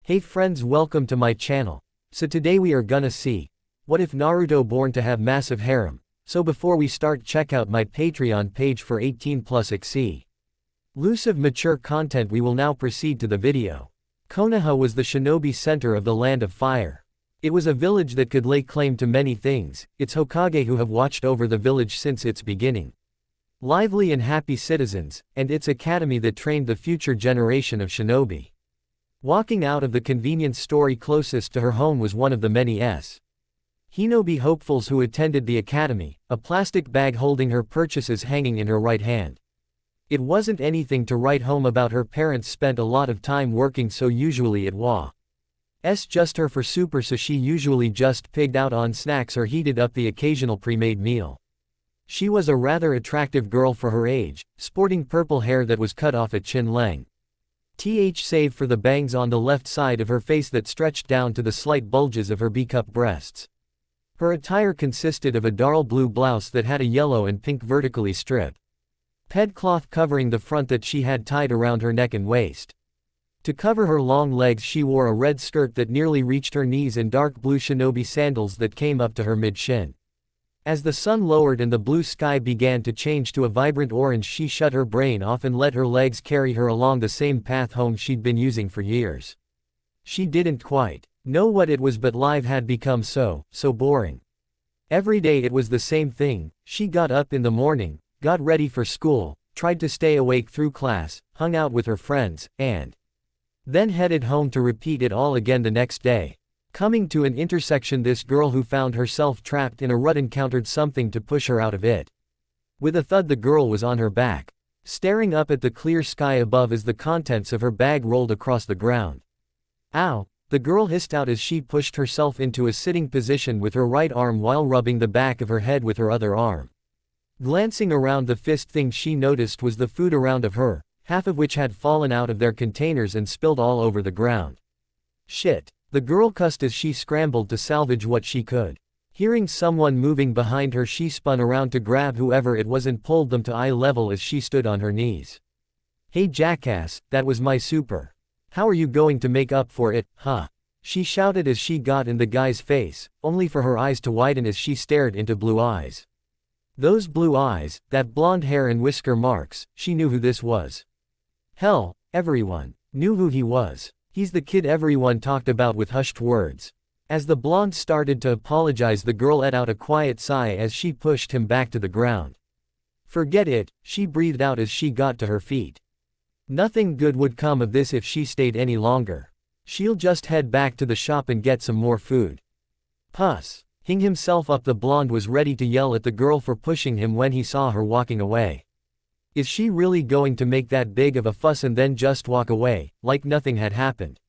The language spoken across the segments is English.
Hey friends, welcome to my channel. So today we are gonna see, what if Naruto born to have massive harem? So before we start, check out my Patreon page for 18+ exclusive mature content. We will now proceed to the video. Konoha was the shinobi center of the Land of Fire. It was a village that could lay claim to many things, its Hokage who have watched over the village since its beginning. Lively and happy citizens, and its academy that trained the future generation of shinobi. Walking out of the convenience store closest to her home was one of the many Hinobi hopefuls who attended the academy, a plastic bag holding her purchases hanging in her right hand. It wasn't anything to write home about. Her parents spent a lot of time working, so usually it was just her for super, so she usually just pigged out on snacks or heated up the occasional pre-made meal. She was a rather attractive girl for her age, sporting purple hair that was cut off at chin length. Save for the bangs on the left side of her face that stretched down to the slight bulges of her B-cup breasts. Her attire consisted of a dull blue blouse that had a yellow and pink vertically stripped pedcloth covering the front that she had tied around her neck and waist. To cover her long legs she wore a red skirt that nearly reached her knees and dark blue shinobi sandals that came up to her mid-shin. As the sun lowered and the blue sky began to change to a vibrant orange, she shut her brain off and let her legs carry her along the same path home she'd been using for years. She didn't quite know what it was, but life had become so boring. Every day it was the same thing. She got up in the morning, got ready for school, tried to stay awake through class, hung out with her friends, and then headed home to repeat it all again the next day. Coming to an intersection, this girl who found herself trapped in a rut encountered something to push her out of it. With a thud, the girl was on her back, staring up at the clear sky above as the contents of her bag rolled across the ground. Ow! The girl hissed out as she pushed herself into a sitting position with her right arm while rubbing the back of her head with her other arm. Glancing around, the first thing she noticed was the food around of her, half of which had fallen out of their containers and spilled all over the ground. Shit! The girl cussed as she scrambled to salvage what she could. Hearing someone moving behind her, she spun around to grab whoever it was and pulled them to eye level as she stood on her knees. "Hey jackass, that was my super. How are you going to make up for it, huh?" she shouted as she got in the guy's face, only for her eyes to widen as she stared into blue eyes. Those blue eyes, that blonde hair and whisker marks, she knew who this was. Hell, everyone knew who he was. He's the kid everyone talked about with hushed words. As the blonde started to apologize, the girl let out a quiet sigh as she pushed him back to the ground. "Forget it," she breathed out as she got to her feet. Nothing good would come of this if she stayed any longer. She'll just head back to the shop and get some more food. Puss. Hing himself up, the blonde was ready to yell at the girl for pushing him when he saw her walking away. Is she really going to make that big of a fuss and then just walk away, like nothing had happened?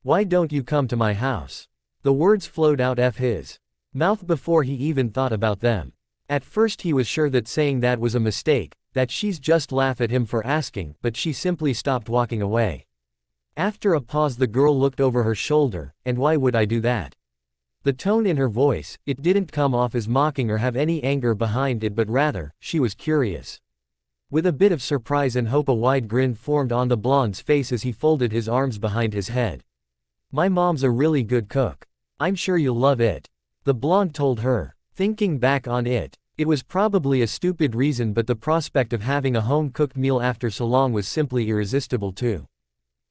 "Why don't you come to my house?" The words flowed out of his mouth before he even thought about them. At first he was sure that saying that was a mistake, that she's just laugh at him for asking, but she simply stopped walking away. After a pause, the girl looked over her shoulder. "And why would I do that?" The tone in her voice, it didn't come off as mocking or have any anger behind it, but rather, she was curious. With a bit of surprise and hope, a wide grin formed on the blonde's face as he folded his arms behind his head. "My mom's a really good cook. I'm sure you'll love it," the blonde told her. Thinking back on it, it was probably a stupid reason, but the prospect of having a home-cooked meal after so long was simply irresistible too.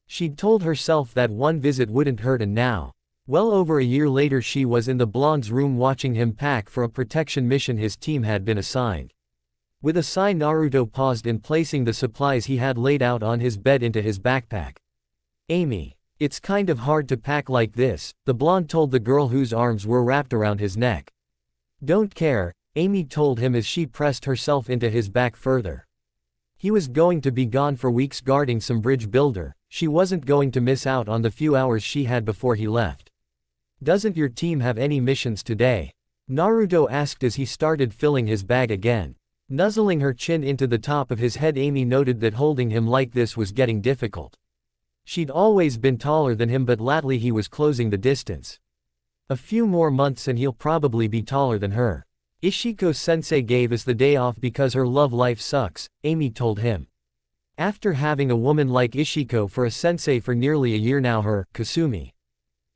She'd told herself that one visit wouldn't hurt, and now, well over a year later, she was in the blonde's room watching him pack for a protection mission his team had been assigned. With a sigh, Naruto paused in placing the supplies he had laid out on his bed into his backpack. "Amy, it's kind of hard to pack like this," the blonde told the girl whose arms were wrapped around his neck. "Don't care," Amy told him as she pressed herself into his back further. He was going to be gone for weeks guarding some bridge builder. She wasn't going to miss out on the few hours she had before he left. "Doesn't your team have any missions today?" Naruto asked as he started filling his bag again. Nuzzling her chin into the top of his head, Amy noted that holding him like this was getting difficult. She'd always been taller than him, but lately he was closing the distance. "A few more months and he'll probably be taller than her. Ishiko-sensei gave us the day off because her love life sucks," Amy told him. After having a woman like Ishiko for a sensei for nearly a year now, her, Kasumi,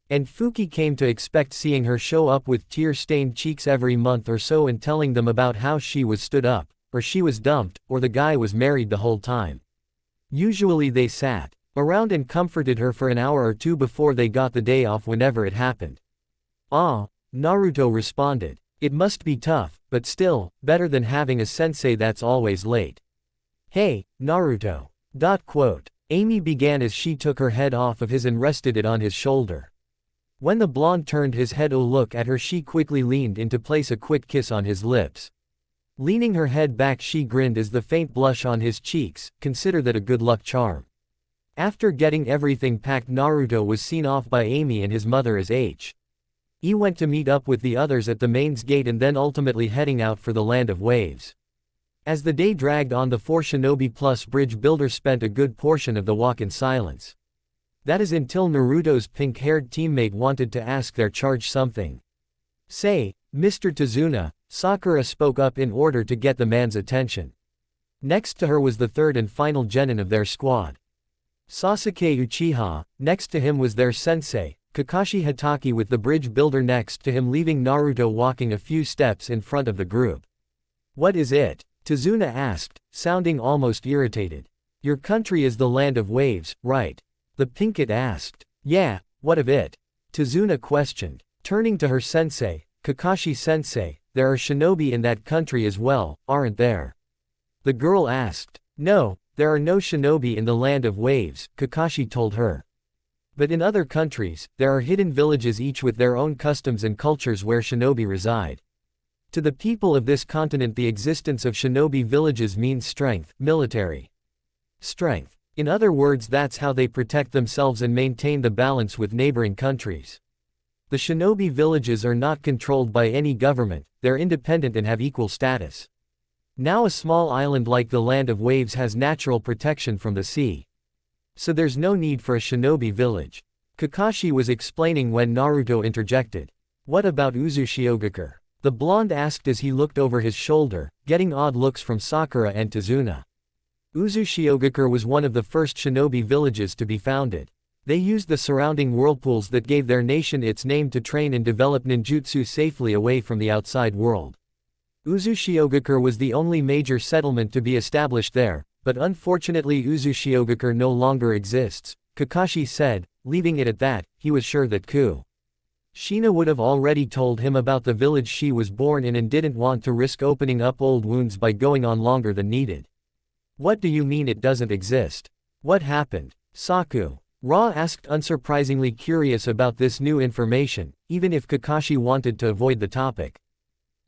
and Fuki came to expect seeing her show up with tear-stained cheeks every month or so and telling them about how she was stood up, or she was dumped, or the guy was married the whole time. Usually they sat around and comforted her for an hour or two before they got the day off whenever it happened. Ah, Naruto responded. It must be tough, but still, better than having a sensei that's always late. Hey, Naruto. Amy began as she took her head off of his and rested it on his shoulder. When the blonde turned his head to look at her, she quickly leaned in to place a quick kiss on his lips. Leaning her head back, she grinned as the faint blush on his cheeks. Consider that a good luck charm. After getting everything packed, Naruto was seen off by Amy and his mother as he went to meet up with the others at the mains gate and then ultimately heading out for the Land of Waves. As the day dragged on, the 4 Shinobi Plus bridge builders spent a good portion of the walk in silence. That is until Naruto's pink-haired teammate wanted to ask their charge something. Say, Mr. Tazuna, Sakura spoke up in order to get the man's attention. Next to her was the third and final genin of their squad, Sasuke Uchiha. Next to him was their sensei, Kakashi Hatake, with the bridge builder next to him, leaving Naruto walking a few steps in front of the group. What is it? Tazuna asked, sounding almost irritated. Your country is the Land of Waves, right? The pink kid asked. Yeah, what of it? Tazuna questioned. Turning to her sensei, Kakashi sensei, there are shinobi in that country as well, aren't there? The girl asked. No, there are no shinobi in the Land of Waves, Kakashi told her. But in other countries, there are hidden villages, each with their own customs and cultures, where shinobi reside. To the people of this continent, the existence of shinobi villages means strength, military strength. In other words, that's how they protect themselves and maintain the balance with neighboring countries. The shinobi villages are not controlled by any government, they're independent and have equal status. Now a small island like the Land of Waves has natural protection from the sea, so there's no need for a shinobi village. Kakashi was explaining when Naruto interjected. What about Uzushiogakure? The blonde asked as he looked over his shoulder, getting odd looks from Sakura and Tazuna. Uzushiogakure was one of the first shinobi villages to be founded. They used the surrounding whirlpools that gave their nation its name to train and develop ninjutsu safely away from the outside world. Uzushiogakure was the only major settlement to be established there, but unfortunately Uzushiogakure no longer exists, Kakashi said, leaving it at that. He was sure that Kushina would have already told him about the village she was born in and didn't want to risk opening up old wounds by going on longer than needed. What do you mean it doesn't exist? What happened? Sakura asked, unsurprisingly curious about this new information, even if Kakashi wanted to avoid the topic.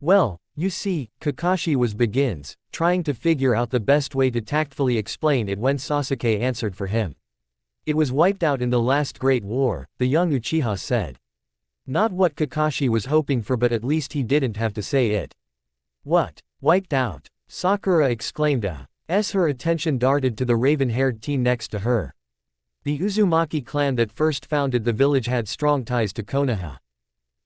Well, you see, Kakashi begins, trying to figure out the best way to tactfully explain it when Sasuke answered for him. It was wiped out in the last Great War, the young Uchiha said. Not what Kakashi was hoping for, but at least he didn't have to say it. What? Wiped out? Sakura exclaimed as her attention darted to the raven-haired teen next to her. The Uzumaki clan that first founded the village had strong ties to Konoha.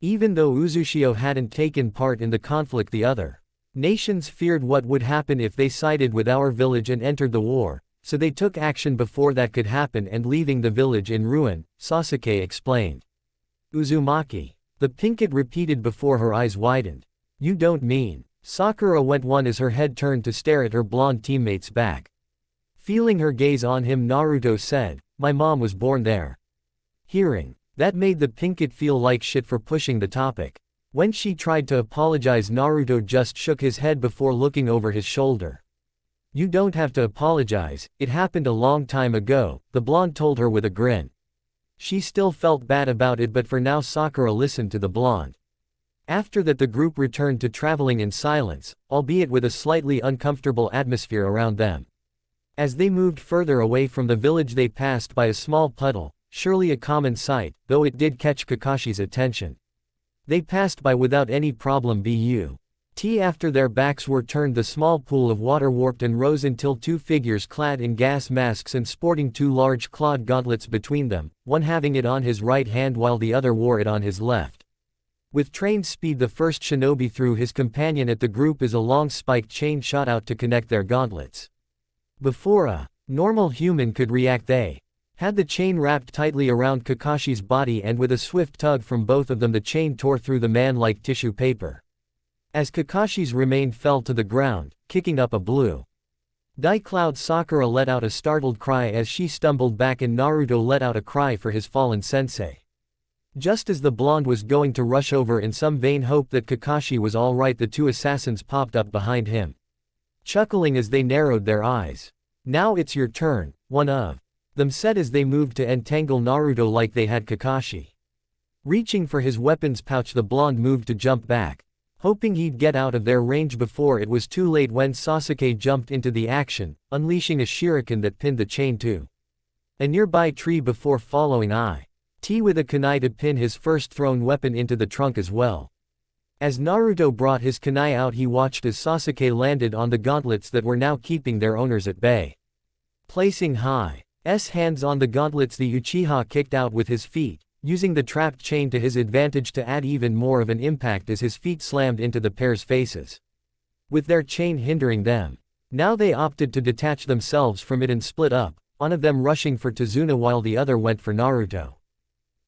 Even though Uzushio hadn't taken part in the conflict, the other nations feared what would happen if they sided with our village and entered the war, so they took action before that could happen and leaving the village in ruin, Sasuke explained. Uzumaki. The pink kid repeated before her eyes widened. You don't mean? Sakura went one as her head turned to stare at her blonde teammate's back. Feeling her gaze on him, Naruto said, my mom was born there. Hearing that made the pink kid feel like shit for pushing the topic. When she tried to apologize, Naruto just shook his head before looking over his shoulder. You don't have to apologize, it happened a long time ago, the blonde told her with a grin. She still felt bad about it, but for now Sakura listened to the blonde. After that, the group returned to traveling in silence, albeit with a slightly uncomfortable atmosphere around them. As they moved further away from the village, they passed by a small puddle, surely a common sight, though it did catch Kakashi's attention. They passed by without any problem, but after their backs were turned, the small pool of water warped and rose until two figures clad in gas masks and sporting two large clawed gauntlets between them, one having it on his right hand while the other wore it on his left. With trained speed, the first shinobi threw his companion at the group as a long spiked chain shot out to connect their gauntlets. Before Normal human could react. They had the chain wrapped tightly around Kakashi's body, and with a swift tug from both of them the chain tore through the man like tissue paper. As Kakashi's remain fell to the ground, kicking up a blue-dye cloud, Sakura let out a startled cry as she stumbled back, and Naruto let out a cry for his fallen sensei. Just as the blonde was going to rush over in some vain hope that Kakashi was all right, the two assassins popped up behind him, chuckling as they narrowed their eyes. "Now it's your turn," one of them said as they moved to entangle Naruto like they had Kakashi. Reaching for his weapons pouch, the blonde moved to jump back, hoping he'd get out of their range before it was too late when Sasuke jumped into the action, unleashing a shuriken that pinned the chain to a nearby tree before following it with a kunai to pin his first thrown weapon into the trunk as well. As Naruto brought his kunai out, he watched as Sasuke landed on the gauntlets that were now keeping their owners at bay. Placing his hands on the gauntlets, the Uchiha kicked out with his feet, using the trapped chain to his advantage to add even more of an impact as his feet slammed into the pair's faces, with their chain hindering them. Now they opted to detach themselves from it and split up, one of them rushing for Tazuna while the other went for Naruto.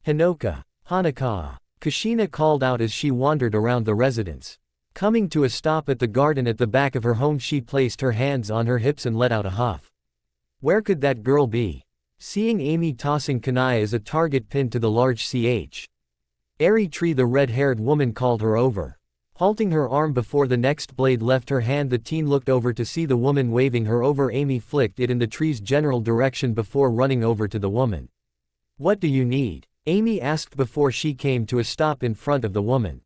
"Hinoka, Hanaka," Kushina called out as she wandered around the residence. Coming to a stop at the garden at the back of her home, she placed her hands on her hips and let out a huff. Where could that girl be? Seeing Amy tossing kunai as a target pinned to the large airy tree, the red-haired woman called her over. Halting her arm before the next blade left her hand, the teen looked over to see the woman waving her over. Amy flicked it in the tree's general direction before running over to the woman. "What do you need?" Amy asked before she came to a stop in front of the woman.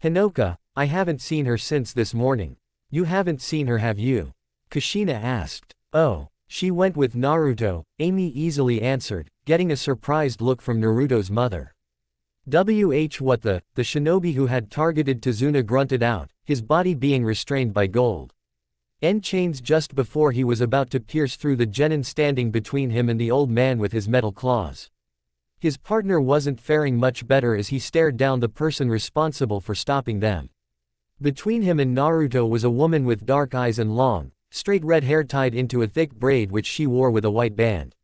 "Hinoka, I haven't seen her since this morning." "You haven't seen her, have you?" Kushina asked. "Oh, she went with Naruto," Amy easily answered, getting a surprised look from Naruto's mother. What the shinobi who had targeted Tazuna grunted out, his body being restrained by gold end chains just before he was about to pierce through the genin standing between him and the old man with his metal claws. His partner wasn't faring much better as he stared down the person responsible for stopping them. Between him and Naruto was a woman with dark eyes and long, straight red hair tied into a thick braid which she wore with a white band.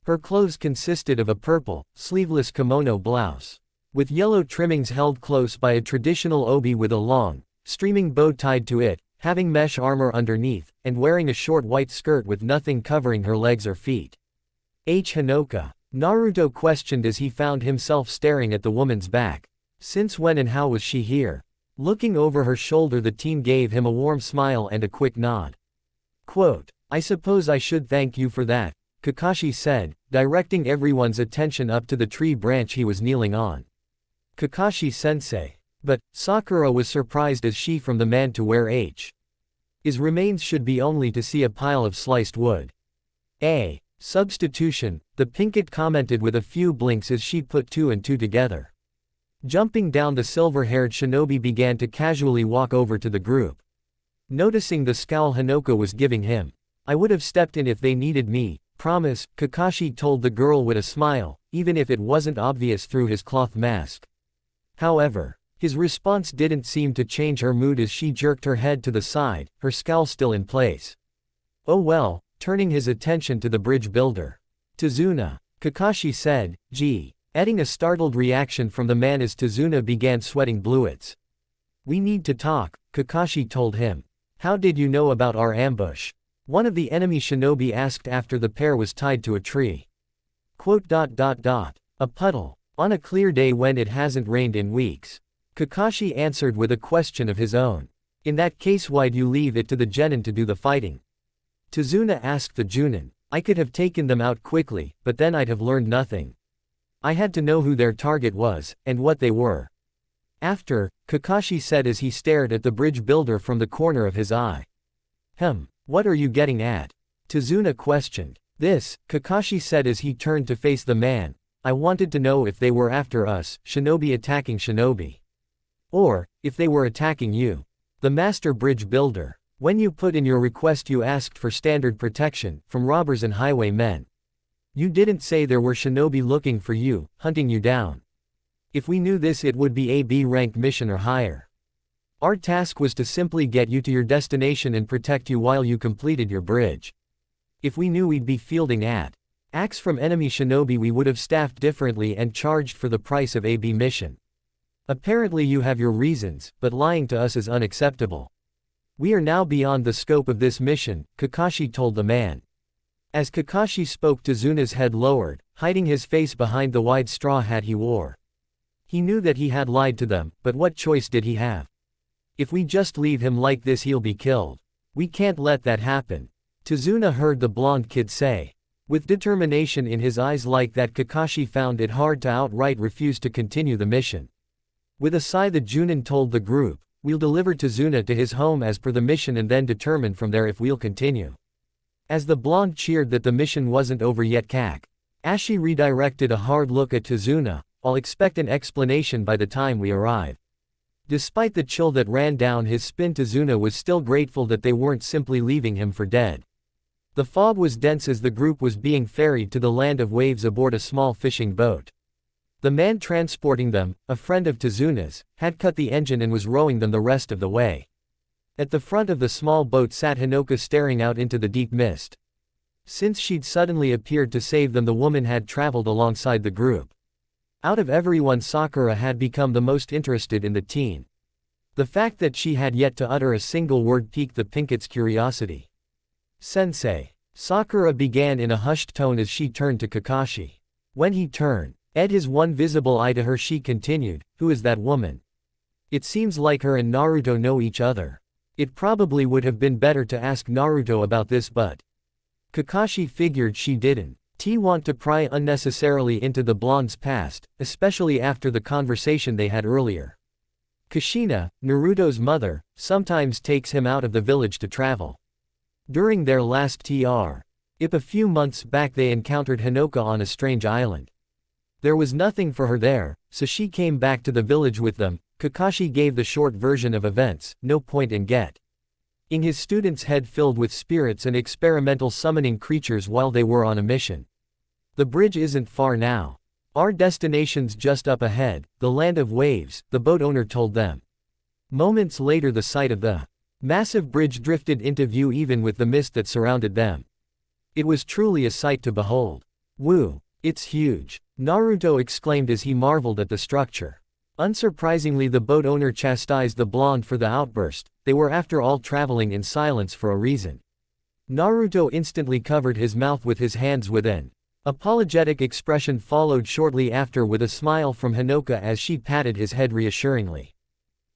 Her clothes consisted of a purple, sleeveless kimono blouse, with yellow trimmings held close by a traditional obi with a long, streaming bow tied to it, having mesh armor underneath, and wearing a short white skirt with nothing covering her legs or feet. Hinoka? Naruto questioned as he found himself staring at the woman's back. Since when and how was she here? Looking over her shoulder, the teen gave him a warm smile and a quick nod. Quote, "I suppose I should thank you for that," Kakashi said, directing everyone's attention up to the tree branch he was kneeling on. "Kakashi-sensei." But Sakura was surprised as she from the man to where his remains should be only to see a pile of sliced wood. A substitution, the pinkett commented with a few blinks as she put two and two together. Jumping down, the silver-haired shinobi began to casually walk over to the group. Noticing the scowl Hinoka was giving him, "I would have stepped in if they needed me, promise," Kakashi told the girl with a smile, even if it wasn't obvious through his cloth mask. However, his response didn't seem to change her mood as she jerked her head to the side, her scowl still in place. "Oh well," turning his attention to the bridge builder. "Tazuna," Kakashi said, adding a startled reaction from the man as Tazuna began sweating bluets. "We need to talk," Kakashi told him. "How did you know about our ambush?" one of the enemy shinobi asked after the pair was tied to a tree. "A puddle. On a clear day when it hasn't rained in weeks." Kakashi answered with a question of his own. "In that case, why'd you leave it to the genin to do the fighting?" Tazuna asked the Junin. "I could have taken them out quickly, but then I'd have learned nothing. I had to know who their target was, and what they were." After, Kakashi said as he stared at the bridge builder from the corner of his eye. What are you getting at?" Tazuna questioned. "This," Kakashi said as he turned to face the man. "I wanted to know if they were after us, shinobi attacking shinobi. Or, if they were attacking you. The master bridge builder. When you put in your request you asked for standard protection, from robbers and highwaymen. You didn't say there were shinobi looking for you, hunting you down. If we knew this, it would be a B-rank mission or higher. Our task was to simply get you to your destination and protect you while you completed your bridge. If we knew we'd be fielding attacks from enemy shinobi, we would have staffed differently and charged for the price of AB mission. Apparently you have your reasons, but lying to us is unacceptable. We are now beyond the scope of this mission, Kakashi told the man. As Kakashi spoke, Tazuna's head lowered, hiding his face behind the wide straw hat he wore. He knew that he had lied to them, but what choice did he have? If we just leave him like this, he'll be killed. We can't let that happen. Tazuna heard the blonde kid say. With determination in his eyes like that, Kakashi found it hard to outright refuse to continue the mission. With a sigh, the Junin told the group, "We'll deliver Tazuna to his home as per the mission and then determine from there if we'll continue." As the blonde cheered that the mission wasn't over yet, Kakashi redirected a hard look at Tazuna. "I'll expect an explanation by the time we arrive." Despite the chill that ran down his spine, Tazuna was still grateful that they weren't simply leaving him for dead. The fog was dense as the group was being ferried to the land of waves aboard a small fishing boat. The man transporting them, a friend of Tazuna's, had cut the engine and was rowing them the rest of the way. At the front of the small boat sat Hinoka, staring out into the deep mist. Since she'd suddenly appeared to save them, the woman had traveled alongside the group. Out of everyone, Sakura had become the most interested in the teen. The fact that she had yet to utter a single word piqued the Pinket's curiosity. "Sensei," Sakura began in a hushed tone as she turned to Kakashi. When he turned his one visible eye to her, she continued, "Who is that woman? It seems like her and Naruto know each other. It probably would have been better to ask Naruto about this, but..." Kakashi figured she didn't want to pry unnecessarily into the blonde's past, especially after the conversation they had earlier. Kushina, Naruto's mother, sometimes takes him out of the village to travel. During their last trip a few months back, they encountered Hinoka on a strange island. There was nothing for her there, so she came back to the village with them. Kakashi gave the short version of events. No point in getting his students' head filled with spirits and experimental summoning creatures while they were on a mission. The bridge isn't far now. Our destination's just up ahead, the land of waves, the boat owner told them. Moments later, the sight of the massive bridge drifted into view even with the mist that surrounded them. It was truly a sight to behold. "Woo! It's huge," Naruto exclaimed as he marveled at the structure. Unsurprisingly, the boat owner chastised the blonde for the outburst. They were after all traveling in silence for a reason. Naruto instantly covered his mouth with his hands with an apologetic expression, followed shortly after with a smile from Hinoka as she patted his head reassuringly.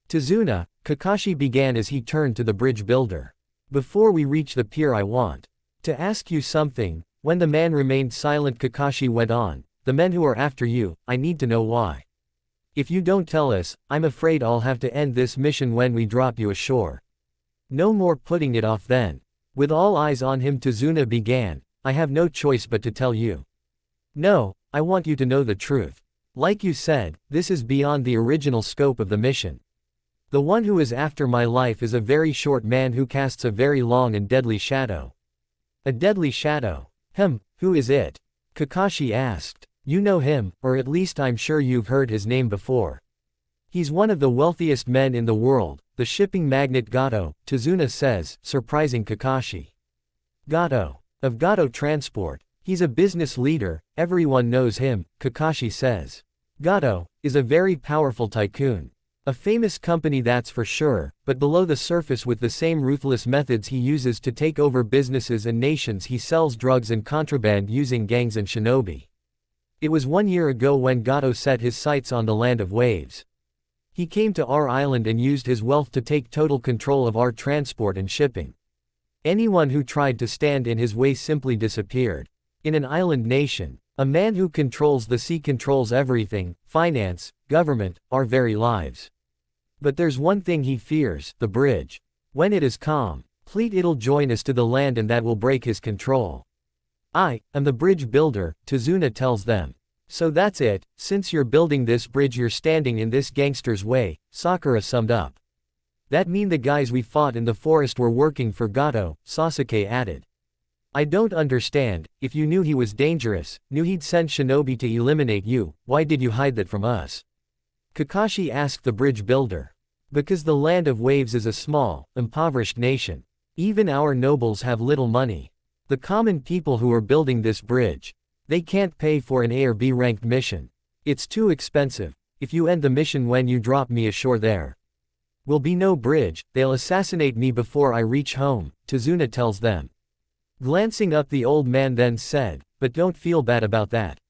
"Tazuna," Kakashi began as he turned to the bridge builder. "Before we reach the pier, I want to ask you something." When the man remained silent, Kakashi went on, "The men who are after you, I need to know why. If you don't tell us, I'm afraid I'll have to end this mission when we drop you ashore. No more putting it off then." With all eyes on him, Tazuna began, "I have no choice but to tell you. No, I want you to know the truth. Like you said, this is beyond the original scope of the mission. The one who is after my life is a very short man who casts a very long and deadly shadow." "A deadly shadow? Who is it?" Kakashi asked. "You know him, or at least I'm sure you've heard his name before. He's one of the wealthiest men in the world, the shipping magnate Gato," Tazuna says, surprising Kakashi. "Gato? Of Gato Transport? He's a business leader, everyone knows him," Kakashi says. "Gato is a very powerful tycoon. A famous company, that's for sure, but below the surface, with the same ruthless methods he uses to take over businesses and nations, he sells drugs and contraband using gangs and shinobi. It was 1 year ago when Gato set his sights on the land of waves. He came to our island and used his wealth to take total control of our transport and shipping. Anyone who tried to stand in his way simply disappeared. In an island nation, a man who controls the sea controls everything: finance, government, our very lives. But there's one thing he fears: the bridge. When it is complete, it'll join us to the land and that will break his control. I am the bridge builder," Tazuna tells them. "So that's it, since you're building this bridge, you're standing in this gangster's way," Sakura summed up. "That mean the guys we fought in the forest were working for Gato," Sasuke added. "I don't understand. If you knew he was dangerous, knew he'd send shinobi to eliminate you, why did you hide that from us?" Kakashi asked the bridge builder. "Because the land of waves is a small, impoverished nation. Even our nobles have little money. The common people who are building this bridge. They can't pay for an A or B ranked mission. It's too expensive. If you end the mission when you drop me ashore there will be no bridge, they'll assassinate me before I reach home, Tazuna tells them. Glancing up, the old man then said, but don't feel bad about that.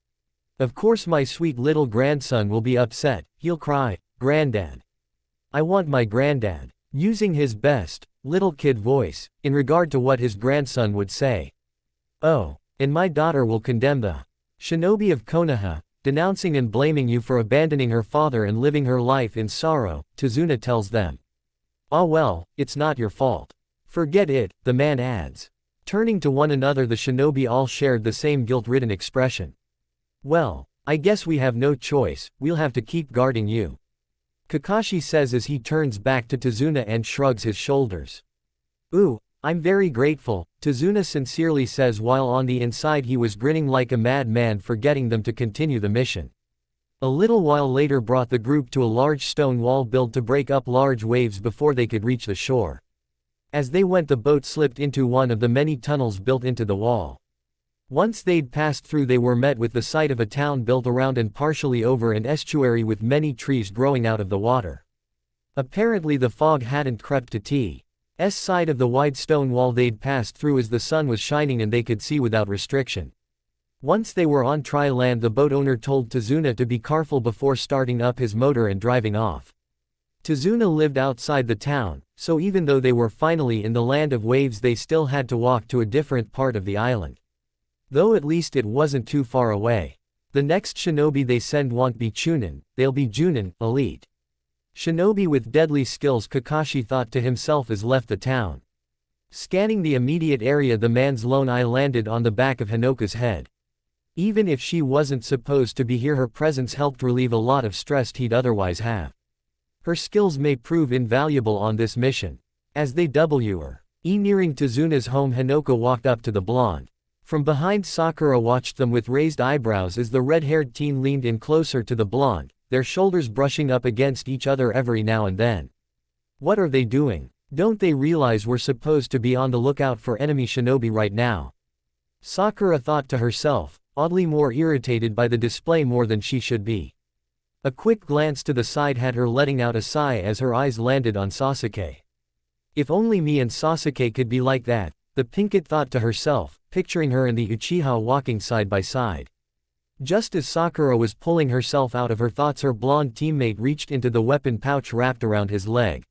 Of course my sweet little grandson will be upset, he'll cry, Granddad. I want my granddad. Using his best, little kid voice, in regard to what his grandson would say. Oh, and my daughter will condemn the shinobi of Konoha, denouncing and blaming you for abandoning her father and living her life in sorrow, Tazuna tells them. Ah well, it's not your fault. Forget it, the man adds. Turning to one another, the shinobi all shared the same guilt-ridden expression. Well, I guess we have no choice, we'll have to keep guarding you. Kakashi says as he turns back to Tazuna and shrugs his shoulders. Ooh, I'm very grateful, Tazuna sincerely says while on the inside he was grinning like a madman for getting them to continue the mission. A little while later brought the group to a large stone wall built to break up large waves before they could reach the shore. As they went, the boat slipped into one of the many tunnels built into the wall. Once they'd passed through, they were met with the sight of a town built around and partially over an estuary with many trees growing out of the water. Apparently the fog hadn't crept to T's side of the wide stone wall they'd passed through as the sun was shining and they could see without restriction. Once they were on dry land, the boat owner told Tazuna to be careful before starting up his motor and driving off. Tazuna lived outside the town, so even though they were finally in the land of waves, they still had to walk to a different part of the island. Though at least it wasn't too far away. The next shinobi they send won't be Chunin, they'll be Junin, elite shinobi with deadly skills, Kakashi thought to himself as left the town. Scanning the immediate area, the man's lone eye landed on the back of Hinoka's head. Even if she wasn't supposed to be here, her presence helped relieve a lot of stress he'd otherwise have. Her skills may prove invaluable on this mission. As they were nearing Tazuna's home, Hinoka walked up to the blonde. From behind, Sakura watched them with raised eyebrows as the red-haired teen leaned in closer to the blonde, their shoulders brushing up against each other every now and then. What are they doing? Don't they realize we're supposed to be on the lookout for enemy shinobi right now? Sakura thought to herself, oddly more irritated by the display more than she should be. A quick glance to the side had her letting out a sigh as her eyes landed on Sasuke. If only me and Sasuke could be like that, the pinkett thought to herself, picturing her and the Uchiha walking side by side. Just as Sakura was pulling herself out of her thoughts, her blonde teammate reached into the weapon pouch wrapped around his leg.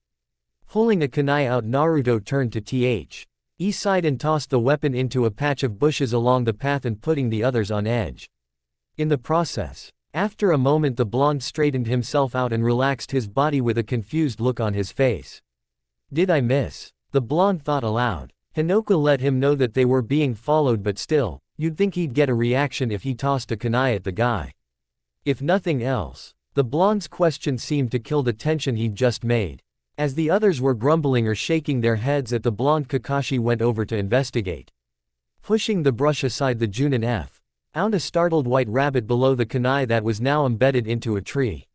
Pulling a kunai out, Naruto turned to T's side and tossed the weapon into a patch of bushes along the path and putting the others on edge. In the process, after a moment, the blonde straightened himself out and relaxed his body with a confused look on his face. Did I miss? The blonde thought aloud. Hinoka let him know that they were being followed, but still, you'd think he'd get a reaction if he tossed a kunai at the guy. If nothing else, the blonde's question seemed to kill the tension he'd just made. As the others were grumbling or shaking their heads at the blonde, Kakashi went over to investigate. Pushing the brush aside, the Junin found a startled white rabbit below the kunai that was now embedded into a tree.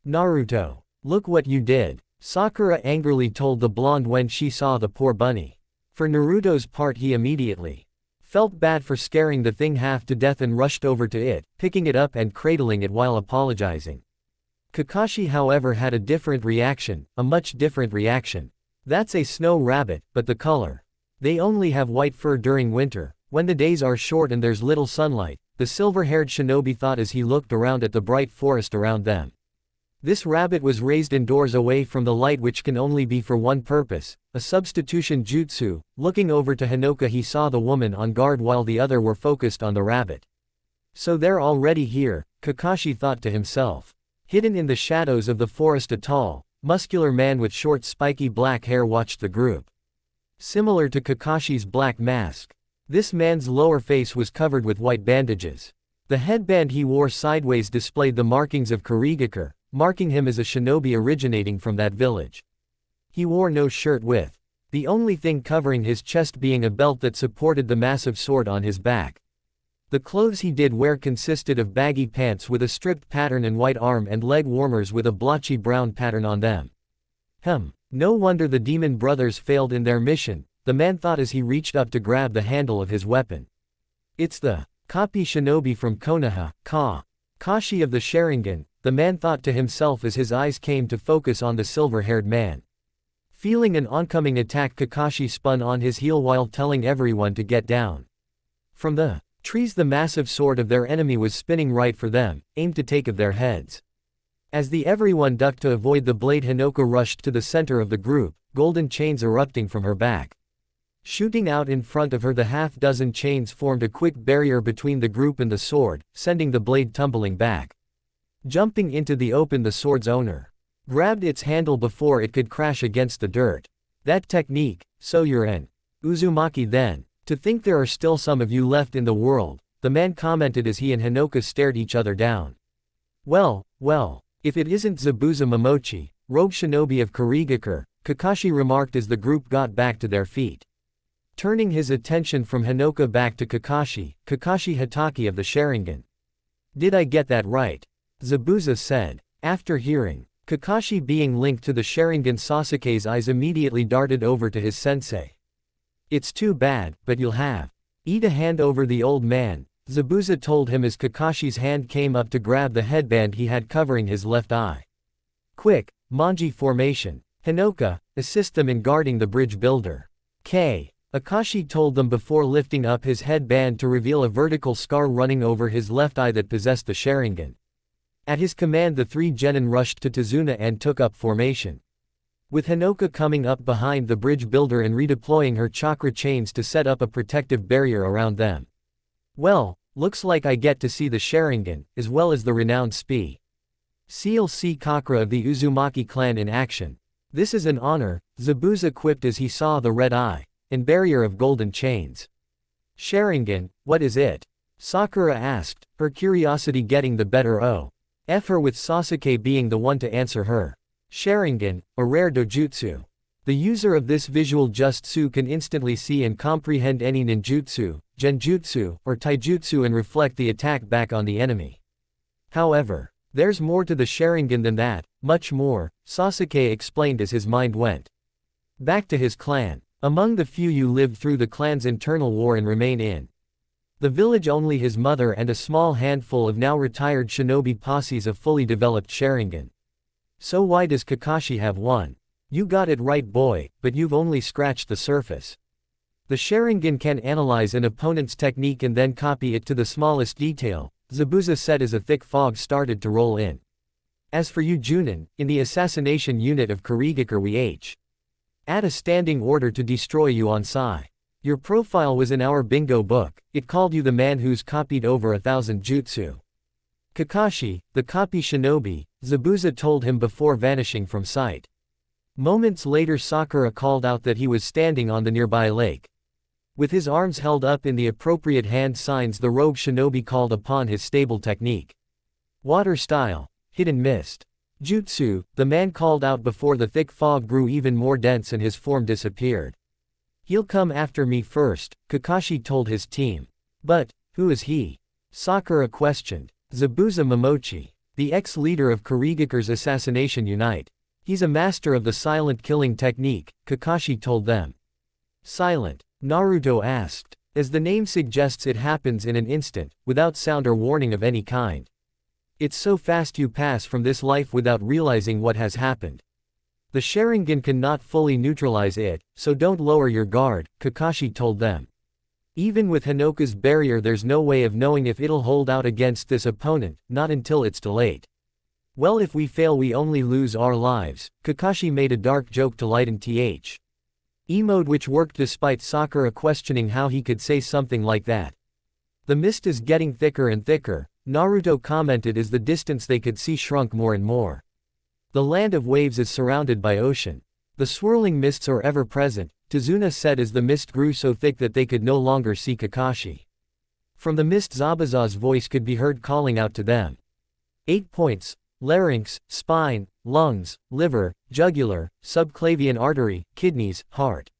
Naruto, look what you did, Sakura angrily told the blonde when she saw the poor bunny. For Naruto's part, he immediately felt bad for scaring the thing half to death and rushed over to it, picking it up and cradling it while apologizing. Kakashi, however, had a different reaction, a much different reaction. That's a snow rabbit, but the color. They only have white fur during winter, when the days are short and there's little sunlight, the silver-haired shinobi thought as he looked around at the bright forest around them. This rabbit was raised indoors away from the light, which can only be for one purpose, a substitution jutsu. Looking over to Hinoka, he saw the woman on guard while the other were focused on the rabbit. So they're already here, Kakashi thought to himself. Hidden in the shadows of the forest, a tall, muscular man with short spiky black hair watched the group. Similar to Kakashi's black mask, this man's lower face was covered with white bandages. The headband he wore sideways displayed the markings of Kurigakure, marking him as a shinobi originating from that village. He wore no shirt, with the only thing covering his chest being a belt that supported the massive sword on his back. The clothes he did wear consisted of baggy pants with a stripped pattern and white arm and leg warmers with a blotchy brown pattern on them. No wonder the demon brothers failed in their mission, the man thought as he reached up to grab the handle of his weapon. It's the copy shinobi from Konoha, Kashi of the Sharingan, the man thought to himself as his eyes came to focus on the silver-haired man. Feeling an oncoming attack, Kakashi spun on his heel while telling everyone to get down. From the trees the massive sword of their enemy was spinning right for them, aimed to take of their heads. As the everyone ducked to avoid the blade, Hinoka rushed to the center of the group, golden chains erupting from her back. Shooting out in front of her, the half-dozen chains formed a quick barrier between the group and the sword, sending the blade tumbling back. Jumping into the open, the sword's owner grabbed its handle before it could crash against the dirt. That technique, so you're an Uzumaki then. To think there are still some of you left in the world, the man commented as he and Hinoka stared each other down. Well, if it isn't Zabuza Momochi, rogue shinobi of Kurigakure, Kakashi remarked as the group got back to their feet. Turning his attention from Hinoka back to Kakashi Hatake of the Sharingan. Did I get that right? Zabuza said. After hearing Kakashi being linked to the Sharingan, Sasuke's eyes immediately darted over to his sensei. It's too bad, but you'll have to hand over the old man, Zabuza told him as Kakashi's hand came up to grab the headband he had covering his left eye. Quick, Manji formation. Hinoka, assist them in guarding the bridge builder. Akashi told them before lifting up his headband to reveal a vertical scar running over his left eye that possessed the Sharingan. At his command, the three genin rushed to Tazuna and took up formation. With Hinoka coming up behind the bridge builder and redeploying her chakra chains to set up a protective barrier around them. Well, looks like I get to see the Sharingan, as well as the renowned Seal C. Kakra of the Uzumaki clan in action. This is an honor, Zabuza quipped as he saw the red eye and barrier of golden chains. Sharingan, what is it? Sakura asked, her curiosity getting the better of her, with Sasuke being the one to answer her. Sharingan, a rare dojutsu. The user of this visual jutsu can instantly see and comprehend any ninjutsu, genjutsu, or taijutsu and reflect the attack back on the enemy. However, there's more to the Sharingan than that, much more, Sasuke explained as his mind went back to his clan. Among the few you lived through the clan's internal war and remain in the village, only his mother and a small handful of now retired shinobi posses of fully developed Sharingan. So why does Kakashi have one? You got it right, boy, but you've only scratched the surface. The Sharingan can analyze an opponent's technique and then copy it to the smallest detail, Zabuza said as a thick fog started to roll in. As for you, Junin, in the assassination unit of Kurigakure we had a standing order to destroy you on Sai. Your profile was in our bingo book, it called you the man who's copied over 1,000 jutsu. Kakashi, the copy shinobi, Zabuza told him before vanishing from sight. Moments later, Sakura called out that he was standing on the nearby lake. With his arms held up in the appropriate hand signs, the rogue shinobi called upon his stable technique. Water style, hidden mist. Jutsu, the man called out before the thick fog grew even more dense and his form disappeared. He'll come after me first, Kakashi told his team. But, who is he? Sakura questioned. Zabuza Momochi, the ex-leader of Kurigakure's assassination unit. He's a master of the silent killing technique, Kakashi told them. Silent? Naruto asked. As the name suggests, it happens in an instant, without sound or warning of any kind. It's so fast you pass from this life without realizing what has happened. The Sharingan cannot fully neutralize it, so don't lower your guard, Kakashi told them. Even with Hinoka's barrier, there's no way of knowing if it'll hold out against this opponent, not until it's too late. Well, if we fail we only lose our lives, Kakashi made a dark joke to lighten mode, which worked despite Sakura questioning how he could say something like that. The mist is getting thicker and thicker, Naruto commented as the distance they could see shrunk more and more. The land of waves is surrounded by ocean. The swirling mists are ever present, Tazuna said as the mist grew so thick that they could no longer see Kakashi. From the mist, Zabuza's voice could be heard calling out to them. 8 points. Larynx, spine, lungs, liver, jugular, subclavian artery, kidneys, heart.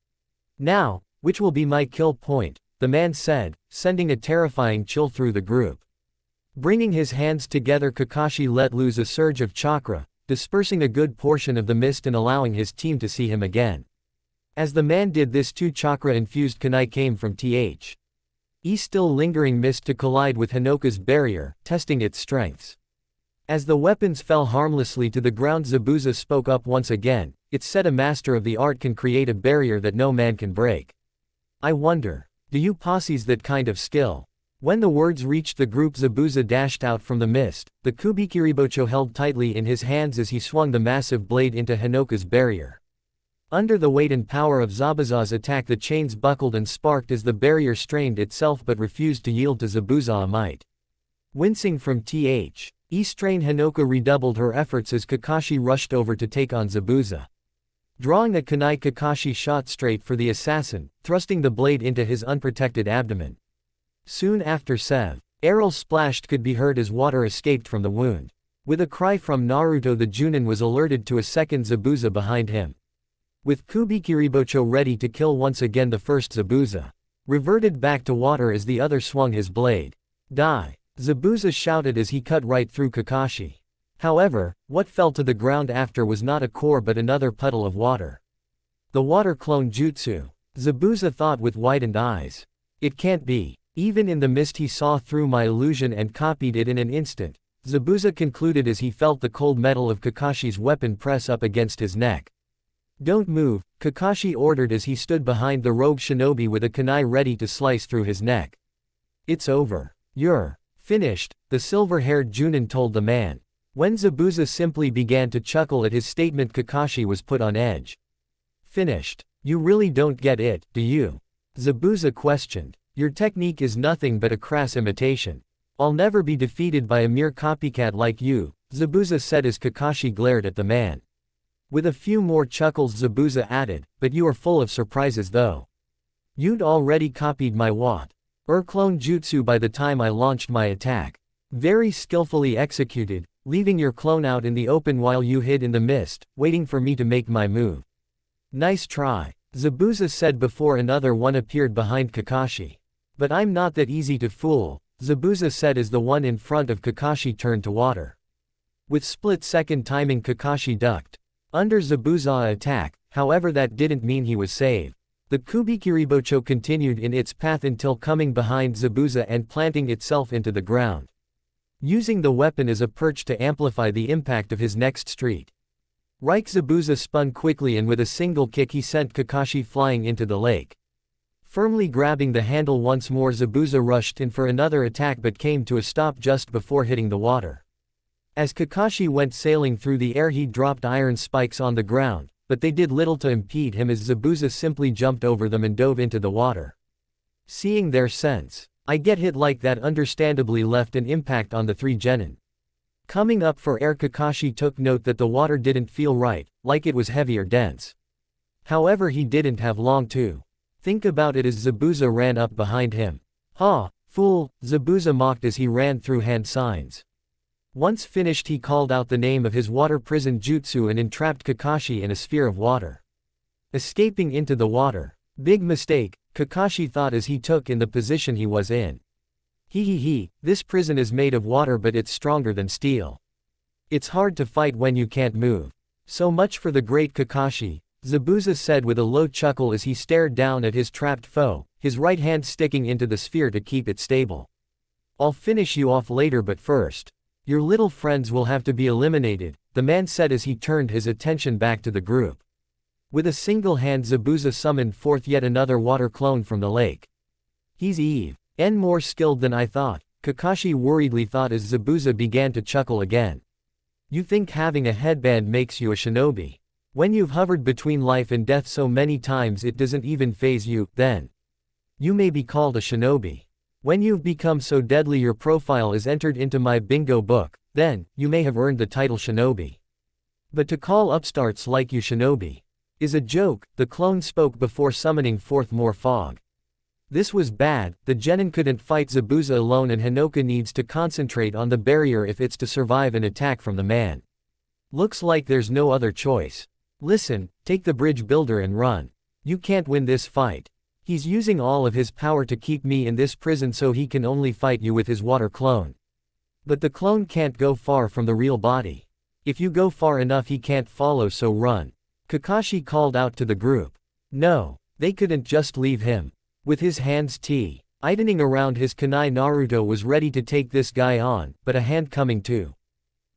Now, which will be my kill point? The man said, sending a terrifying chill through the group. Bringing his hands together, Kakashi let loose a surge of chakra, dispersing a good portion of the mist and allowing his team to see him again. As the man did this, two chakra-infused kunai came from Th. Still lingering mist to collide with Hinoka's barrier, testing its strengths. As the weapons fell harmlessly to the ground, Zabuza spoke up once again. It's said a master of the art can create a barrier that no man can break. I wonder, do you possess that kind of skill? When the words reached the group, Zabuza dashed out from the mist, the Kubikiribocho held tightly in his hands as he swung the massive blade into Hinoka's barrier. Under the weight and power of Zabuza's attack, the chains buckled and sparked as the barrier strained itself but refused to yield to Zabuza's might. Wincing from Th. strain, Hinoka redoubled her efforts as Kakashi rushed over to take on Zabuza. Drawing a kunai, Kakashi shot straight for the assassin, thrusting the blade into his unprotected abdomen. Soon after, arrow splashed could be heard as water escaped from the wound. With a cry from Naruto, the Junin was alerted to a second Zabuza behind him. With Kubikiribocho ready to kill once again, the first Zabuza reverted back to water as the other swung his blade. Die! Zabuza shouted as he cut right through Kakashi. However, what fell to the ground after was not a core but another puddle of water. The water clone jutsu. Zabuza thought with widened eyes. It can't be. Even in the mist he saw through my illusion and copied it in an instant, Zabuza concluded as he felt the cold metal of Kakashi's weapon press up against his neck. Don't move, Kakashi ordered as he stood behind the rogue shinobi with a kunai ready to slice through his neck. It's over. You're finished, the silver-haired Junin told the man. When Zabuza simply began to chuckle at his statement, Kakashi was put on edge. Finished? You really don't get it, do you? Zabuza questioned. Your technique is nothing but a crass imitation. I'll never be defeated by a mere copycat like you, Zabuza said as Kakashi glared at the man. With a few more chuckles, Zabuza added, but you are full of surprises though. You'd already copied my clone jutsu by the time I launched my attack. Very skillfully executed, leaving your clone out in the open while you hid in the mist, waiting for me to make my move. Nice try, Zabuza said before another one appeared behind Kakashi. But I'm not that easy to fool, Zabuza said as the one in front of Kakashi turned to water. With split-second timing, Kakashi ducked under Zabuza's attack, however that didn't mean he was saved. The Kubikiribocho continued in its path until coming behind Zabuza and planting itself into the ground. Using the weapon as a perch to amplify the impact of his next street. Zabuza spun quickly and with a single kick he sent Kakashi flying into the lake. Firmly grabbing the handle once more, Zabuza rushed in for another attack but came to a stop just before hitting the water. As Kakashi went sailing through the air, he dropped iron spikes on the ground, but they did little to impede him as Zabuza simply jumped over them and dove into the water. Seeing their sense, I get hit like that understandably left an impact on the three genin. Coming up for air, Kakashi took note that the water didn't feel right, like it was heavy or dense. However, he didn't have long to think about it as Zabuza ran up behind him. Ha, fool, Zabuza mocked as he ran through hand signs. Once finished, he called out the name of his water prison jutsu and entrapped Kakashi in a sphere of water. Escaping into the water. Big mistake, Kakashi thought as he took in the position he was in. This prison is made of water but it's stronger than steel. It's hard to fight when you can't move. So much for the great Kakashi, Zabuza said with a low chuckle as he stared down at his trapped foe, his right hand sticking into the sphere to keep it stable. I'll finish you off later, but first. Your little friends will have to be eliminated, the man said as he turned his attention back to the group. With a single hand, Zabuza summoned forth yet another water clone from the lake. He's more skilled than I thought, Kakashi worriedly thought as Zabuza began to chuckle again. You think having a headband makes you a shinobi? When you've hovered between life and death so many times it doesn't even faze you, then you may be called a shinobi. When you've become so deadly your profile is entered into my bingo book, then you may have earned the title shinobi. But to call upstarts like you shinobi is a joke, the clone spoke before summoning forth more fog. This was bad, the genin couldn't fight Zabuza alone and Hinoka needs to concentrate on the barrier if it's to survive an attack from the man. Looks like there's no other choice. Listen, take the bridge builder and run. You can't win this fight. He's using all of his power to keep me in this prison so he can only fight you with his water clone. But the clone can't go far from the real body. If you go far enough he can't follow, so run. Kakashi called out to the group. No, they couldn't just leave him. With his hands tightening around his kunai, Naruto was ready to take this guy on, but a hand coming to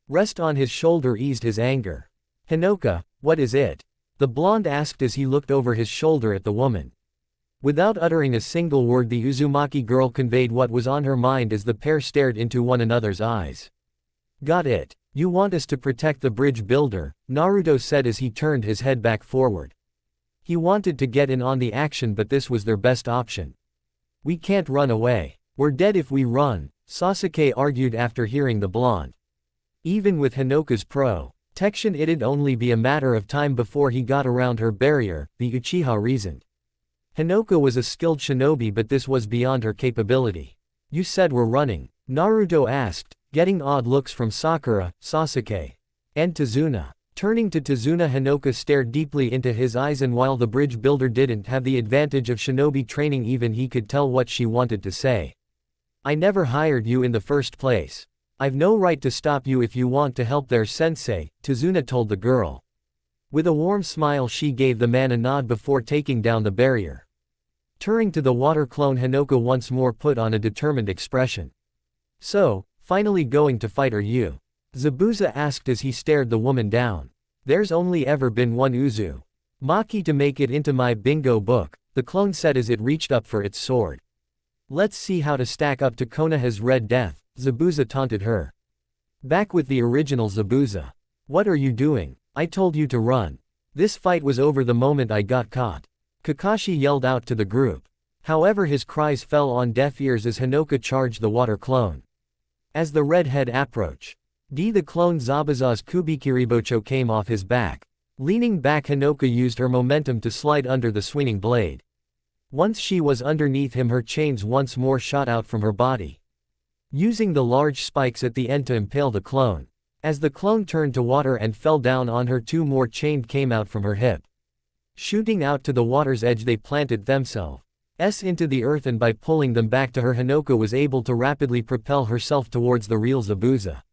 rest on his shoulder eased his anger. Hinoka, what is it? The blonde asked as he looked over his shoulder at the woman. Without uttering a single word, the Uzumaki girl conveyed what was on her mind as the pair stared into one another's eyes. Got it. You want us to protect the bridge builder, Naruto said as he turned his head back forward. He wanted to get in on the action, but this was their best option. We can't run away. We're dead if we run, Sasuke argued after hearing the blonde. Even with Hinoka's protection, it'd only be a matter of time before he got around her barrier, the Uchiha reasoned. Hinoka was a skilled shinobi, but this was beyond her capability. You said we're running, Naruto asked, getting odd looks from Sakura, Sasuke, and Tazuna. Turning to Tazuna, Hinoka stared deeply into his eyes, and while the bridge builder didn't have the advantage of shinobi training, even he could tell what she wanted to say. I never hired you in the first place. I've no right to stop you if you want to help their sensei, Tazuna told the girl. With a warm smile, she gave the man a nod before taking down the barrier. Turning to the water clone, Hinoka once more put on a determined expression. So, finally going to fight, are you? Zabuza asked as he stared the woman down. There's only ever been one Uzumaki to make it into my bingo book, the clone said as it reached up for its sword. Let's see how to stack up to Konoha's Red Death, Zabuza taunted her. Back with the original, Zabuza. What are you doing? I told you to run. This fight was over the moment I got caught, Kakashi yelled out to the group. However, his cries fell on deaf ears as Hinoka charged the water clone. As the redhead approached, the clone Zabuza's Kubikiribocho came off his back. Leaning back, Hinoka used her momentum to slide under the swinging blade. Once she was underneath him, her chains once more shot out from her body, using the large spikes at the end to impale the clone. As the clone turned to water and fell down on her, 2 more chains came out from her hip. Shooting out to the water's edge, they planted themselves into the earth, and by pulling them back to her, Hinoka was able to rapidly propel herself towards the real Zabuza.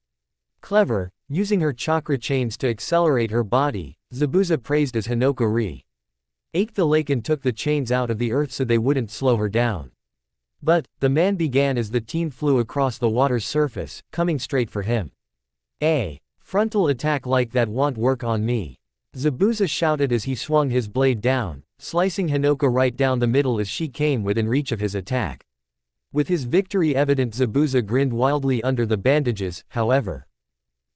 Clever, using her chakra chains to accelerate her body, Zabuza praised as Hinoka ate the lake and took the chains out of the earth so they wouldn't slow her down. But, the man began as the teen flew across the water's surface, coming straight for him. A frontal attack like that won't work on me, Zabuza shouted as he swung his blade down, slicing Hinoka right down the middle as she came within reach of his attack. With his victory evident, Zabuza grinned wildly under the bandages. However,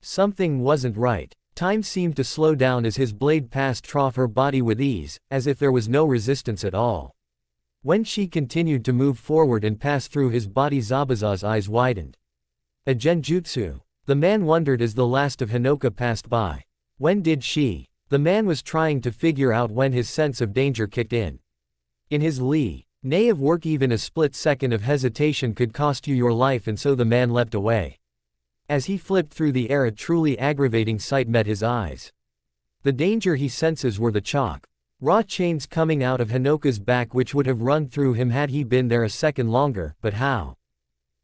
something wasn't right. Time seemed to slow down as his blade passed through her body with ease, as if there was no resistance at all. When she continued to move forward and pass through his body, Zabuza's eyes widened. A genjutsu? The man wondered as the last of Hinoka passed by. When did she? The man was trying to figure out when his sense of danger kicked in. In his nay of work, even a split second of hesitation could cost you your life, and so the man leapt away. As he flipped through the air, a truly aggravating sight met his eyes. The danger he senses were the raw chains coming out of Hinoka's back, which would have run through him had he been there a second longer. But how?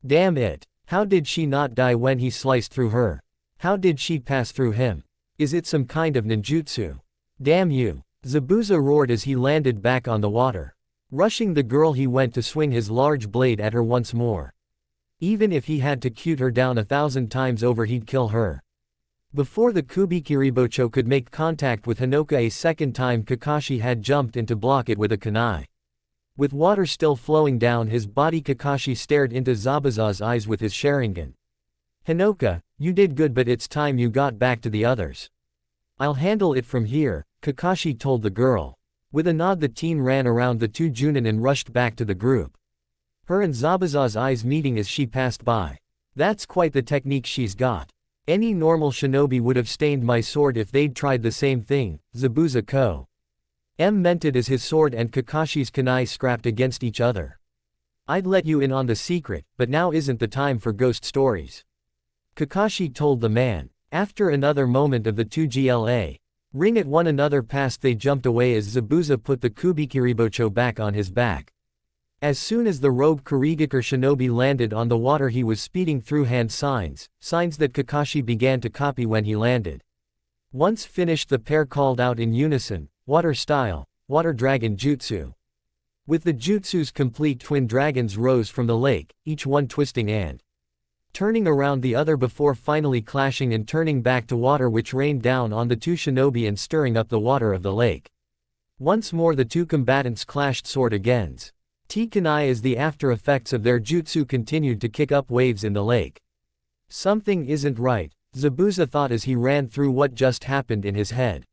Damn it! How did she not die when he sliced through her? How did she pass through him? Is it some kind of ninjutsu? Damn you! Zabuza roared as he landed back on the water. Rushing the girl, he went to swing his large blade at her once more. Even if he had to cut her down 1,000 times over, he'd kill her. Before the Kubikiribocho could make contact with Hinoka a second time, Kakashi had jumped in to block it with a kunai. With water still flowing down his body, Kakashi stared into Zabuza's eyes with his Sharingan. Hinoka, you did good, but it's time you got back to the others. I'll handle it from here, Kakashi told the girl. With a nod, the teen ran around the 2 Junin and rushed back to the group. Her and Zabuza's eyes meeting as she passed by. That's quite the technique she's got. Any normal shinobi would have stained my sword if they'd tried the same thing, Zabuza meant as his sword and Kakashi's kunai scrapped against each other. I'd let you in on the secret, but now isn't the time for ghost stories, Kakashi told the man. After another moment of the 2 ring at one another past, they jumped away as Zabuza put the Kubikiribocho back on his back. As soon as the rogue Kurigakure shinobi landed on the water, he was speeding through hand signs that Kakashi began to copy when he landed. Once finished, the pair called out in unison, water style, Water Dragon Jutsu. With the jutsus complete, twin dragons rose from the lake, each one twisting and turning around the other before finally clashing and turning back to water, which rained down on the two shinobi and stirring up the water of the lake. Once more the two combatants clashed sword against kunai as the after effects of their jutsu continued to kick up waves in the lake. Something isn't right, Zabuza thought as he ran through what just happened in his head.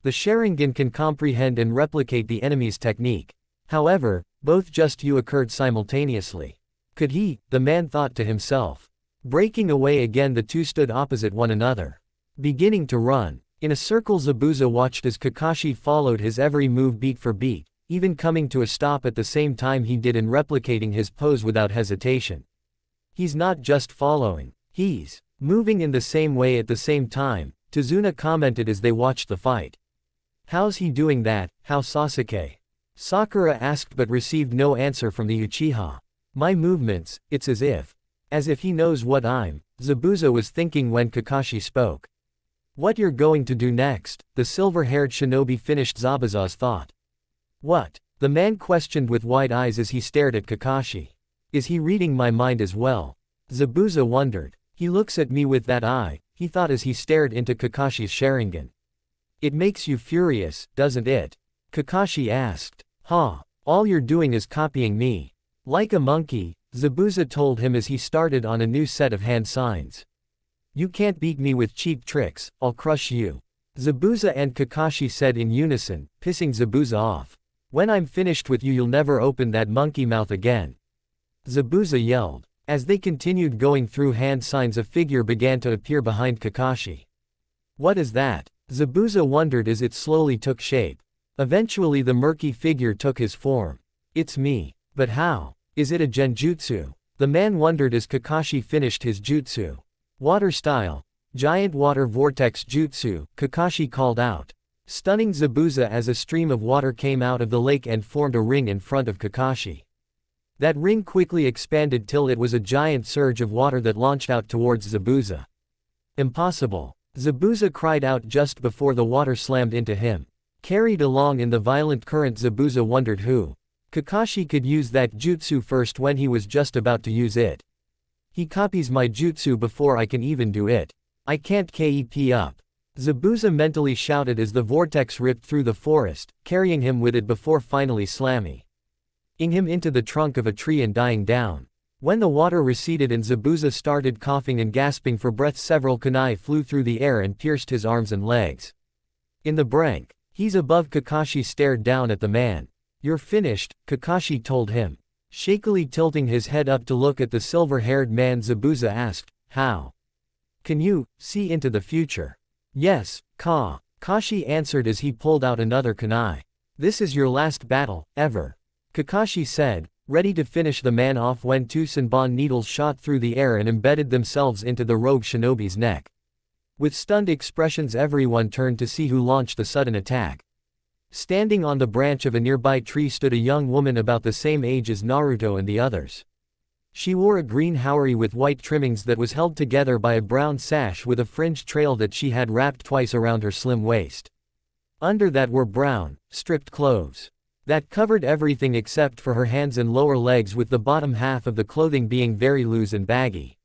The Sharingan can comprehend and replicate the enemy's technique. However, both just occurred simultaneously. Could he, the man thought to himself. Breaking away again, the two stood opposite one another, beginning to run. In a circle, Zabuza watched as Kakashi followed his every move beat for beat, even coming to a stop at the same time he did and replicating his pose without hesitation. He's not just following, he's moving in the same way at the same time, Tazuna commented as they watched the fight. How's he doing that, how Sasuke? Sakura asked but received no answer from the Uchiha. My movements, it's as if he knows what I'm, Zabuza was thinking when Kakashi spoke. What you're going to do next, the silver-haired shinobi finished Zabuza's thought. What? The man questioned with wide eyes as he stared at Kakashi. Is he reading my mind as well? Zabuza wondered. He looks at me with that eye, he thought as he stared into Kakashi's Sharingan. It makes you furious, doesn't it? Kakashi asked. Huh, all you're doing is copying me. Like a monkey, Zabuza told him as he started on a new set of hand signs. You can't beat me with cheap tricks, I'll crush you. Zabuza and Kakashi said in unison, pissing Zabuza off. When I'm finished with you, you'll never open that monkey mouth again. Zabuza yelled. As they continued going through hand signs, a figure began to appear behind Kakashi. What is that? Zabuza wondered as it slowly took shape. Eventually the murky figure took his form. It's me. But how? Is it a genjutsu? The man wondered as Kakashi finished his jutsu. Water style. Giant water vortex jutsu, Kakashi called out, stunning Zabuza as a stream of water came out of the lake and formed a ring in front of Kakashi. That ring quickly expanded till it was a giant surge of water that launched out towards Zabuza. Impossible. Zabuza cried out just before the water slammed into him. Carried along in the violent current, Zabuza wondered who Kakashi could use that jutsu first when he was just about to use it. He copies my jutsu before I can even do it. I can't keep up. Zabuza mentally shouted as the vortex ripped through the forest, carrying him with it before finally slamming him into the trunk of a tree and dying down. When the water receded and Zabuza started coughing and gasping for breath, several kunai flew through the air and pierced his arms and legs. In the brink, he's above Kakashi stared down at the man. You're finished, Kakashi told him. Shakily tilting his head up to look at the silver-haired man, Zabuza asked, how? Can you see into the future? Yes, Kakashi answered as he pulled out another kunai. This is your last battle, ever. Kakashi said, ready to finish the man off when two Senbon needles shot through the air and embedded themselves into the rogue shinobi's neck. With stunned expressions, everyone turned to see who launched the sudden attack. Standing on the branch of a nearby tree stood a young woman about the same age as Naruto and the others. She wore a green haori with white trimmings that was held together by a brown sash with a fringed trail that she had wrapped twice around her slim waist. Under that were brown, stripped clothes that covered everything except for her hands and lower legs, with the bottom half of the clothing being very loose and baggy.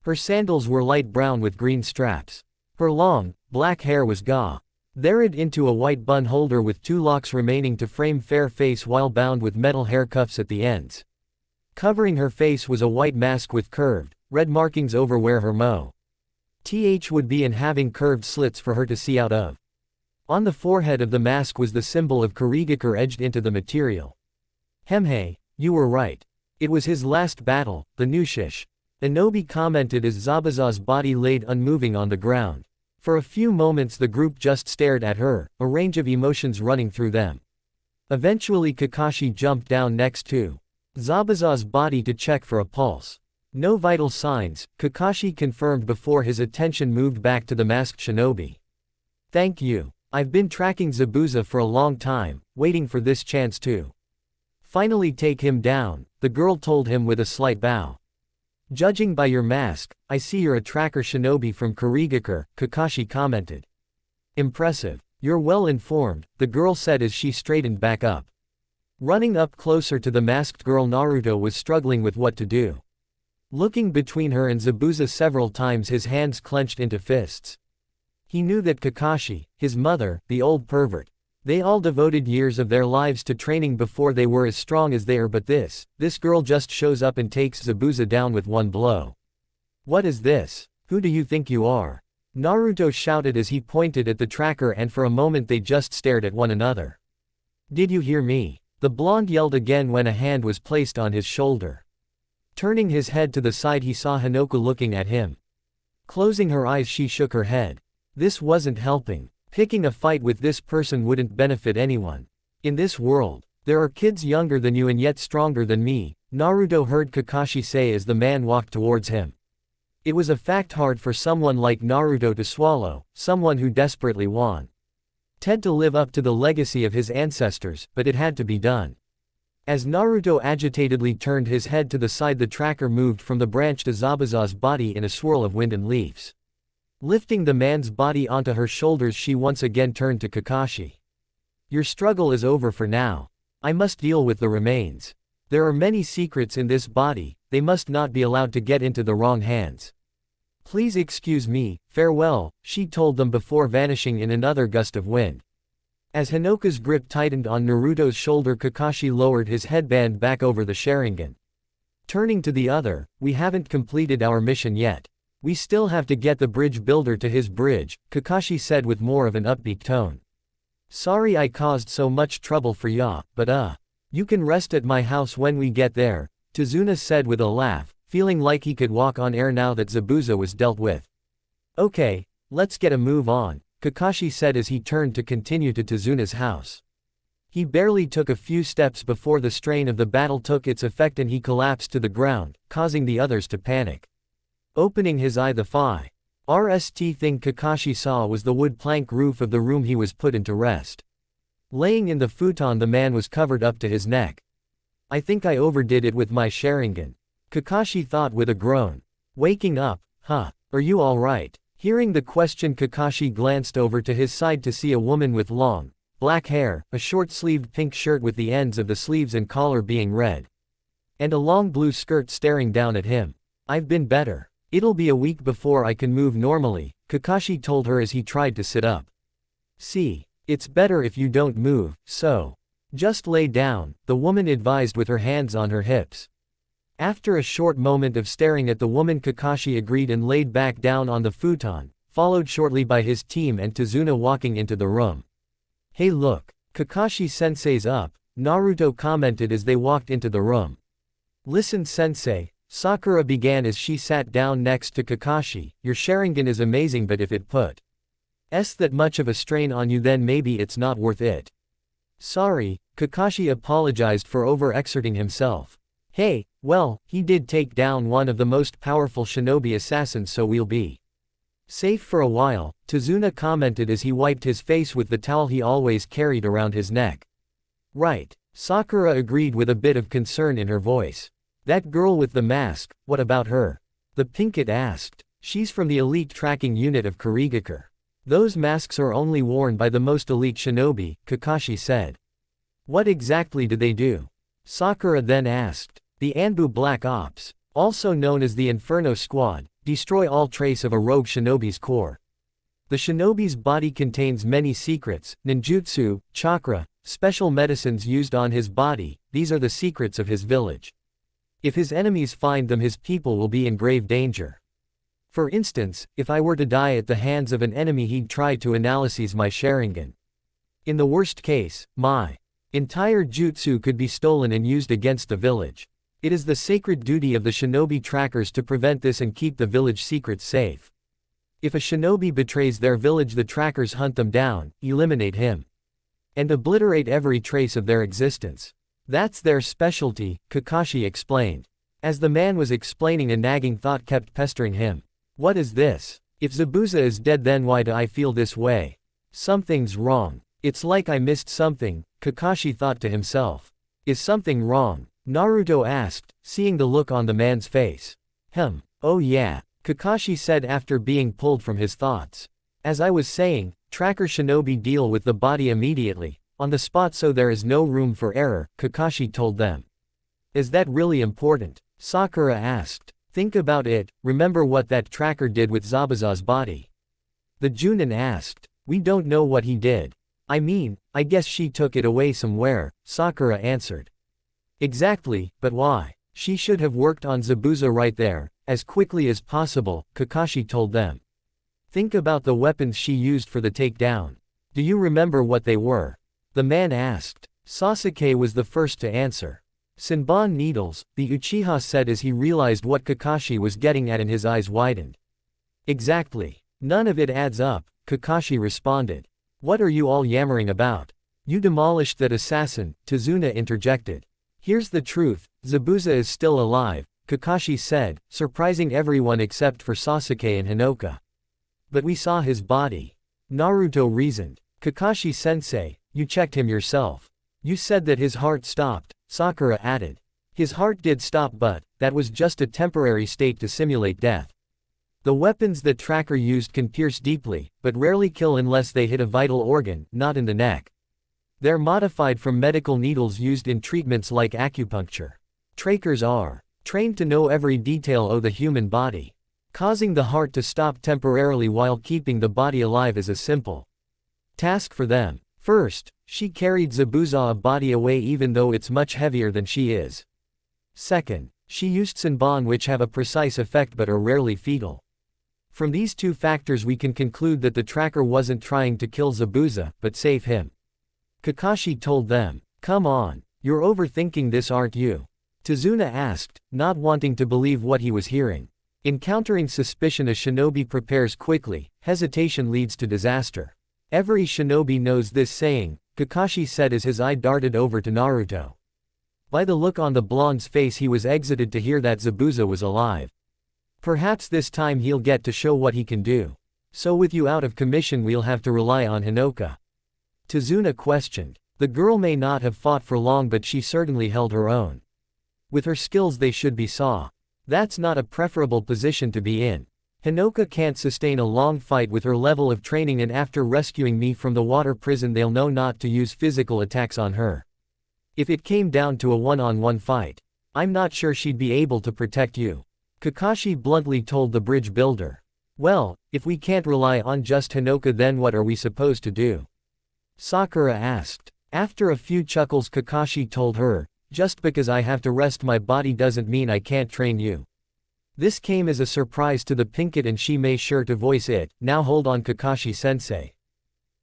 Her sandals were light brown with green straps. Her long, black hair was gathered into a white bun holder with two locks remaining to frame fair face while bound with metal hair cuffs at the ends. Covering her face was a white mask with curved, red markings over where her mouth would be, and having curved slits for her to see out of. On the forehead of the mask was the symbol of Kurigakure edged into the material. Hemhei, you were right. It was his last battle, the Nushish. Inobi commented as Zabuza's body laid unmoving on the ground. For a few moments the group just stared at her, a range of emotions running through them. Eventually Kakashi jumped down next to Zabuza's body to check for a pulse. No vital signs, Kakashi confirmed before his attention moved back to the masked shinobi. Thank you. I've been tracking Zabuza for a long time, waiting for this chance to finally take him down, the girl told him with a slight bow. Judging by your mask, I see you're a tracker shinobi from Kurigakure, Kakashi commented. Impressive. You're well informed, the girl said as she straightened back up. Running up closer to the masked girl, Naruto was struggling with what to do. Looking between her and Zabuza several times, his hands clenched into fists. He knew that Kakashi, his mother, the old pervert, they all devoted years of their lives to training before they were as strong as they are, but this girl just shows up and takes Zabuza down with one blow. What is this? Who do you think you are? Naruto shouted as he pointed at the tracker, and for a moment they just stared at one another. Did you hear me? The blonde yelled again when a hand was placed on his shoulder. Turning his head to the side, he saw Hinoka looking at him. Closing her eyes, she shook her head. This wasn't helping. Picking a fight with this person wouldn't benefit anyone. In this world, there are kids younger than you and yet stronger than me, Naruto heard Kakashi say as the man walked towards him. It was a fact hard for someone like Naruto to swallow, someone who desperately wanted to live up to the legacy of his ancestors, but it had to be done. As Naruto agitatedly turned his head to the side, the tracker moved from the branch to Zabuza's body in a swirl of wind and leaves. Lifting the man's body onto her shoulders, she once again turned to Kakashi. Your struggle is over for now. I must deal with the remains. There are many secrets in this body, they must not be allowed to get into the wrong hands. Please excuse me, farewell, she told them before vanishing in another gust of wind. As Hinoka's grip tightened on Naruto's shoulder, Kakashi lowered his headband back over the Sharingan. Turning to the other, we haven't completed our mission yet. We still have to get the bridge builder to his bridge, Kakashi said with more of an upbeat tone. Sorry I caused so much trouble for ya, but you can rest at my house when we get there, Tazuna said with a laugh, feeling like he could walk on air now that Zabuza was dealt with. Okay, let's get a move on, Kakashi said as he turned to continue to Tazuna's house. He barely took a few steps before the strain of the battle took its effect and he collapsed to the ground, causing the others to panic. Opening his eye, the first thing Kakashi saw was the wood plank roof of the room he was put into rest. Laying in the futon, the man was covered up to his neck. I think I overdid it with my Sharingan, Kakashi thought with a groan. Waking up, are you alright? Hearing the question, Kakashi glanced over to his side to see a woman with long, black hair, a short-sleeved pink shirt with the ends of the sleeves and collar being red, and a long blue skirt staring down at him. I've been better. It'll be a week before I can move normally, Kakashi told her as he tried to sit up. See, it's better if you don't move, so just lay down, the woman advised with her hands on her hips. After a short moment of staring at the woman, Kakashi agreed and laid back down on the futon, followed shortly by his team and Tazuna walking into the room. Hey look, Kakashi-sensei's up, Naruto commented as they walked into the room. Listen sensei, Sakura began as she sat down next to Kakashi, your Sharingan is amazing, but if it puts that much of a strain on you, then maybe it's not worth it. Sorry, Kakashi apologized for overexerting himself. Hey, well, he did take down one of the most powerful shinobi assassins, so we'll be safe for a while, Tazuna commented as he wiped his face with the towel he always carried around his neck. Right, Sakura agreed with a bit of concern in her voice. That girl with the mask, what about her? The Pinkett asked. She's from the elite tracking unit of Kurigakure. Those masks are only worn by the most elite shinobi, Kakashi said. What exactly do they do? Sakura then asked. The Anbu Black Ops, also known as the Inferno Squad, destroy all trace of a rogue shinobi's core. The shinobi's body contains many secrets, ninjutsu, chakra, special medicines used on his body, these are the secrets of his village. If his enemies find them, his people will be in grave danger. For instance, if I were to die at the hands of an enemy, he'd try to analyze my Sharingan. In the worst case, my entire jutsu could be stolen and used against the village. It is the sacred duty of the shinobi trackers to prevent this and keep the village secrets safe. If a shinobi betrays their village, the trackers hunt them down, eliminate him, and obliterate every trace of their existence. That's their specialty, Kakashi explained. As the man was explaining, a nagging thought kept pestering him. What is this? If Zabuza is dead, then why do I feel this way? Something's wrong. It's like I missed something, Kakashi thought to himself. Is something wrong? Naruto asked, seeing the look on the man's face. Oh yeah, Kakashi said after being pulled from his thoughts. As I was saying, Tracker shinobi deal with the body immediately, on the spot so there is no room for error, Kakashi told them. Is that really important? Sakura asked. Think about it, remember what that tracker did with Zabuza's body. The Junin asked. We don't know what he did. I mean, I guess she took it away somewhere, Sakura answered. Exactly, but why? She should have worked on Zabuza right there, as quickly as possible, Kakashi told them. Think about the weapons she used for the takedown. Do you remember what they were? The man asked. Sasuke was the first to answer. Senbon needles, the Uchiha said as he realized what Kakashi was getting at and his eyes widened. Exactly. None of it adds up, Kakashi responded. What are you all yammering about? You demolished that assassin, Tazuna interjected. Here's the truth, Zabuza is still alive, Kakashi said, surprising everyone except for Sasuke and Hinoka. But we saw his body. Naruto reasoned. Kakashi-sensei, you checked him yourself. You said that his heart stopped, Sakura added. His heart did stop but, that was just a temporary state to simulate death. The weapons that Tracker used can pierce deeply, but rarely kill unless they hit a vital organ, not in the neck. They're modified from medical needles used in treatments like acupuncture. Trackers are trained to know every detail of the human body. Causing the heart to stop temporarily while keeping the body alive is a simple task for them. First, she carried Zabuza's body away even though it's much heavier than she is. Second, she used Senbon which have a precise effect but are rarely fatal. From these two factors we can conclude that the tracker wasn't trying to kill Zabuza, but save him. Kakashi told them. Come on, you're overthinking this aren't you? Tazuna asked, not wanting to believe what he was hearing. Encountering suspicion a shinobi prepares quickly, hesitation leads to disaster. Every shinobi knows this saying, Kakashi said as his eye darted over to Naruto. By the look on the blonde's face he was exited to hear that Zabuza was alive. Perhaps this time he'll get to show what he can do. So with you out of commission we'll have to rely on Hinoka. Tazuna questioned. The girl may not have fought for long but she certainly held her own. With her skills they should be saw. That's not a preferable position to be in. Hinoka can't sustain a long fight with her level of training and after rescuing me from the water prison they'll know not to use physical attacks on her. If it came down to a one-on-one fight, I'm not sure she'd be able to protect you. Kakashi bluntly told the bridge builder. Well, if we can't rely on just Hinoka then what are we supposed to do? Sakura asked. After a few chuckles Kakashi told her, just because I have to rest my body doesn't mean I can't train you. This came as a surprise to the Pinkett and she may sure to voice it, now hold on Kakashi-sensei.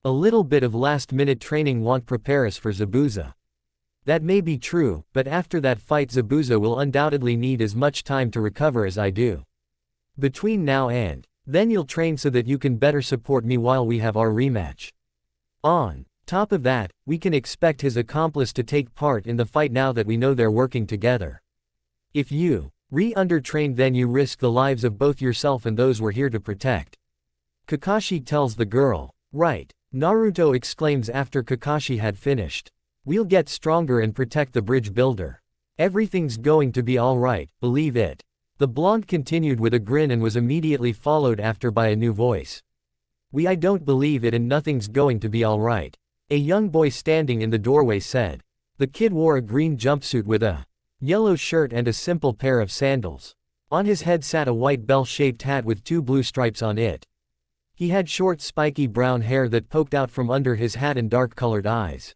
A little bit of last-minute training won't prepare us for Zabuza. That may be true, but after that fight Zabuza will undoubtedly need as much time to recover as I do. Between now and then you'll train so that you can better support me while we have our rematch. On top of that, we can expect his accomplice to take part in the fight now that we know they're working together. If you re-undertrained then you risk the lives of both yourself and those we're here to protect. Kakashi tells the girl. Right. Naruto exclaims after Kakashi had finished. We'll get stronger and protect the bridge builder. Everything's going to be alright, believe it. The blonde continued with a grin and was immediately followed after by a new voice. I don't believe it and nothing's going to be alright. A young boy standing in the doorway said. The kid wore a green jumpsuit with a yellow shirt and a simple pair of sandals. On his head sat a white bell-shaped hat with two blue stripes on it. He had short spiky brown hair that poked out from under his hat and dark-colored eyes.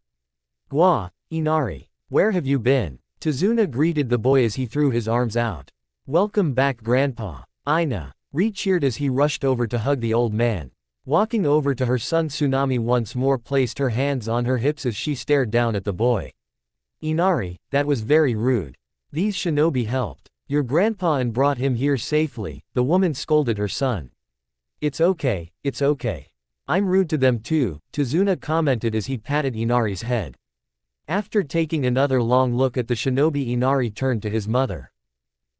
Gwa, Inari, where have you been? Tazuna greeted the boy as he threw his arms out. Welcome back Grandpa. Ina cheered as he rushed over to hug the old man. Walking over to her son Tsunami once more placed her hands on her hips as she stared down at the boy. Inari, that was very rude. These shinobi helped your grandpa and brought him here safely, the woman scolded her son. It's okay. I'm rude to them too, Tazuna commented as he patted Inari's head. After taking another long look at the shinobi Inari turned to his mother.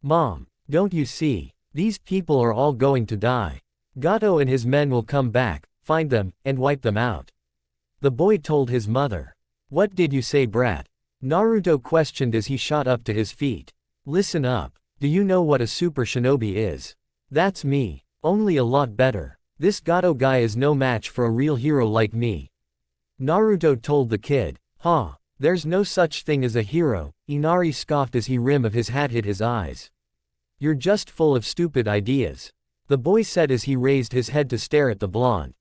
Mom, don't you see? These people are all going to die. Gato and his men will come back, find them, and wipe them out. The boy told his mother. What did you say brat? Naruto questioned as he shot up to his feet. Listen up. Do you know what a super shinobi is? That's me. Only a lot better. This Gato guy is no match for a real hero like me. Naruto told the kid. Huh, there's no such thing as a hero, Inari scoffed as the rim of his hat hit his eyes. You're just full of stupid ideas, the boy said as he raised his head to stare at the blonde.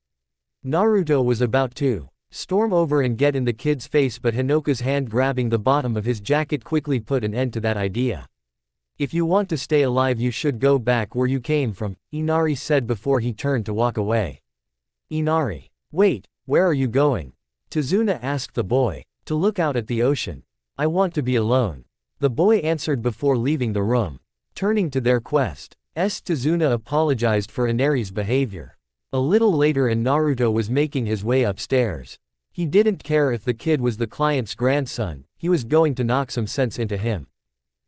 Naruto was about to storm over and get in the kid's face, but Hinoka's hand grabbing the bottom of his jacket quickly put an end to that idea. If you want to stay alive you should go back where you came from, Inari said before he turned to walk away. Inari. Wait, where are you going? Tazuna asked the boy. To look out at the ocean. I want to be alone, the boy answered before leaving the room. Turning to their quest, Tazuna apologized for Inari's behavior. A little later and Naruto was making his way upstairs. He didn't care if the kid was the client's grandson, he was going to knock some sense into him.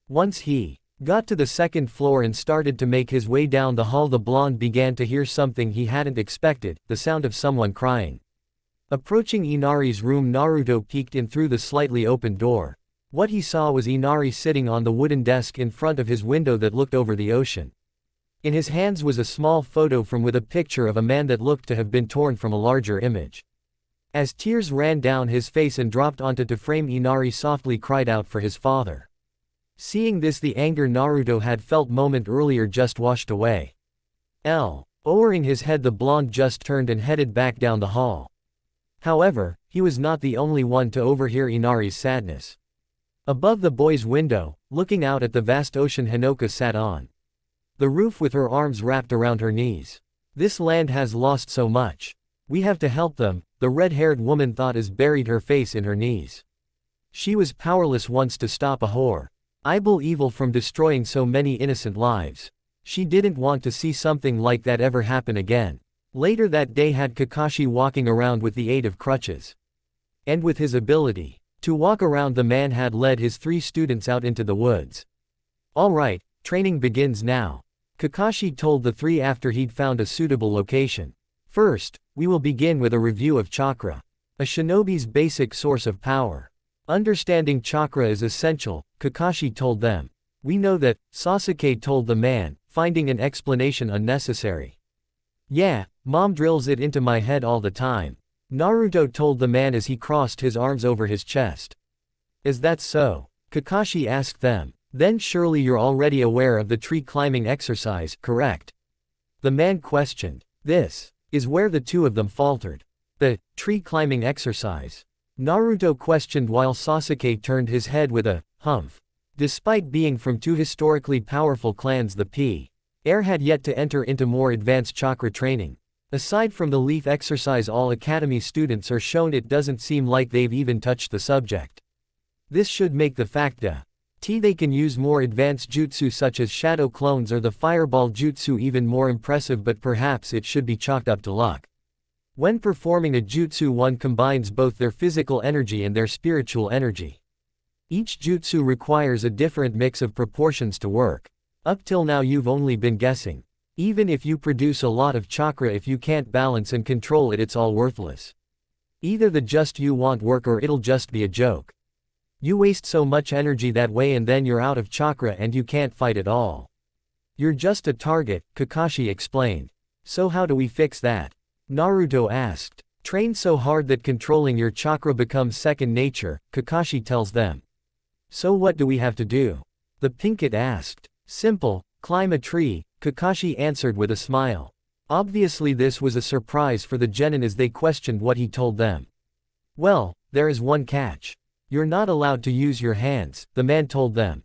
Once he got to the second floor and started to make his way down the hall, the blonde began to hear something he hadn't expected, the sound of someone crying. Approaching Inari's room, Naruto peeked in through the slightly open door. What he saw was Inari sitting on the wooden desk in front of his window that looked over the ocean. In his hands was a small photo frame with a picture of a man that looked to have been torn from a larger image. As tears ran down his face and dropped onto the frame, Inari softly cried out for his father. Seeing this, the anger Naruto had felt moment earlier just washed away. Lowering his head, the blonde just turned and headed back down the hall. However, he was not the only one to overhear Inari's sadness. Above the boy's window, looking out at the vast ocean, Hinoka sat on the roof with her arms wrapped around her knees. This land has lost so much. We have to help them, the red-haired woman thought as buried her face in her knees. She was powerless once to stop a horrible evil from destroying so many innocent lives. She didn't want to see something like that ever happen again. Later that day had Kakashi walking around with the aid of crutches. And with his ability to walk around, the man had led his 3 students out into the woods. Alright, training begins now, Kakashi told the 3 after he'd found a suitable location. First, we will begin with a review of chakra, a shinobi's basic source of power. Understanding chakra is essential, Kakashi told them. We know that, Sasuke told the man, finding an explanation unnecessary. Yeah, Mom drills it into my head all the time, Naruto told the man as he crossed his arms over his chest. Is that so? Kakashi asked them. Then surely you're already aware of the tree climbing exercise, correct? The man questioned. This is where the 2 of them faltered. The tree climbing exercise? Naruto questioned while Sasuke turned his head with a humph. Despite being from 2 historically powerful clans, the Heir had yet to enter into more advanced chakra training. Aside from the leaf exercise, all academy students are shown it doesn't seem like they've even touched the subject. This should make the fact that they can use more advanced jutsu such as shadow clones or the fireball jutsu even more impressive, but perhaps it should be chalked up to luck. When performing a jutsu, one combines both their physical energy and their spiritual energy. Each jutsu requires a different mix of proportions to work. Up till now you've only been guessing. Even if you produce a lot of chakra, if you can't balance and control it, it's all worthless. Either the just you won't work or it'll just be a joke. You waste so much energy that way and then you're out of chakra and you can't fight at all. You're just a target, Kakashi explained. So how do we fix that? Naruto asked. Train so hard that controlling your chakra becomes second nature, Kakashi tells them. So what do we have to do? The pink kid asked. Simple, climb a tree, Kakashi answered with a smile. Obviously this was a surprise for the genin as they questioned what he told them. Well, there is one catch. You're not allowed to use your hands, the man told them.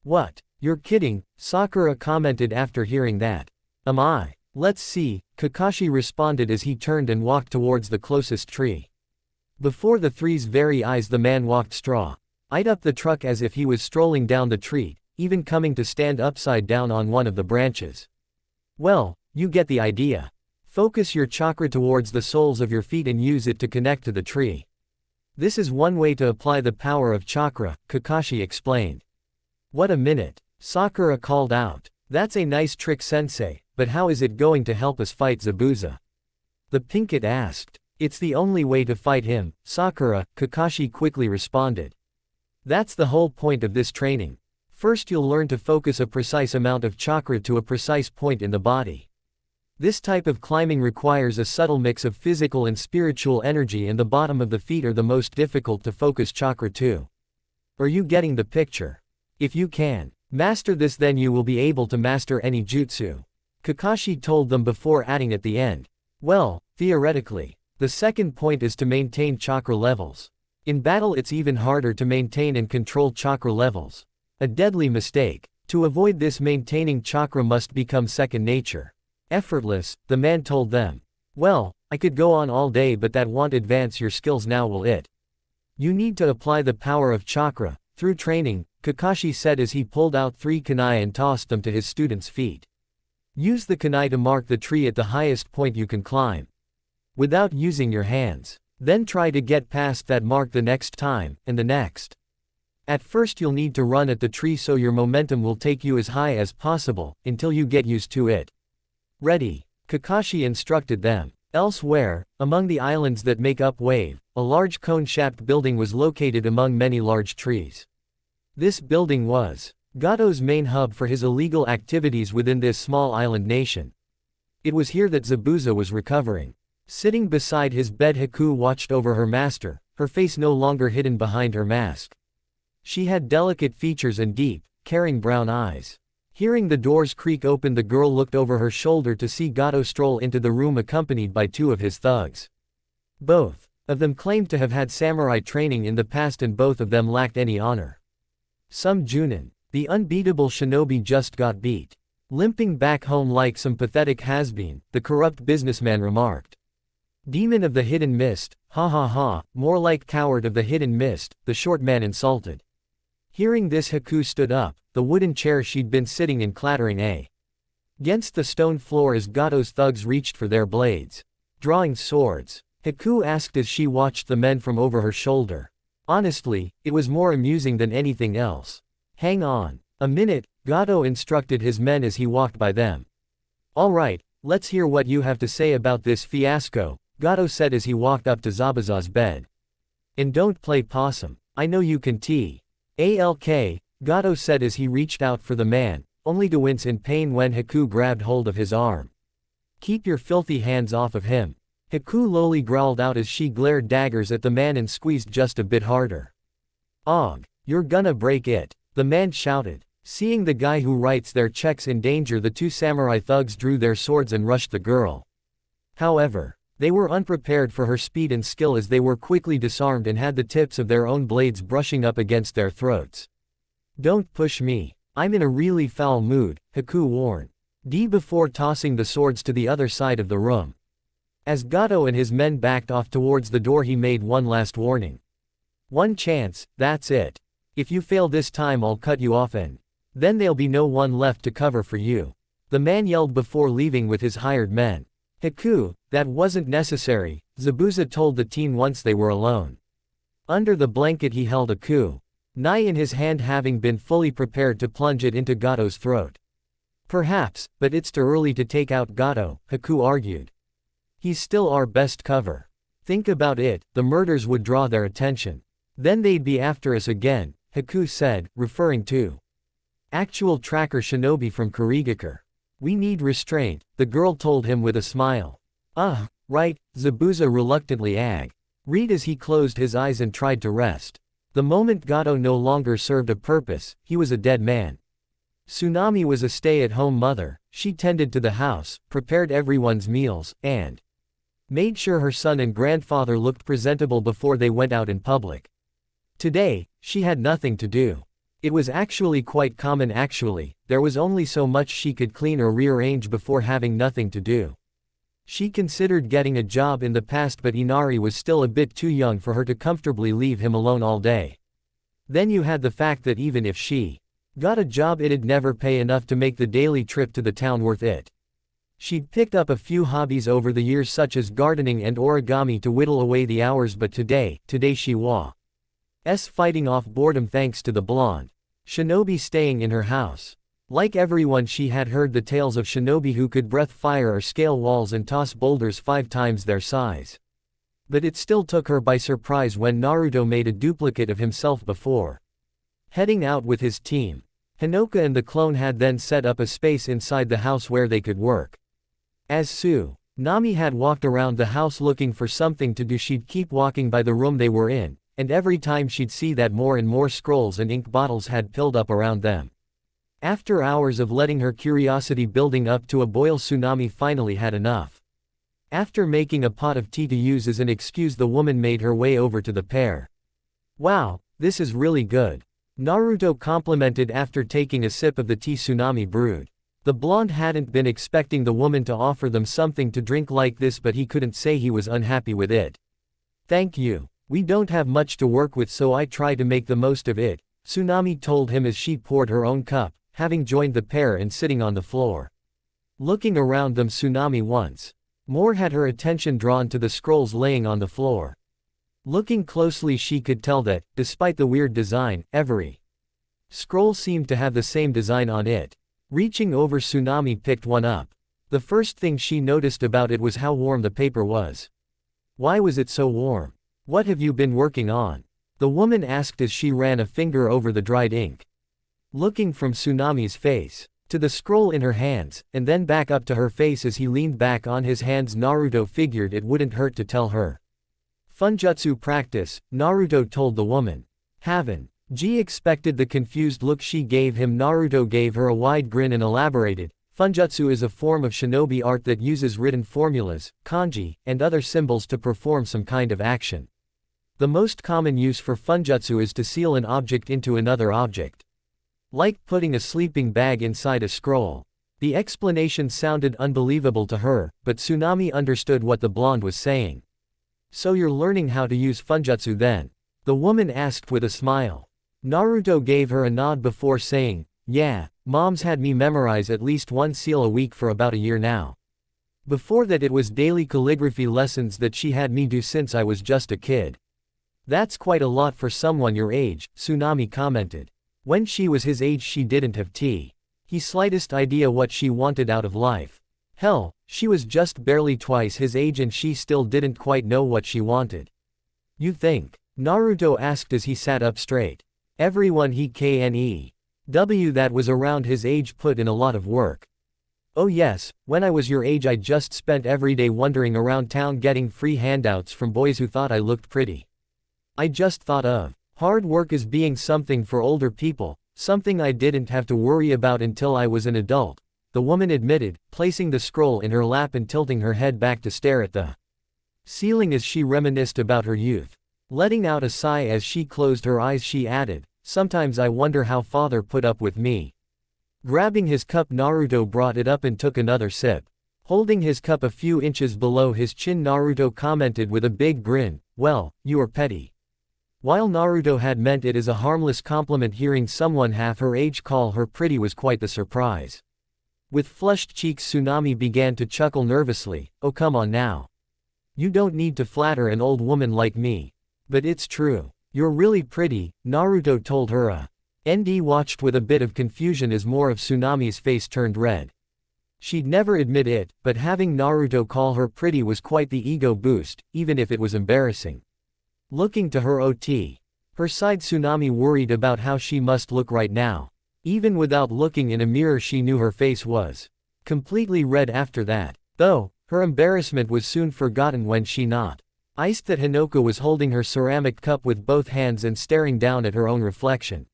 What? You're kidding, Sakura commented after hearing that. Am I? Let's see, Kakashi responded as he turned and walked towards the closest tree. Before the 3's very eyes, the man walked straight up the trunk as if he was strolling down the tree, even coming to stand upside down on one of the branches. Well, you get the idea. Focus your chakra towards the soles of your feet and use it to connect to the tree. This is one way to apply the power of chakra, Kakashi explained. What a minute, Sakura called out. That's a nice trick, sensei, but how is it going to help us fight Zabuza? The pink kid asked. It's the only way to fight him, Sakura, Kakashi quickly responded. That's the whole point of this training. First you'll learn to focus a precise amount of chakra to a precise point in the body. This type of climbing requires a subtle mix of physical and spiritual energy, and the bottom of the feet are the most difficult to focus chakra to. Are you getting the picture? If you can master this, then you will be able to master any jutsu. Kakashi told them before adding at the end. Well, theoretically. The second point is to maintain chakra levels. In battle it's even harder to maintain and control chakra levels. A deadly mistake. To avoid this, maintaining chakra must become second nature. Effortless, the man told them. Well, I could go on all day, but that won't advance your skills now, will it? You need to apply the power of chakra through training, Kakashi said as he pulled out 3 kunai and tossed them to his students' feet. Use the kunai to mark the tree at the highest point you can climb, without using your hands. Then try to get past that mark the next time, and the next. At first you'll need to run at the tree so your momentum will take you as high as possible, until you get used to it. Ready, Kakashi instructed them. Elsewhere, among the islands that make up Wave, a large cone-shaped building was located among many large trees. This building was Gato's main hub for his illegal activities within this small island nation. It was here that Zabuza was recovering. Sitting beside his bed, Haku watched over her master, her face no longer hidden behind her mask. She had delicate features and deep, caring brown eyes. Hearing the doors creak open, the girl looked over her shoulder to see Gato stroll into the room accompanied by 2 of his thugs. Both of them claimed to have had samurai training in the past, and both of them lacked any honor. Some Junin, the unbeatable shinobi, just got beat. Limping back home like some pathetic has-been, the corrupt businessman remarked. Demon of the hidden mist, ha ha ha, more like coward of the hidden mist, the short man insulted. Hearing this, Haku stood up, the wooden chair she'd been sitting in clattering against the stone floor as Gato's thugs reached for their blades. Drawing swords, Haku asked as she watched the men from over her shoulder. Honestly, it was more amusing than anything else. Hang on a minute, Gato instructed his men as he walked by them. All right, let's hear what you have to say about this fiasco, Gato said as he walked up to Zabuza's bed. And don't play possum, I know you can talk, Gato said as he reached out for the man, only to wince in pain when Haku grabbed hold of his arm. Keep your filthy hands off of him. Haku lowly growled out as she glared daggers at the man and squeezed just a bit harder. Og, you're gonna break it, the man shouted. Seeing the guy who writes their checks in danger, the 2 samurai thugs drew their swords and rushed the girl. However, they were unprepared for her speed and skill as they were quickly disarmed and had the tips of their own blades brushing up against their throats. Don't push me. I'm in a really foul mood, Haku warned. Before tossing the swords to the other side of the room. As Gato and his men backed off towards the door, he made one last warning. One chance, that's it. If you fail this time, I'll cut you off and then there'll be no one left to cover for you. The man yelled before leaving with his hired men. Haku, that wasn't necessary, Zabuza told the teen once they were alone. Under the blanket he held a kunai in his hand, having been fully prepared to plunge it into Gato's throat. Perhaps, but it's too early to take out Gato, Haku argued. He's still our best cover. Think about it, the murders would draw their attention. Then they'd be after us again, Haku said, referring to actual tracker shinobi from Kurigakure. We need restraint, the girl told him with a smile. Right, Zabuza reluctantly agreed as he closed his eyes and tried to rest. The moment Gato no longer served a purpose, he was a dead man. Tsunami was a stay-at-home mother. She tended to the house, prepared everyone's meals, and made sure her son and grandfather looked presentable before they went out in public. Today, she had nothing to do. It was actually quite common. There was only so much she could clean or rearrange before having nothing to do. She considered getting a job in the past, but Inari was still a bit too young for her to comfortably leave him alone all day. Then you had the fact that even if she got a job, it'd never pay enough to make the daily trip to the town worth it. She'd picked up a few hobbies over the years such as gardening and origami to whittle away the hours, but today she was fighting off boredom thanks to the blonde shinobi staying in her house. Like everyone, she had heard the tales of shinobi who could breathe fire or scale walls and toss boulders 5 times their size. But it still took her by surprise when Naruto made a duplicate of himself before heading out with his team. Hinoka and the clone had then set up a space inside the house where they could work. As Nami had walked around the house looking for something to do, she'd keep walking by the room they were in, and every time she'd see that more and more scrolls and ink bottles had piled up around them. After hours of letting her curiosity building up to a boil, Tsunami finally had enough. After making a pot of tea to use as an excuse, the woman made her way over to the pair. "Wow, this is really good," Naruto complimented after taking a sip of the tea Tsunami brewed. The blonde hadn't been expecting the woman to offer them something to drink like this, but he couldn't say he was unhappy with it. "Thank you. We don't have much to work with, so I try to make the most of it," Tsunami told him as she poured her own cup, having joined the pair and sitting on the floor. Looking around them, Tsunami once more had her attention drawn to the scrolls laying on the floor. Looking closely, she could tell that, despite the weird design, every scroll seemed to have the same design on it. Reaching over, Tsunami picked one up. The first thing she noticed about it was how warm the paper was. "Why was it so warm? What have you been working on?" the woman asked as she ran a finger over the dried ink. Looking from Tsunami's face to the scroll in her hands, and then back up to her face as he leaned back on his hands, Naruto figured it wouldn't hurt to tell her. "Funjutsu practice," Naruto told the woman. "Haven't you expected?" The confused look she gave him. Naruto gave her a wide grin and elaborated, "Funjutsu is a form of shinobi art that uses written formulas, kanji, and other symbols to perform some kind of action. The most common use for funjutsu is to seal an object into another object. Like putting a sleeping bag inside a scroll." The explanation sounded unbelievable to her, but Tsunami understood what the blonde was saying. "So you're learning how to use funjutsu then?" the woman asked with a smile. Naruto gave her a nod before saying, "Yeah, mom's had me memorize at least one seal a week for about a year now. Before that it was daily calligraphy lessons that she had me do since I was just a kid." "That's quite a lot for someone your age," Tsunami commented. When she was his age she didn't have the slightest idea what she wanted out of life. Hell, she was just barely twice his age and she still didn't quite know what she wanted. "You think?" Naruto asked as he sat up straight. "Everyone he knew that was around his age put in a lot of work." "Oh yes, when I was your age I just spent every day wandering around town getting free handouts from boys who thought I looked pretty. I just thought of hard work as being something for older people, something I didn't have to worry about until I was an adult," the woman admitted, placing the scroll in her lap and tilting her head back to stare at the ceiling as she reminisced about her youth. Letting out a sigh as she closed her eyes, she added, "Sometimes I wonder how father put up with me." Grabbing his cup, Naruto brought it up and took another sip. Holding his cup a few inches below his chin, Naruto commented with a big grin, "Well, you are petty." While Naruto had meant it as a harmless compliment, hearing someone half her age call her pretty was quite the surprise. With flushed cheeks, Tsunami began to chuckle nervously, "Oh come on now. You don't need to flatter an old woman like me. But it's true. You're really pretty," Naruto told her. ND watched with a bit of confusion as more of Tsunami's face turned red. She'd never admit it, but having Naruto call her pretty was quite the ego boost, even if it was embarrassing. Looking to her her side, Tsunami worried about how she must look right now. Even without looking in a mirror she knew her face was completely red after that. Though, her embarrassment was soon forgotten when she noticed that Hinoka was holding her ceramic cup with both hands and staring down at her own reflection.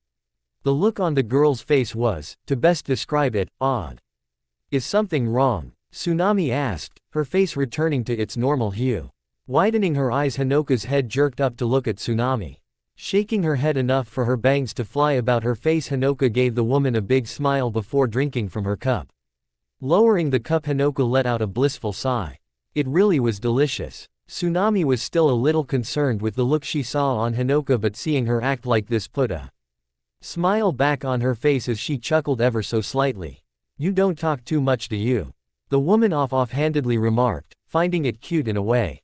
The look on the girl's face was, to best describe it, odd. "Is something wrong?" Tsunami asked, her face returning to its normal hue. Widening her eyes, Hinoka's head jerked up to look at Tsunami. Shaking her head enough for her bangs to fly about her face, Hinoka gave the woman a big smile before drinking from her cup. Lowering the cup, Hinoka let out a blissful sigh. It really was delicious. Tsunami was still a little concerned with the look she saw on Hinoka, but seeing her act like this put a smile back on her face as she chuckled ever so slightly. "You don't talk too much, do you?" the woman offhandedly remarked, finding it cute in a way.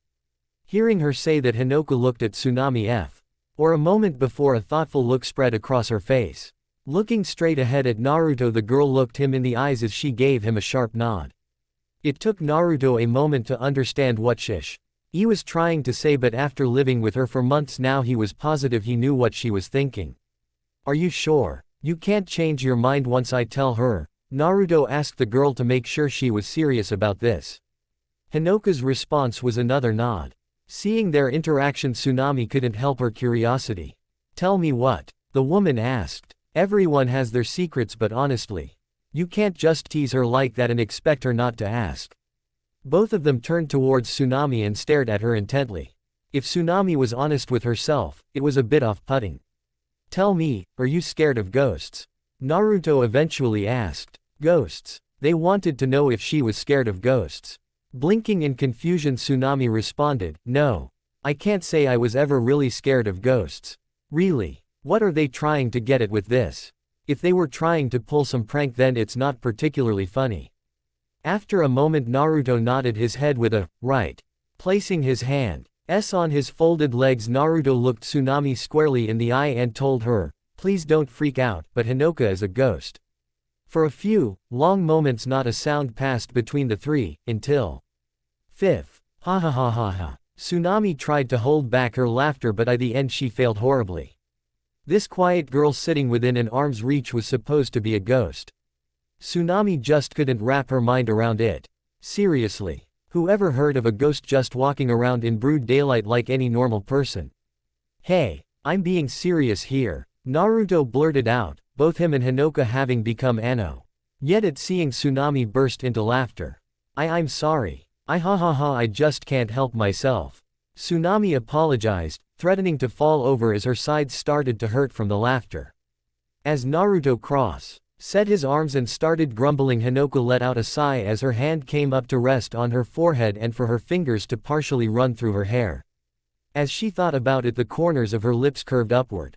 Hearing her say that, Hinoka looked at Tsunami for a moment before a thoughtful look spread across her face. Looking straight ahead at Naruto, the girl looked him in the eyes as she gave him a sharp nod. It took Naruto a moment to understand what he was trying to say, but after living with her for months now he was positive he knew what she was thinking. "Are you sure you can't change your mind once I tell her?" Naruto asked the girl to make sure she was serious about this. Hinoka's response was another nod. Seeing their interaction, Tsunami couldn't help her curiosity. Tell me what? The woman asked. Everyone has their secrets, but honestly, you can't just tease her like that and expect her not to ask. Both of them turned towards Tsunami and stared at her intently. If Tsunami was honest with herself, it was a bit off-putting. Tell me, are you scared of ghosts? Naruto eventually asked. Ghosts? They wanted to know if she was scared of ghosts. Blinking in confusion, Tsunami responded, no. I can't say I was ever really scared of ghosts. Really? What are they trying to get at with this? If they were trying to pull some prank, then it's not particularly funny. After a moment, Naruto nodded his head with a, right. Placing his hand on his folded legs, Naruto looked Tsunami squarely in the eye and told her, please don't freak out, but Hinoka is a ghost. For a few long moments not a sound passed between the three, until fifth. Ha ha ha ha ha. Tsunami tried to hold back her laughter, but at the end she failed horribly. This quiet girl sitting within an arm's reach was supposed to be a ghost. Tsunami just couldn't wrap her mind around it. Seriously, whoever heard of a ghost just walking around in broad daylight like any normal person? Hey, I'm being serious here, Naruto blurted out, both him and Hinoka having become Ano. Yet at seeing Tsunami burst into laughter. I'm sorry. Ha ha ha, I just can't help myself. Tsunami apologized, threatening to fall over as her sides started to hurt from the laughter. As Naruto set his arms and started grumbling, Hinoka let out a sigh as her hand came up to rest on her forehead and for her fingers to partially run through her hair. As she thought about it, the corners of her lips curved upward.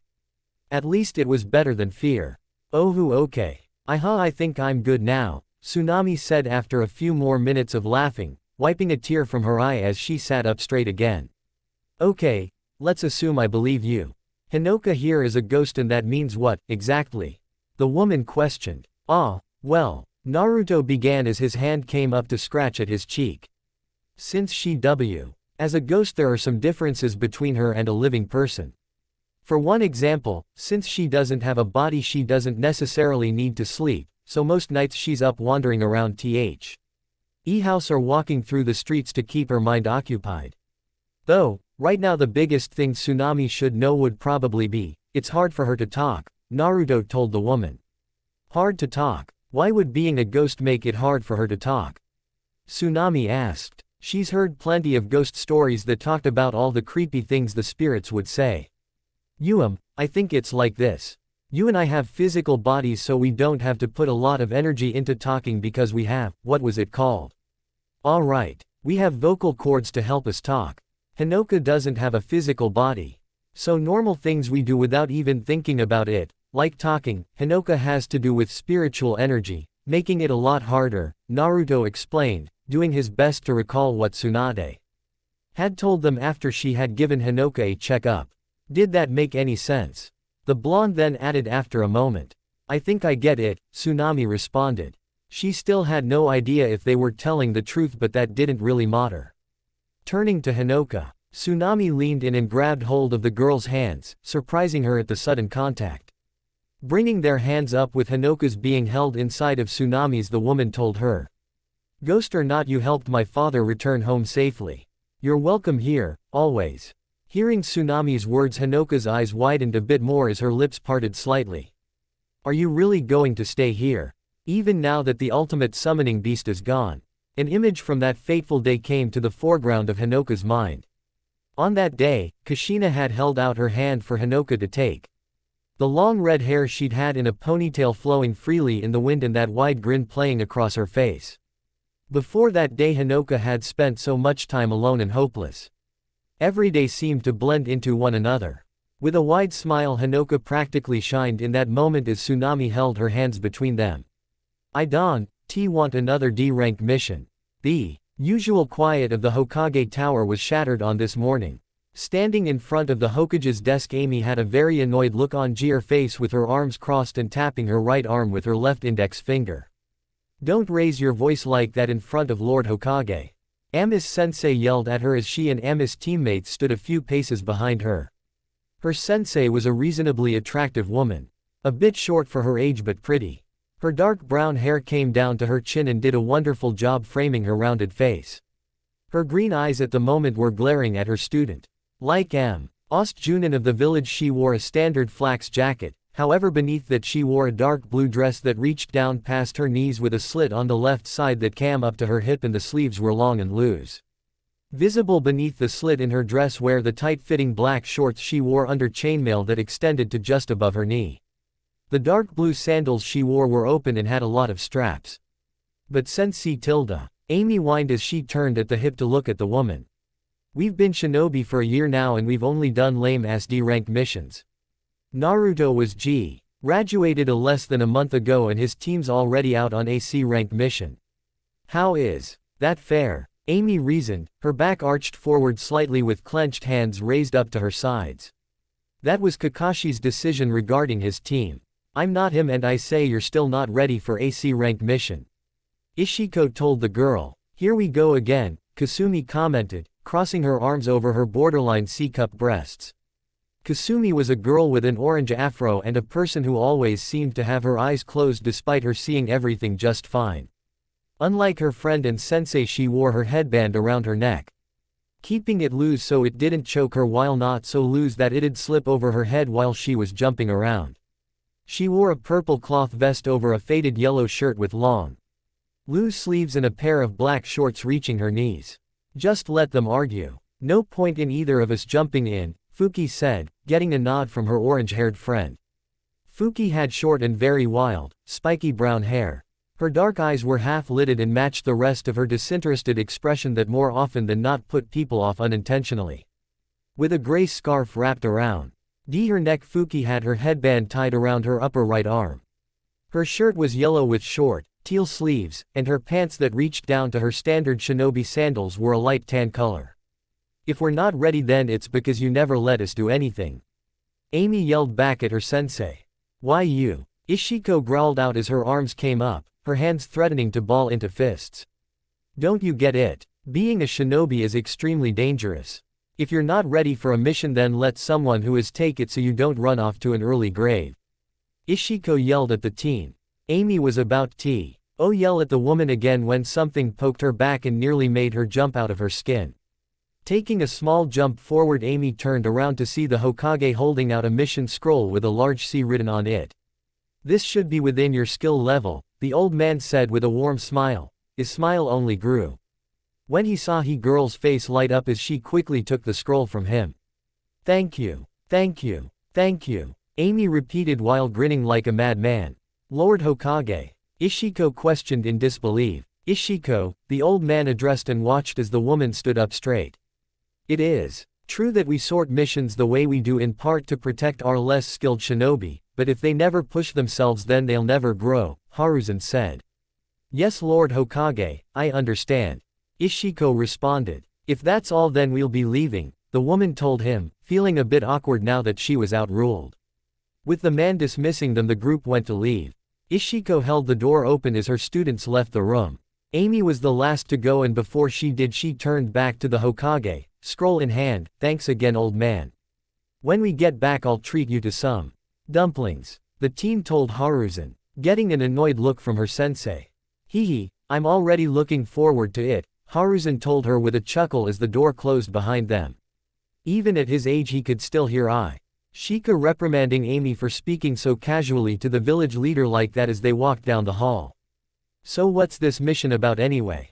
At least it was better than fear. Oh okay. I think I'm good now, Tsunami said after a few more minutes of laughing, wiping a tear from her eye as she sat up straight again. Okay, let's assume I believe you. Hinoka here is a ghost, and that means what, exactly? The woman questioned. Well, Naruto began as his hand came up to scratch at his cheek. Since as a ghost, there are some differences between her and a living person. For one example, since she doesn't have a body, she doesn't necessarily need to sleep, so most nights she's up wandering around house or walking through the streets to keep her mind occupied. Though, right now the biggest thing Tsunami should know would probably be, it's hard for her to talk, Naruto told the woman. Hard to talk? Why would being a ghost make it hard for her to talk? Tsunami asked. She's heard plenty of ghost stories that talked about all the creepy things the spirits would say. I think it's like this. You and I have physical bodies, so we don't have to put a lot of energy into talking because we have, what was it called? Alright, we have vocal cords to help us talk. Hinoka doesn't have a physical body. So normal things we do without even thinking about it, like talking, Hinoka has to do with spiritual energy, making it a lot harder, Naruto explained, doing his best to recall what Tsunade had told them after she had given Hinoka a checkup. Did that make any sense? The blonde then added after a moment. I think I get it, Tsunami responded. She still had no idea if they were telling the truth, but that didn't really matter. Turning to Hinoka, Tsunami leaned in and grabbed hold of the girl's hands, surprising her at the sudden contact. Bringing their hands up with Hinoka's being held inside of Tsunami's, the woman told her. Ghost or not, you helped my father return home safely. You're welcome here, always. Hearing Tsunami's words, Hinoka's eyes widened a bit more as her lips parted slightly. Are you really going to stay here? Even now that the ultimate summoning beast is gone. An image from that fateful day came to the foreground of Hinoka's mind. On that day, Kushina had held out her hand for Hinoka to take. The long red hair she'd had in a ponytail flowing freely in the wind and that wide grin playing across her face. Before that day, Hinoka had spent so much time alone and hopeless. Every day seemed to blend into one another. With a wide smile, Hinoka practically shined in that moment as Tsunami held her hands between them. I don't want another D-rank mission. The usual quiet of the Hokage Tower was shattered on this morning. Standing in front of the Hokage's desk, Amy had a very annoyed look on her face with her arms crossed and tapping her right arm with her left index finger. Don't raise your voice like that in front of Lord Hokage. Ami's-sensei yelled at her as she and Ami's teammates stood a few paces behind her. Her sensei was a reasonably attractive woman. A bit short for her age but pretty. Her dark brown hair came down to her chin and did a wonderful job framing her rounded face. Her green eyes at the moment were glaring at her student. Like Ostjunen of the village, she wore a standard flax jacket, however beneath that she wore a dark blue dress that reached down past her knees with a slit on the left side that came up to her hip, and the sleeves were long and loose. Visible beneath the slit in her dress were the tight-fitting black shorts she wore under chainmail that extended to just above her knee. The dark blue sandals she wore were open and had a lot of straps. But Sensei Tilda, Amy whined as she turned at the hip to look at the woman. We've been shinobi for a year now and we've only done lame-ass D-ranked missions. Naruto was graduated less than a month ago and his team's already out on AC ranked mission. How is that fair? Amy reasoned, her back arched forward slightly with clenched hands raised up to her sides. That was Kakashi's decision regarding his team. I'm not him and I say you're still not ready for AC ranked mission. Ishiko told the girl. Here we go again, Kasumi commented, crossing her arms over her borderline C-cup breasts. Kasumi was a girl with an orange afro and a person who always seemed to have her eyes closed despite her seeing everything just fine. Unlike her friend and sensei, she wore her headband around her neck, keeping it loose so it didn't choke her while not so loose that it'd slip over her head while she was jumping around. She wore a purple cloth vest over a faded yellow shirt with long, loose sleeves and a pair of black shorts reaching her knees. Just let them argue. No point in either of us jumping in, Fuki said, getting a nod from her orange-haired friend. Fuki had short and very wild, spiky brown hair. Her dark eyes were half-lidded and matched the rest of her disinterested expression that more often than not put people off unintentionally. With a gray scarf wrapped around her neck, Fuki had her headband tied around her upper right arm. Her shirt was yellow with short, teal sleeves, and her pants that reached down to her standard shinobi sandals were a light tan color. If we're not ready then it's because you never let us do anything. Amy yelled back at her sensei. Why you? Ishiko growled out as her arms came up, her hands threatening to ball into fists. Don't you get it? Being a shinobi is extremely dangerous. If you're not ready for a mission then let someone who is take it so you don't run off to an early grave. Ishiko yelled at the teen. Amy was about to yell at the woman again when something poked her back and nearly made her jump out of her skin. Taking a small jump forward, Amy turned around to see the Hokage holding out a mission scroll with a large C written on it. This should be within your skill level, the old man said with a warm smile. His smile only grew when he saw the girl's face light up as she quickly took the scroll from him. Thank you, thank you, thank you, Amy repeated while grinning like a madman. Lord Hokage? Ishiko questioned in disbelief. Ishiko, the old man addressed and watched as the woman stood up straight. It is true that we sort missions the way we do in part to protect our less skilled shinobi, but if they never push themselves then they'll never grow, Haruzen said. Yes Lord Hokage, I understand. Ishiko responded. If that's all then we'll be leaving, the woman told him, feeling a bit awkward now that she was outruled. With the man dismissing them the group went to leave. Ishiko held the door open as her students left the room. Amy was the last to go and before she did she turned back to the Hokage, scroll in hand. Thanks again old man. When we get back I'll treat you to some dumplings, the teen told Haruzen, getting an annoyed look from her sensei. Hee, I'm already looking forward to it, Haruzen told her with a chuckle as the door closed behind them. Even at his age he could still hear Shika reprimanding Amy for speaking so casually to the village leader like that as they walked down the hall. So what's this mission about anyway?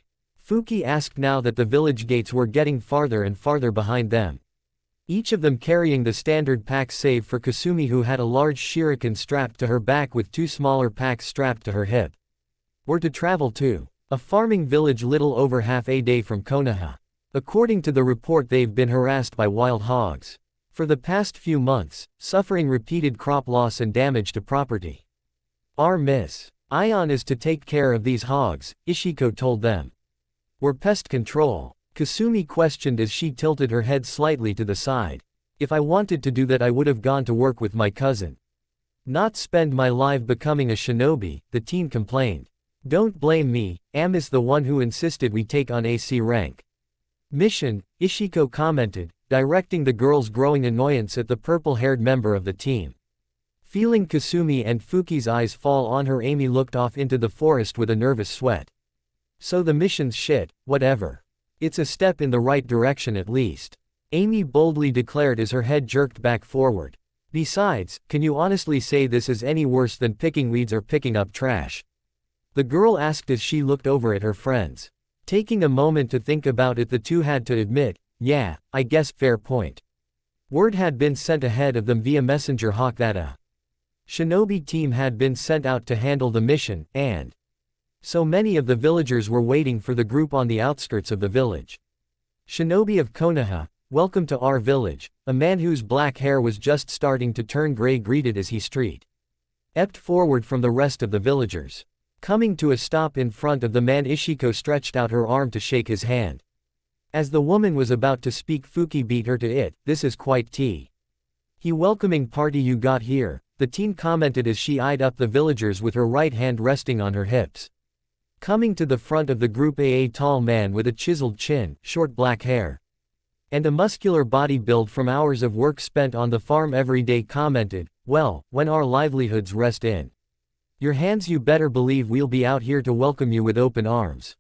Fuki asked now that the village gates were getting farther and farther behind them. Each of them carrying the standard packs save for Kasumi who had a large shuriken strapped to her back with two smaller packs strapped to her hip. We're to travel to a farming village little over half a day from Konoha. According to the report they've been harassed by wild hogs for the past few months, suffering repeated crop loss and damage to property. Our Miss Ion is to take care of these hogs, Ishiko told them. We're pest control, Kasumi questioned as she tilted her head slightly to the side. If I wanted to do that I would have gone to work with my cousin. Not spend my life becoming a shinobi, the teen complained. Don't blame me, Am is the one who insisted we take on AC rank mission, Ishiko commented, directing the girl's growing annoyance at the purple-haired member of the team. Feeling Kasumi and Fuki's eyes fall on her, Amy looked off into the forest with a nervous sweat. So the mission's shit, whatever. It's a step in the right direction at least. Amy boldly declared as her head jerked back forward. Besides, can you honestly say this is any worse than picking weeds or picking up trash? The girl asked as she looked over at her friends. Taking a moment to think about it, the two had to admit, yeah, I guess fair point. Word had been sent ahead of them via Messenger Hawk that a shinobi team had been sent out to handle the mission, and so many of the villagers were waiting for the group on the outskirts of the village. Shinobi of Konoha, welcome to our village, a man whose black hair was just starting to turn gray greeted as he ebbed forward from the rest of the villagers. Coming to a stop in front of the man, Ishiko stretched out her arm to shake his hand. As the woman was about to speak, Fuki beat her to it. This is quite he welcoming party you got here, the teen commented as she eyed up the villagers with her right hand resting on her hips. Coming to the front of the group, a tall man with a chiseled chin, short black hair, and a muscular body build from hours of work spent on the farm every day commented, well, when our livelihoods rest in your hands, you better believe we'll be out here to welcome you with open arms.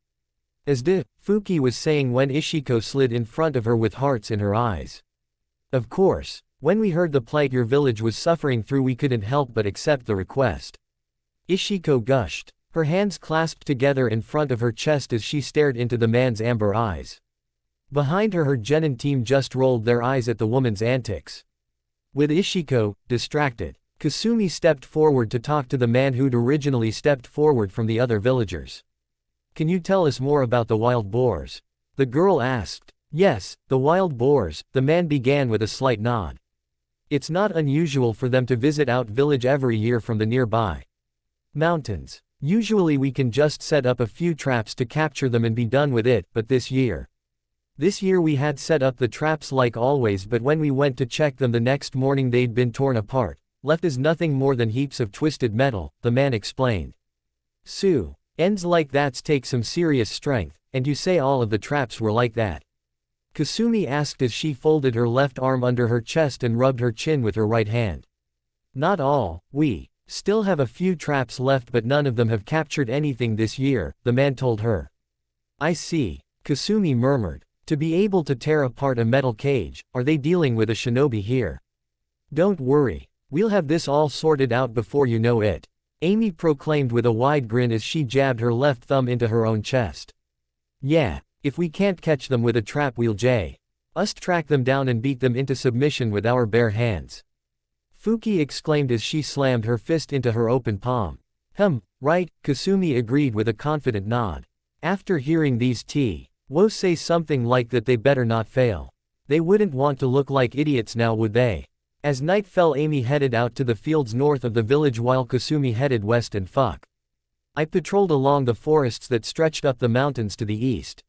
As Fuki was saying when Ishiko slid in front of her with hearts in her eyes. Of course, when we heard the plight your village was suffering through, we couldn't help but accept the request. Ishiko gushed, her hands clasped together in front of her chest as she stared into the man's amber eyes. Behind her, her genin team just rolled their eyes at the woman's antics. With Ishiko distracted, Kasumi stepped forward to talk to the man who'd originally stepped forward from the other villagers. Can you tell us more about the wild boars? The girl asked. Yes, the wild boars, the man began with a slight nod. It's not unusual for them to visit our village every year from the nearby mountains. Usually we can just set up a few traps to capture them and be done with it, but this year we had set up the traps like always, but when we went to check them the next morning they'd been torn apart, left as nothing more than heaps of twisted metal, the man explained. Ends like that take some serious strength, and you say all of the traps were like that? Kasumi asked as she folded her left arm under her chest and rubbed her chin with her right hand. Not all, we still have a few traps left, but none of them have captured anything this year, the man told her. I see, Kasumi murmured. To be able to tear apart a metal cage, are they dealing with a shinobi here? Don't worry, we'll have this all sorted out before you know it, Amy proclaimed with a wide grin as she jabbed her left thumb into her own chest. Yeah, if we can't catch them with a trap, we'll just track them down and beat them into submission with our bare hands. Fuki exclaimed as she slammed her fist into her open palm. Right, Kasumi agreed with a confident nod. After hearing these Woe say something like that, they better not fail. They wouldn't want to look like idiots now, would they? As night fell, Amy headed out to the fields north of the village while Kasumi headed west and I patrolled along the forests that stretched up the mountains to the east.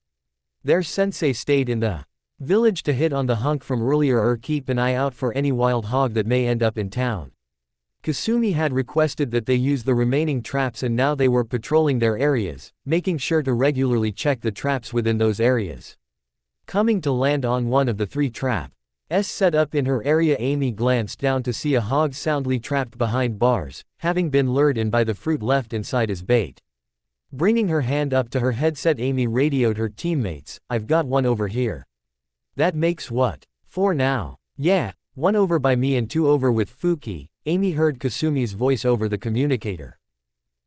Their sensei stayed in the village to hit on the hunk from earlier keep an eye out for any wild hog that may end up in town. Kasumi had requested that they use the remaining traps, and now they were patrolling their areas, making sure to regularly check the traps within those areas. Coming to land on one of the 3 traps set up in her area, Amy glanced down to see a hog soundly trapped behind bars, having been lured in by the fruit left inside as bait. Bringing her hand up to her headset, Amy radioed her teammates, I've got one over here. That makes what? 4 now. Yeah, 1 over by me and 2 over with Fuki, Amy heard Kasumi's voice over the communicator.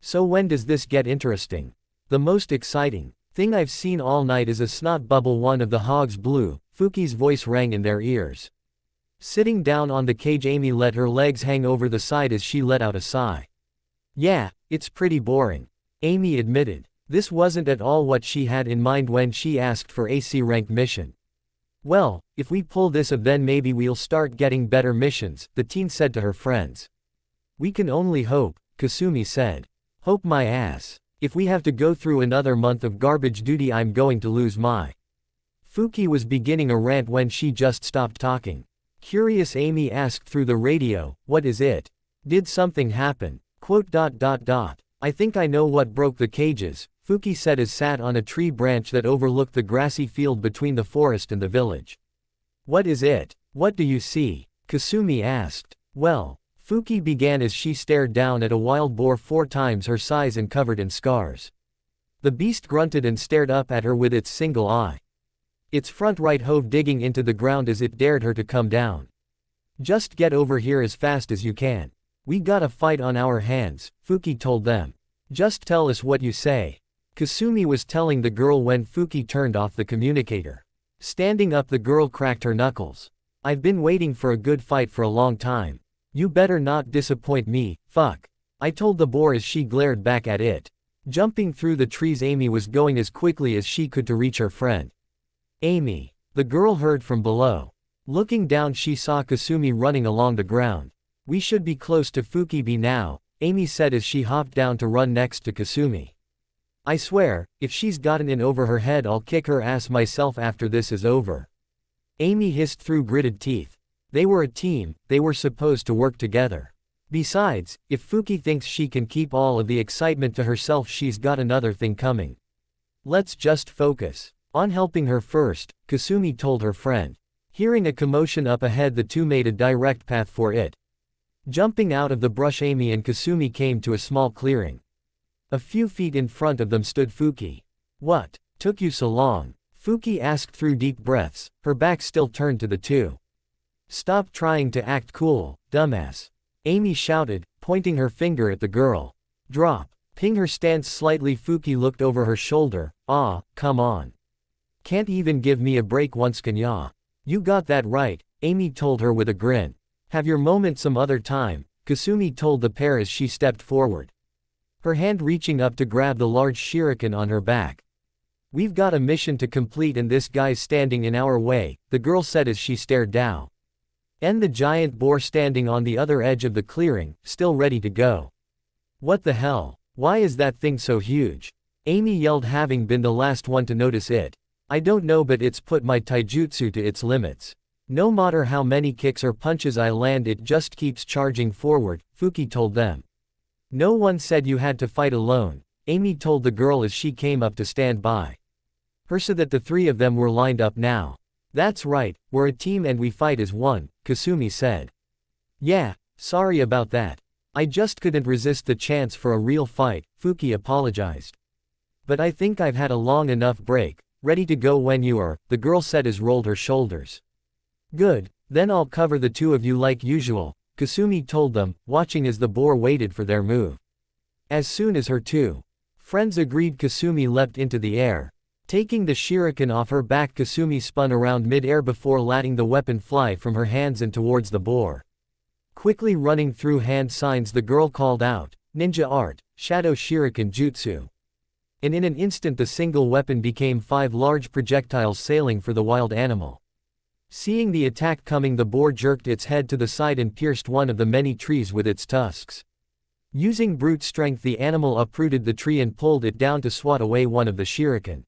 So when does this get interesting? The most exciting thing I've seen all night is a snot bubble one of the hogs blew, Fuki's voice rang in their ears. Sitting down on the cage, Amy let her legs hang over the side as she let out a sigh. Yeah, it's pretty boring, Amy admitted. This wasn't at all what she had in mind when she asked for a C-rank mission. Well, if we pull this off then maybe we'll start getting better missions, the teen said to her friends. We can only hope, Kasumi said. Hope my ass. If we have to go through another month of garbage duty, I'm going to lose my. Fuki was beginning a rant when she just stopped talking. Curious, Amy asked through the radio, what is it? Did something happen? I think I know what broke the cages, Fuki said as sat on a tree branch that overlooked the grassy field between the forest and the village. What is it? What do you see? Kasumi asked. Well, Fuki began as she stared down at a wild boar 4 times her size and covered in scars. The beast grunted and stared up at her with its single eye. its front right hove digging into the ground as it dared her to come down. Just get over here as fast as you can. We got a fight on our hands, Fuki told them. Just tell us what you say. Kasumi was telling the girl when Fuki turned off the communicator. Standing up, the girl cracked her knuckles. I've been waiting for a good fight for a long time. You better not disappoint me, fuck. I told the boar as she glared back at it. Jumping through the trees, Amy was going as quickly as she could to reach her friend. Amy, the girl heard from below. Looking down, she saw Kasumi running along the ground. We should be close to Fuki now, Amy said as she hopped down to run next to Kasumi. I swear, if she's gotten in over her head, I'll kick her ass myself after this is over. Amy hissed through gritted teeth. They were a team, they were supposed to work together. Besides, if Fuki thinks she can keep all of the excitement to herself, she's got another thing coming. Let's just focus on helping her first, Kasumi told her friend. Hearing a commotion up ahead, the two made a direct path for it. Jumping out of the brush, Amy and Kasumi came to a small clearing. A few feet in front of them stood Fuki. What took you so long? Fuki asked through deep breaths, her back still turned to the two. Stop trying to act cool, dumbass. Amy shouted, pointing her finger at the girl. Drop. Ping her stance slightly. Fuki looked over her shoulder. Ah, come on. Can't even give me a break once, can ya? You got that right, Amy told her with a grin. Have your moment some other time, Kasumi told the pair as she stepped forward. Her hand reaching up to grab the large shuriken on her back. We've got a mission to complete and this guy's standing in our way, the girl said as she stared down. And the giant boar standing on the other edge of the clearing, still ready to go. What the hell? Why is that thing so huge? Amy yelled, having been the last one to notice it. I don't know, but it's put my taijutsu to its limits. No matter how many kicks or punches I land, it just keeps charging forward, Fuki told them. No one said you had to fight alone, Amy told the girl as she came up to stand by her so that the three of them were lined up now. That's right, we're a team and we fight as one, Kasumi said. Yeah, sorry about that. I just couldn't resist the chance for a real fight, Fuki apologized. But I think I've had a long enough break, ready to go when you are, the girl said as rolled her shoulders. Good, then I'll cover the two of you like usual, Kasumi told them, watching as the boar waited for their move. As soon as her two friends agreed, Kasumi leapt into the air. Taking the shuriken off her back, Kasumi spun around mid-air before letting the weapon fly from her hands and towards the boar. Quickly running through hand signs, the girl called out, Ninja Art, Shadow Shuriken Jutsu. And in an instant the single weapon became 5 large projectiles sailing for the wild animal. Seeing the attack coming, the boar jerked its head to the side and pierced one of the many trees with its tusks. Using brute strength, the animal uprooted the tree and pulled it down to swat away one of the shuriken.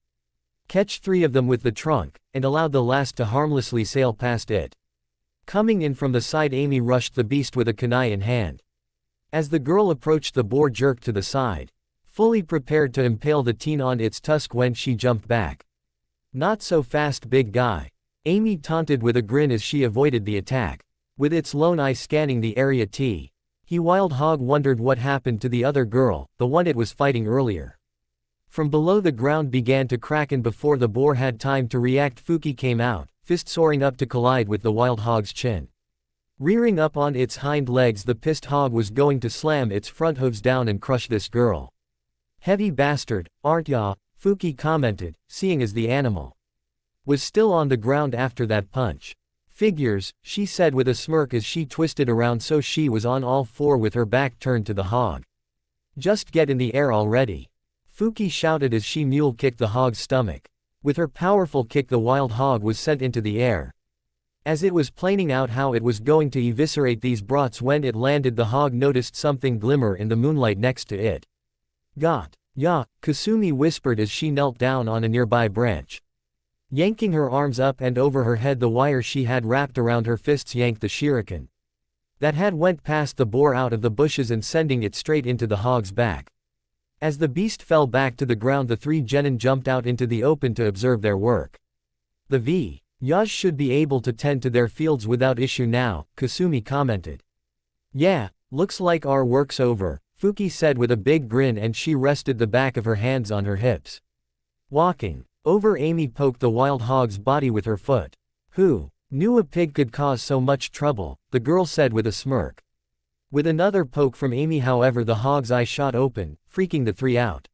Catch 3 of them with the trunk, and allowed the last to harmlessly sail past it. Coming in from the side, Amy rushed the beast with a kunai in hand. As the girl approached, the boar jerked to the side, fully prepared to impale the teen on its tusk when she jumped back. Not so fast, big guy, Amy taunted with a grin as she avoided the attack. With its lone eye scanning the area, he Wild Hog wondered what happened to the other girl, the one it was fighting earlier. From below, the ground began to crack, and before the boar had time to react, Fuki came out, fist soaring up to collide with the Wild Hog's chin. Rearing up on its hind legs, the pissed hog was going to slam its front hooves down and crush this girl. Heavy bastard, aren't ya? Fuki commented, seeing as the animal was still on the ground after that punch. Figures, she said with a smirk as she twisted around so she was on all 4 with her back turned to the hog. Just get in the air already, Fuki shouted as she mule kicked the hog's stomach. With her powerful kick, the wild hog was sent into the air. As it was planning out how it was going to eviscerate these brats, when it landed, the hog noticed something glimmer in the moonlight next to it. Got ya, Kasumi whispered as she knelt down on a nearby branch. Yanking her arms up and over her head, the wire she had wrapped around her fists yanked the shuriken that had went past the boar out of the bushes and sending it straight into the hog's back. As the beast fell back to the ground, the 3 genin jumped out into the open to observe their work. The Yaj should be able to tend to their fields without issue now, Kasumi commented. Yeah, looks like our work's over, Fuki said with a big grin, and she rested the back of her hands on her hips. Walking Over Amy poked the wild hog's body with her foot. Who knew a pig could cause so much trouble, the girl said with a smirk. With another poke from Amy however the hog's eye shot open, freaking the three out.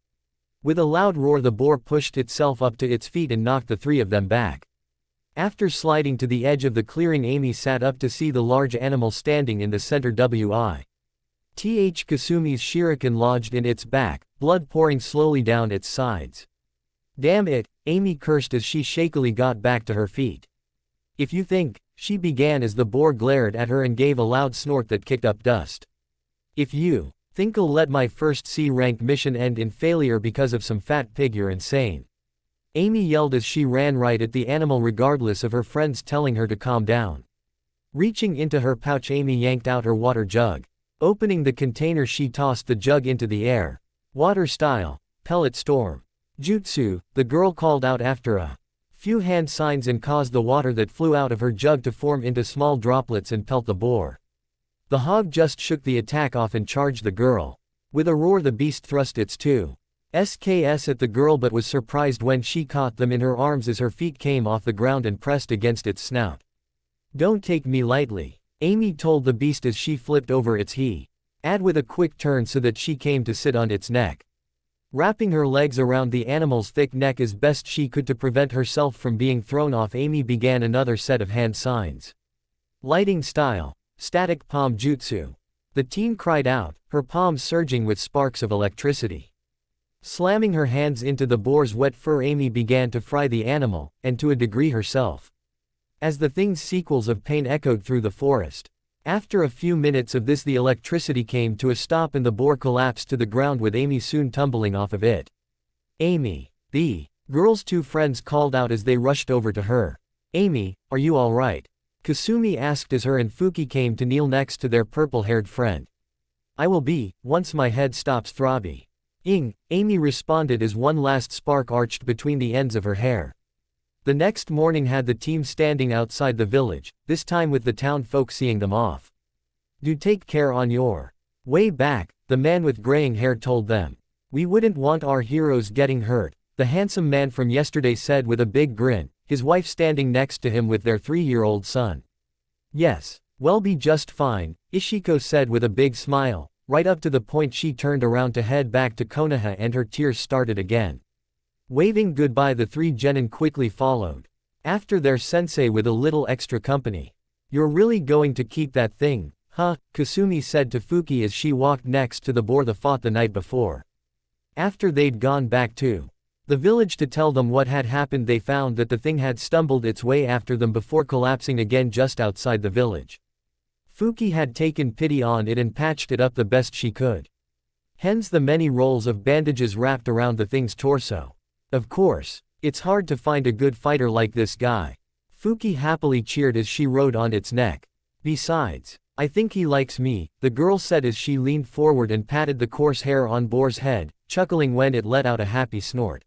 With a loud roar the boar pushed itself up to its feet and knocked the three of them back. After sliding to the edge of the clearing Amy sat up to see the large animal standing in the center Wi. Kasumi's shuriken lodged in its back, blood pouring slowly down its sides. Damn it, Amy cursed as she shakily got back to her feet. If you think, she began as the boar glared at her and gave a loud snort that kicked up dust. If you think I'll let my first C-rank mission end in failure because of some fat pig, you're insane. Amy yelled as she ran right at the animal regardless of her friends telling her to calm down. Reaching into her pouch Amy yanked out her water jug. Opening the container she tossed the jug into the air. Water style, pellet storm. Jutsu, the girl called out after a few hand signs and caused the water that flew out of her jug to form into small droplets and pelt the boar. The hog just shook the attack off and charged the girl. With a roar the beast thrust its two SKS at the girl but was surprised when she caught them in her arms as her feet came off the ground and pressed against its snout. Don't take me lightly, Amy told the beast as she flipped over its head with a quick turn so that she came to sit on its neck. Wrapping her legs around the animal's thick neck as best she could to prevent herself from being thrown off, Amy began another set of hand signs. Lighting style, static palm jutsu. The teen cried out, her palms surging with sparks of electricity. Slamming her hands into the boar's wet fur, Amy began to fry the animal, and to a degree herself. As the thing's sequels of pain echoed through the forest. After a few minutes of this the electricity came to a stop and the boar collapsed to the ground with Amy soon tumbling off of it. Amy, the girl's two friends called out as they rushed over to her. Amy, are you alright? Kasumi asked as her and Fuki came to kneel next to their purple-haired friend. I will be, once my head stops throbbing. Amy responded as one last spark arched between the ends of her hair. The next morning had the team standing outside the village, this time with the town folk seeing them off. Do take care on your way back, the man with graying hair told them. We wouldn't want our heroes getting hurt, the handsome man from yesterday said with a big grin, his wife standing next to him with their 3-year-old son. Yes, we'll be just fine, Ishiko said with a big smile, right up to the point she turned around to head back to Konoha and her tears started again. Waving goodbye the three genin quickly followed. After their sensei with a little extra company. You're really going to keep that thing, huh? Kasumi said to Fuki as she walked next to the boar that fought the night before. After they'd gone back to the village to tell them what had happened, they found that the thing had stumbled its way after them before collapsing again just outside the village. Fuki had taken pity on it and patched it up the best she could. Hence the many rolls of bandages wrapped around the thing's torso. Of course, it's hard to find a good fighter like this guy. Fuki happily cheered as she rode on its neck. Besides, I think he likes me, the girl said as she leaned forward and patted the coarse hair on Boar's head, chuckling when it let out a happy snort.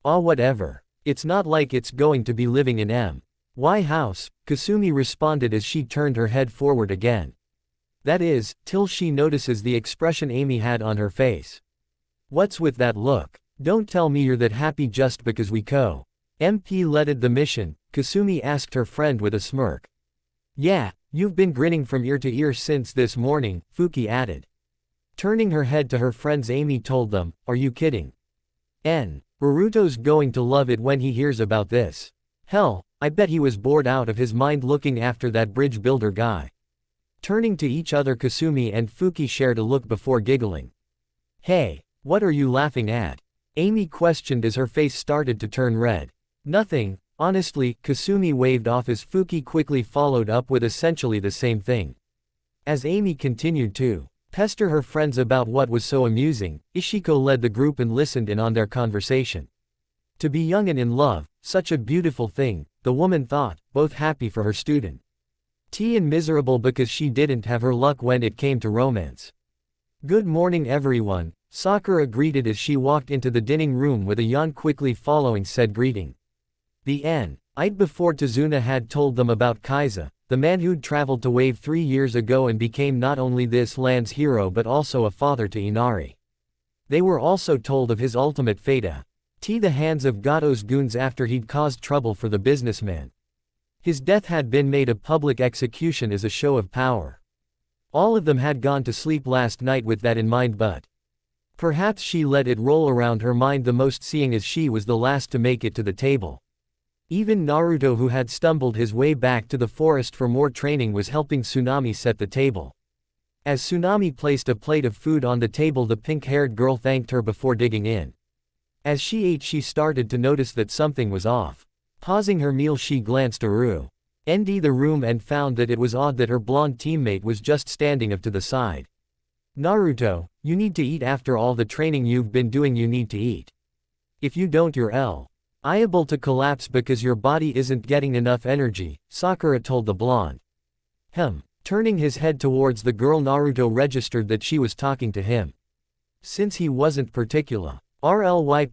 Aw, whatever. It's not like it's going to be living in my house, Kasumi responded as she turned her head forward again. That is, till she notices the expression Amy had on her face. What's with that look? Don't tell me you're that happy just because we co-leaded the mission, Kasumi asked her friend with a smirk. Yeah, you've been grinning from ear to ear since this morning, Fuki added. Turning her head to her friends, Amy told them, are you kidding? Naruto's going to love it when he hears about this. Hell, I bet he was bored out of his mind looking after that bridge builder guy. Turning to each other, Kasumi and Fuki shared a look before giggling. Hey, what are you laughing at? Amy questioned as her face started to turn red. Nothing, honestly, Kasumi waved off as Fuki quickly followed up with essentially the same thing. As Amy continued to pester her friends about what was so amusing, Ishiko led the group and listened in on their conversation. To be young and in love, such a beautiful thing, the woman thought, both happy for her student and miserable because she didn't have her luck when it came to romance. Good morning everyone, Sakura greeted as she walked into the dining room with a yawn quickly following said greeting. The night before Tazuna had told them about Kaiza, the man who'd traveled to Wave 3 years ago and became not only this land's hero but also a father to Inari. They were also told of his ultimate fate, a The hands of Gato's goons after he'd caused trouble for the businessman. His death had been made a public execution as a show of power. All of them had gone to sleep last night with that in mind, but perhaps she let it roll around her mind the most, seeing as she was the last to make it to the table. Even Naruto, who had stumbled his way back to the forest for more training, was helping Tsunami set the table. As Tsunami placed a plate of food on the table, the pink-haired girl thanked her before digging in. As she ate, she started to notice that something was off. Pausing her meal, she glanced around the room and found that it was odd that her blonde teammate was just standing up to the side. Naruto, you need to eat. After all the training you've been doing, you need to eat. If you don't, you're liable to collapse because your body isn't getting enough energy, Sakura told the blonde. Turning his head towards the girl, Naruto registered that she was talking to him. Since he wasn't particularly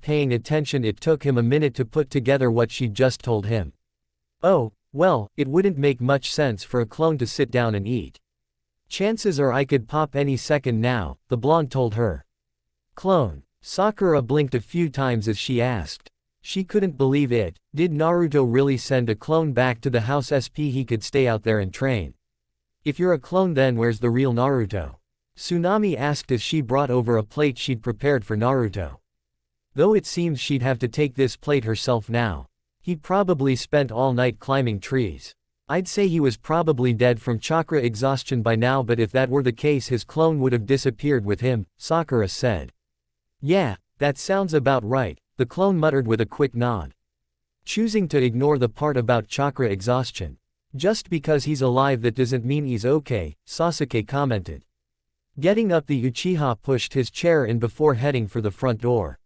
paying attention, it took him a minute to put together what she'd just told him. Oh, well, it wouldn't make much sense for a clone to sit down and eat. Chances are I could pop any second now, the blonde told her. Clone? Sakura blinked a few times as she asked. She couldn't believe it. Did Naruto really send a clone back to the house? He could stay out there and train. If you're a clone, then where's the real Naruto? Tsunami asked as she brought over a plate she'd prepared for Naruto. Though it seems she'd have to take this plate herself now. He'd probably spent all night climbing trees. I'd say he was probably dead from chakra exhaustion by now, but if that were the case, his clone would have disappeared with him, Sakura said. Yeah, that sounds about right, the clone muttered with a quick nod. Choosing to ignore the part about chakra exhaustion. Just because he's alive, that doesn't mean he's okay, Sasuke commented. Getting up, the Uchiha pushed his chair in before heading for the front door.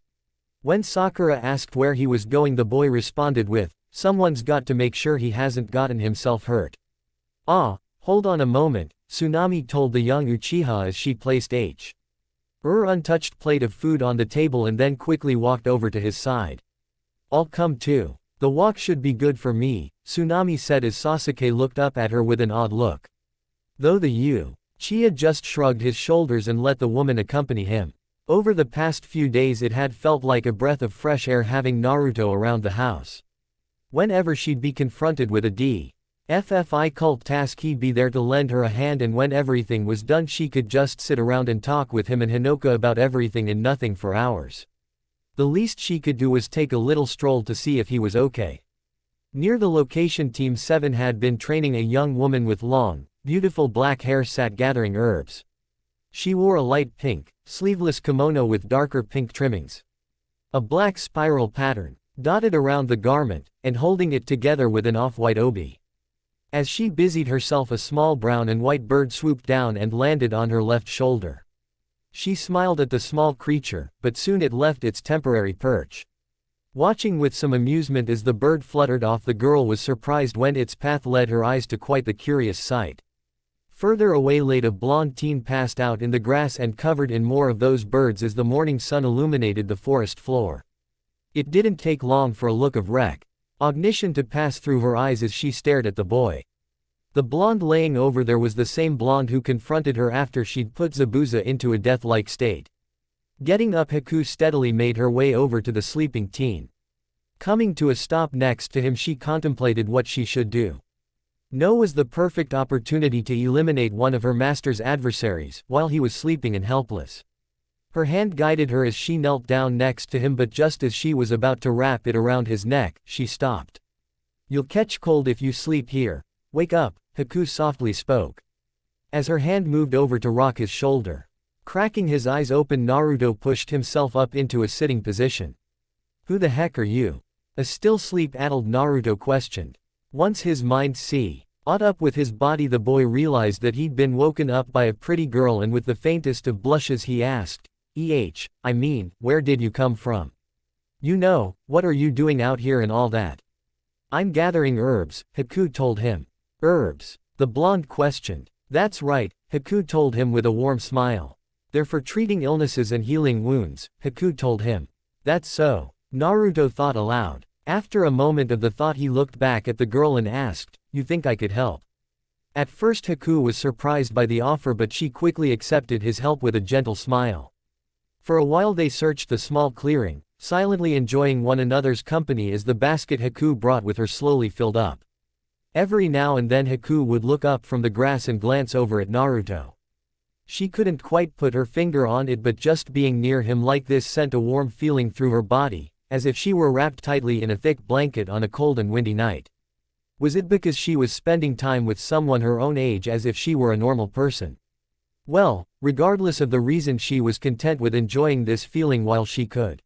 When Sakura asked where he was going, the boy responded with, "Someone's got to make sure he hasn't gotten himself hurt." Hold on a moment, Tsunami told the young Uchiha as she placed untouched plate of food on the table and then quickly walked over to his side. I'll come too. The walk should be good for me, Tsunami said as Sasuke looked up at her with an odd look. Though the Uchiha just shrugged his shoulders and let the woman accompany him. Over the past few days it had felt like a breath of fresh air having Naruto around the house. Whenever she'd be confronted with a difficult task, he'd be there to lend her a hand, and when everything was done she could just sit around and talk with him and Hinoka about everything and nothing for hours. The least she could do was take a little stroll to see if he was okay. Near the location, Team 7 had been training. A young woman with long, beautiful black hair sat gathering herbs. She wore a light pink, sleeveless kimono with darker pink trimmings. A black spiral pattern dotted around the garment, and holding it together with an off-white obi. As she busied herself, a small brown and white bird swooped down and landed on her left shoulder. She smiled at the small creature, but soon it left its temporary perch. Watching with some amusement as the bird fluttered off, the girl was surprised when its path led her eyes to quite the curious sight. Further away laid a blonde teen passed out in the grass and covered in more of those birds as the morning sun illuminated the forest floor. It didn't take long for a look of recognition to pass through her eyes as she stared at the boy. The blonde laying over there was the same blonde who confronted her after she'd put Zabuza into a death-like state. Getting up, Haku steadily made her way over to the sleeping teen. Coming to a stop next to him, she contemplated what she should do. No was the perfect opportunity to eliminate one of her master's adversaries, while he was sleeping and helpless. Her hand guided her as she knelt down next to him, but just as she was about to wrap it around his neck, she stopped. "You'll catch cold if you sleep here. Wake up," Haku softly spoke. As her hand moved over to rock his shoulder. Cracking his eyes open, Naruto pushed himself up into a sitting position. "Who the heck are you?" A still sleep-addled Naruto questioned. Once his mind caught up with his body, the boy realized that he'd been woken up by a pretty girl, and with the faintest of blushes he asked, I mean, where did you come from? What are you doing out here and all that?" "I'm gathering herbs," Haku told him. "Herbs?" the blonde questioned. "That's right," Haku told him with a warm smile. "They're for treating illnesses and healing wounds," Haku told him. "That's so," Naruto thought aloud. After a moment of the thought, he looked back at the girl and asked, "You think I could help?" At first Haku was surprised by the offer, but she quickly accepted his help with a gentle smile. For a while they searched the small clearing, silently enjoying one another's company as the basket Haku brought with her slowly filled up. Every now and then Haku would look up from the grass and glance over at Naruto. She couldn't quite put her finger on it, but just being near him like this sent a warm feeling through her body, as if she were wrapped tightly in a thick blanket on a cold and windy night. Was it because she was spending time with someone her own age as if she were a normal person? Well, regardless of the reason, she was content with enjoying this feeling while she could.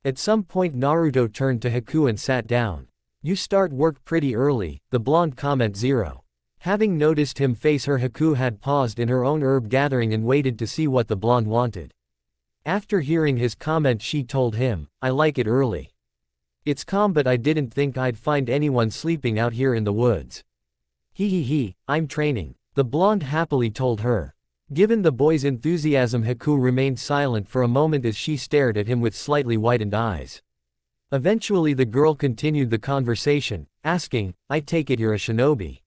At some point Naruto turned to Haku and sat down. "You start work pretty early," the blonde comment 0. Having noticed him face her, Haku had paused in her own herb gathering and waited to see what the blonde wanted. After hearing his comment she told him, "I like it early. It's calm, but I didn't think I'd find anyone sleeping out here in the woods." He, I'm training," the blonde happily told her. Given the boy's enthusiasm, Haku remained silent for a moment as she stared at him with slightly widened eyes. Eventually the girl continued the conversation, asking, "I take it you're a shinobi?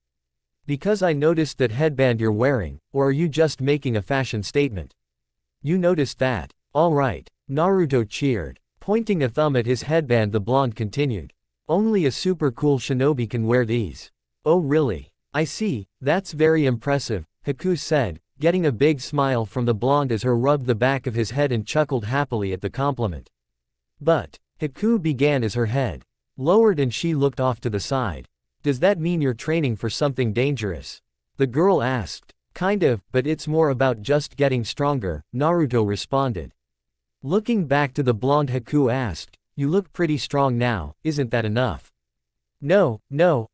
Because I noticed that headband you're wearing, or are you just making a fashion statement?" "You noticed that? All right," Naruto cheered. Pointing a thumb at his headband, the blonde continued, "Only a super cool shinobi can wear these." "Oh really? I see, that's very impressive," Haku said, getting a big smile from the blonde as her rubbed the back of his head and chuckled happily at the compliment. "But," Haku began as her head lowered and she looked off to the side. "Does that mean you're training for something dangerous?" the girl asked. "Kind of, but it's more about just getting stronger," Naruto responded. Looking back to the blonde, Haku asked, "You look pretty strong now, isn't that enough?" No,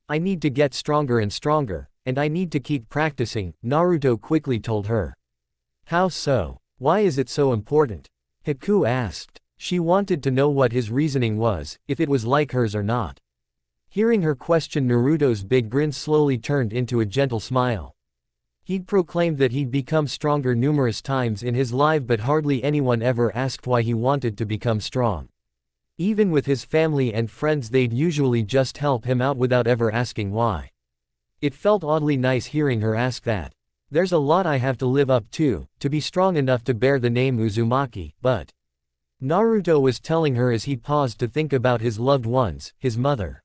I need to get stronger and stronger, and I need to keep practicing," Naruto quickly told her. "How so? Why is it so important?" Haku asked. She wanted to know what his reasoning was, if it was like hers or not. Hearing her question, Naruto's big grin slowly turned into a gentle smile. He'd proclaimed that he'd become stronger numerous times in his life, but hardly anyone ever asked why he wanted to become strong. Even with his family and friends, they'd usually just help him out without ever asking why. It felt oddly nice hearing her ask that. "There's a lot I have to live up to be strong enough to bear the name Uzumaki, but..." Naruto was telling her as he paused to think about his loved ones, his mother,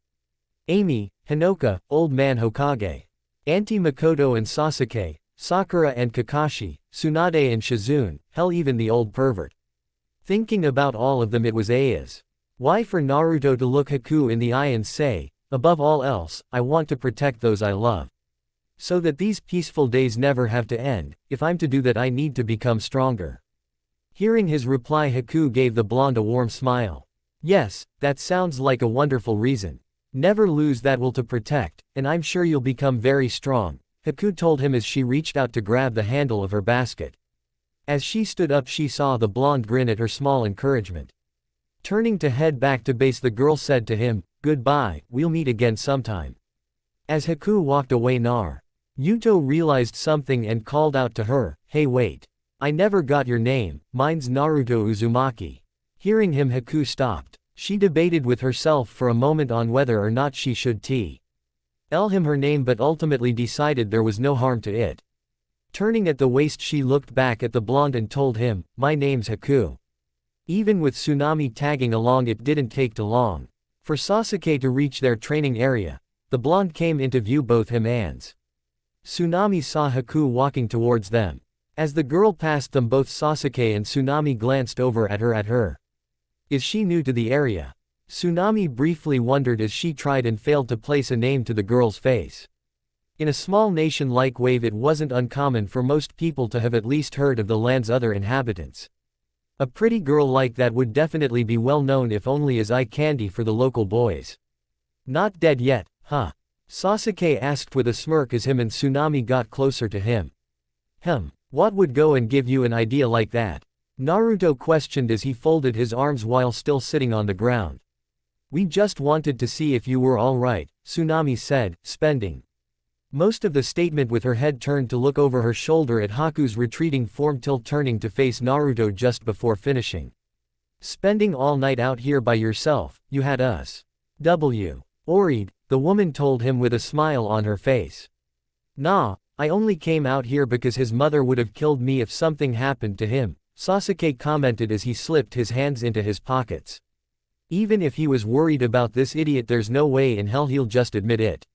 Amy, Hinoka, old man Hokage, Auntie Makoto and Sasuke, Sakura and Kakashi, Tsunade and Shizune, hell, even the old pervert. Thinking about all of them, it was Aya's. Why for Naruto to look Haku in the eye and say, "Above all else, I want to protect those I love. So that these peaceful days never have to end. If I'm to do that, I need to become stronger." Hearing his reply, Haku gave the blonde a warm smile. "Yes, that sounds like a wonderful reason. Never lose that will to protect, and I'm sure you'll become very strong," Haku told him as she reached out to grab the handle of her basket. As she stood up, she saw the blonde grin at her small encouragement. Turning to head back to base, the girl said to him, "Goodbye, we'll meet again sometime." As Haku walked away, Naruto realized something and called out to her, "Hey wait. I never got your name." "Mine's Naruto Uzumaki." Hearing him, Haku stopped. She debated with herself for a moment on whether or not she should tell him her name, but ultimately decided there was no harm to it. Turning at the waist, she looked back at the blonde and told him, "My name's Haku." Even with Tsunami tagging along, it didn't take too long for Sasuke to reach their training area. The blonde came into view, both him and Tsunami saw Haku walking towards them. As the girl passed them both, Sasuke and Tsunami glanced over at her. Is she new to the area? Tsunami briefly wondered as she tried and failed to place a name to the girl's face. In a small nation like Wave, it wasn't uncommon for most people to have at least heard of the land's other inhabitants. A pretty girl like that would definitely be well known, if only as eye candy for the local boys. "Not dead yet, huh?" Sasuke asked with a smirk as him and Tsunami got closer to him. What would go and give you an idea like that?" Naruto questioned as he folded his arms while still sitting on the ground. "We just wanted to see if you were alright," Tsunami said, spending most of the statement with her head turned to look over her shoulder at Haku's retreating form till turning to face Naruto just before finishing. "Spending all night out here by yourself, you had us worried," the woman told him with a smile on her face. "Nah, I only came out here because his mother would have killed me if something happened to him," Sasuke commented as he slipped his hands into his pockets. Even if he was worried about this idiot, there's no way in hell he'll just admit it.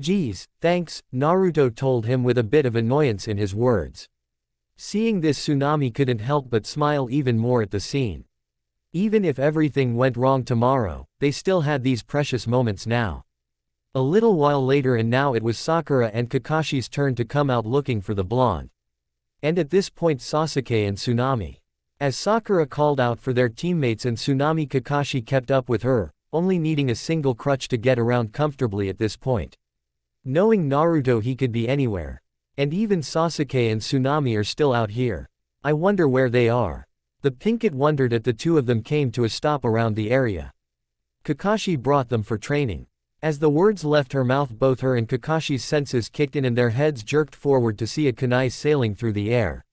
Geez, thanks, Naruto told him with a bit of annoyance in his words. Seeing this, Tsunami couldn't help but smile even more at the scene. Even if everything went wrong tomorrow, they still had these precious moments now. A little while later, and now it was Sakura and Kakashi's turn to come out looking for the blonde. And at this point, Sasuke and Tsunami. As Sakura called out for their teammates and Tsunami, Kakashi kept up with her, only needing a single crutch to get around comfortably at this point. Knowing Naruto, he could be anywhere. And even Sasuke and Tsunami are still out here. I wonder where they are. The Pinkett wondered as the two of them came to a stop around the area. Kakashi brought them for training. As the words left her mouth, both her and Kakashi's senses kicked in and their heads jerked forward to see a kunai sailing through the air.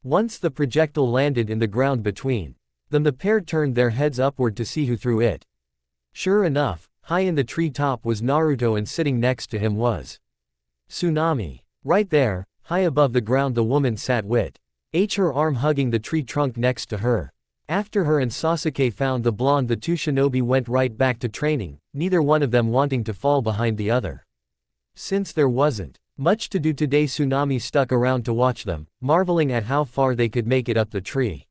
Once the projectile landed in the ground between them, the pair turned their heads upward to see who threw it. Sure enough, high in the tree top was Naruto, and sitting next to him was Tsunami. Right there, high above the ground, the woman sat with her arm hugging the tree trunk next to her. After her and Sasuke found the blonde, the two shinobi went right back to training, neither one of them wanting to fall behind the other. Since there wasn't much to do today, Tsunami stuck around to watch them, marveling at how far they could make it up the tree.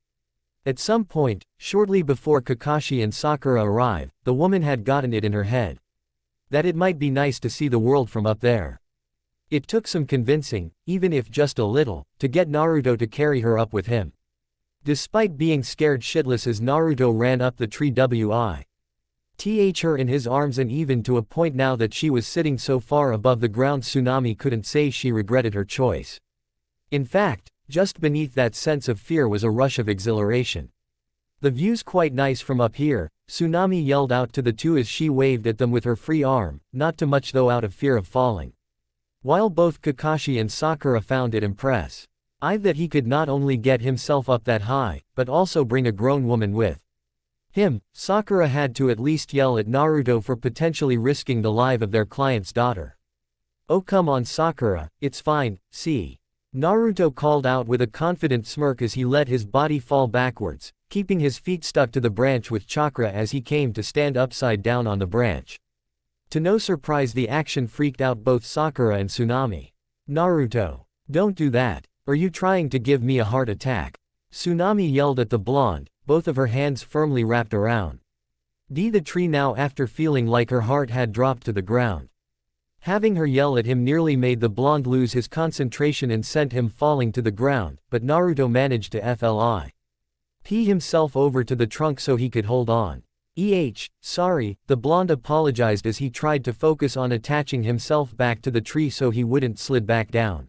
At some point, shortly before Kakashi and Sakura arrived, the woman had gotten it in her head that it might be nice to see the world from up there. It took some convincing, even if just a little, to get Naruto to carry her up with him. Despite being scared shitless as Naruto ran up the tree, her in his arms, and even to a point now that she was sitting so far above the ground, Tsunami couldn't say she regretted her choice. In fact, just beneath that sense of fear was a rush of exhilaration. The view's quite nice from up here, Tsunami yelled out to the two as she waved at them with her free arm, not too much though, out of fear of falling. While both Kakashi and Sakura found it impressive that he could not only get himself up that high, but also bring a grown woman with him, Sakura had to at least yell at Naruto for potentially risking the life of their client's daughter. "Oh come on Sakura, it's fine, see?" Naruto called out with a confident smirk as he let his body fall backwards, keeping his feet stuck to the branch with chakra as he came to stand upside down on the branch. To no surprise, the action freaked out both Sakura and Tsunami. "Naruto, don't do that. Are you trying to give me a heart attack?" Tsunami yelled at the blonde, both of her hands firmly wrapped around the tree now after feeling like her heart had dropped to the ground. Having her yell at him nearly made the blonde lose his concentration and sent him falling to the ground, but Naruto managed to flip himself over to the trunk so he could hold on. Sorry, the blonde apologized as he tried to focus on attaching himself back to the tree so he wouldn't slide back down.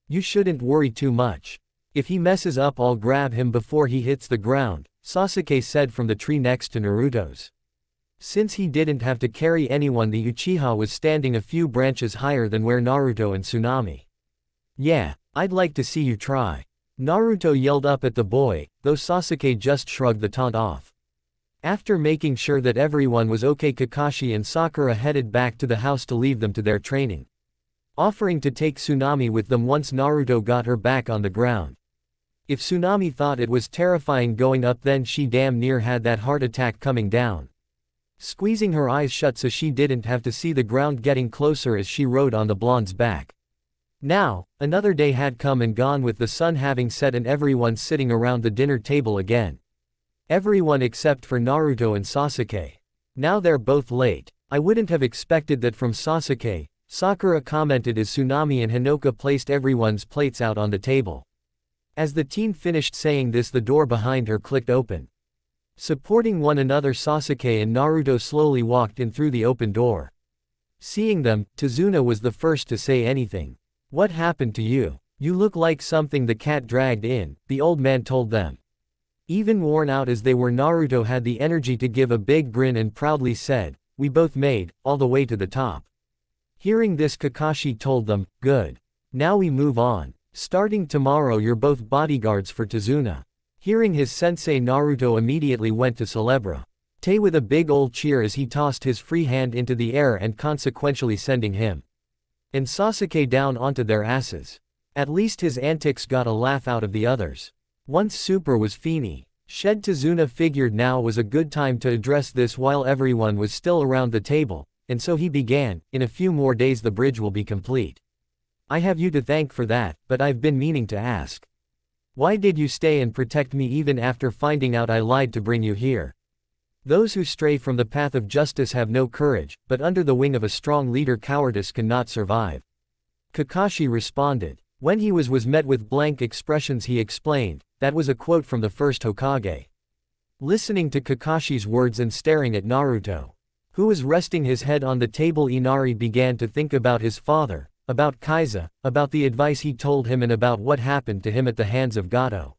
"You shouldn't worry too much. If he messes up, I'll grab him before he hits the ground," Sasuke said from the tree next to Naruto's. Since he didn't have to carry anyone, the Uchiha was standing a few branches higher than where Naruto and Tsunami. "Yeah, I'd like to see you try," Naruto yelled up at the boy, though Sasuke just shrugged the taunt off. After making sure that everyone was okay, Kakashi and Sakura headed back to the house to leave them to their training, offering to take Tsunami with them once Naruto got her back on the ground. If Tsunami thought it was terrifying going up, then she damn near had that heart attack coming down. Squeezing her eyes shut so she didn't have to see the ground getting closer as she rode on the blonde's back. Now, another day had come and gone with the sun having set and everyone sitting around the dinner table again. Everyone except for Naruto and Sasuke. "Now they're both late. I wouldn't have expected that from Sasuke," Sakura commented as Tsunami and Hinoka placed everyone's plates out on the table. As the teen finished saying this, the door behind her clicked open. Supporting one another, Sasuke and Naruto slowly walked in through the open door. Seeing them, Tazuna was the first to say anything. "What happened to you? You look like something the cat dragged in," the old man told them. Even worn out as they were, Naruto had the energy to give a big grin and proudly said, "We both made all the way to the top." Hearing this, Kakashi told them, "Good. Now we move on. Starting tomorrow you're both bodyguards for Tazuna." Hearing his sensei, Naruto immediately went to celebrate with a big old cheer as he tossed his free hand into the air and consequentially sending him and Sasuke down onto their asses. At least his antics got a laugh out of the others. Once Super was Fini. Shed Tazuna figured now was a good time to address this while everyone was still around the table, and so he began, in a few more days the bridge will be complete. I have you to thank for that, but I've been meaning to ask. Why did you stay and protect me even after finding out I lied to bring you here? Those who stray from the path of justice have no courage, but under the wing of a strong leader cowardice cannot survive. Kakashi responded. When he was met with blank expressions he explained, that was a quote from the first Hokage. Listening to Kakashi's words and staring at Naruto, who was resting his head on the table, Inari began to think about his father, about Kaiza, about the advice he told him and about what happened to him at the hands of Gato.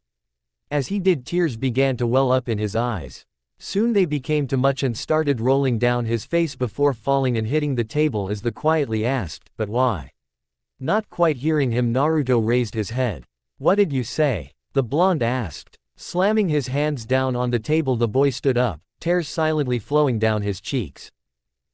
As he did, tears began to well up in his eyes. Soon they became too much and started rolling down his face before falling and hitting the table as the quietly asked, "But why?" Not quite hearing him, Naruto raised his head. "What did you say?" the blonde asked. Slamming his hands down on the table, the boy stood up, tears silently flowing down his cheeks.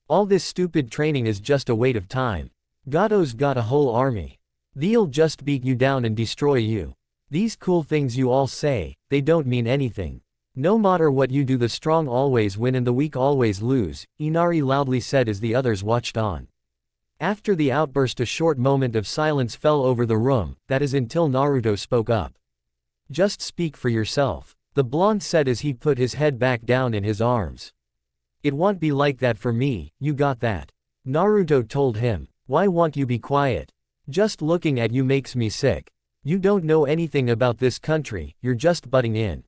"All this stupid training is just a wait of time. Gato's got a whole army. They'll just beat you down and destroy you. These cool things you all say, they don't mean anything. No matter what you do, the strong always win and the weak always lose," Inari loudly said as the others watched on. After the outburst, a short moment of silence fell over the room, that is until Naruto spoke up. "Just speak for yourself," the blonde said as he put his head back down in his arms. "It won't be like that for me, you got that?" Naruto told him. "Why won't you be quiet? Just looking at you makes me sick. You don't know anything about this country, you're just butting in.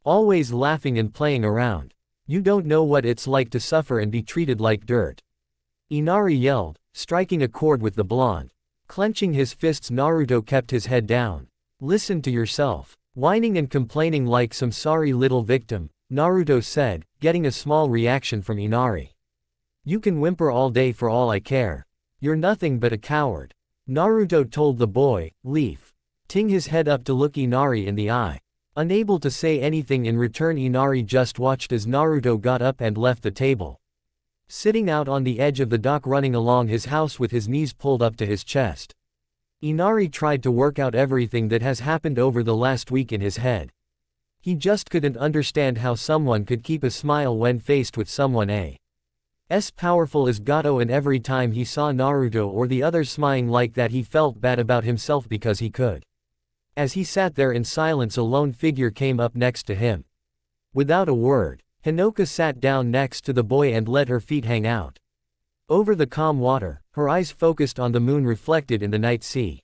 Always laughing and playing around. You don't know what it's like to suffer and be treated like dirt." Inari yelled, striking a chord with the blonde. Clenching his fists, Naruto kept his head down. "Listen to yourself. Whining and complaining like some sorry little victim," Naruto said, getting a small reaction from Inari. "You can whimper all day for all I care. You're nothing but a coward," Naruto told the boy, lifting his head up to look Inari in the eye. Unable to say anything in return, Inari just watched as Naruto got up and left the table. Sitting out on the edge of the dock running along his house with his knees pulled up to his chest, Inari tried to work out everything that has happened over the last week in his head. He just couldn't understand how someone could keep a smile when faced with someone as powerful as Gato, and every time he saw Naruto or the others smiling like that he felt bad about himself because he could. As he sat there in silence, a lone figure came up next to him. Without a word, Hinoka sat down next to the boy and let her feet hang out over the calm water, her eyes focused on the moon reflected in the night sea.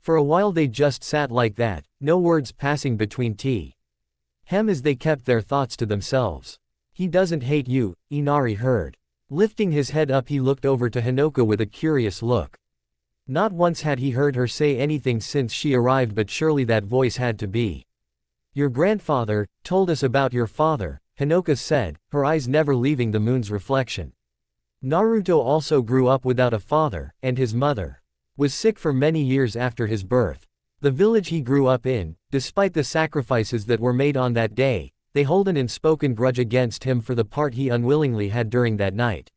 For a while they just sat like that, no words passing between them as they kept their thoughts to themselves. "He doesn't hate you," Inari heard. Lifting his head up, he looked over to Hinoka with a curious look. Not once had he heard her say anything since she arrived, but surely that voice had to be. "Your grandfather told us about your father," Hinoka said, her eyes never leaving the moon's reflection. Naruto also grew up without a father, and his mother was sick for many years after his birth. The village he grew up in, despite the sacrifices that were made on that day, they hold an unspoken grudge against him for the part he unwillingly had during that night.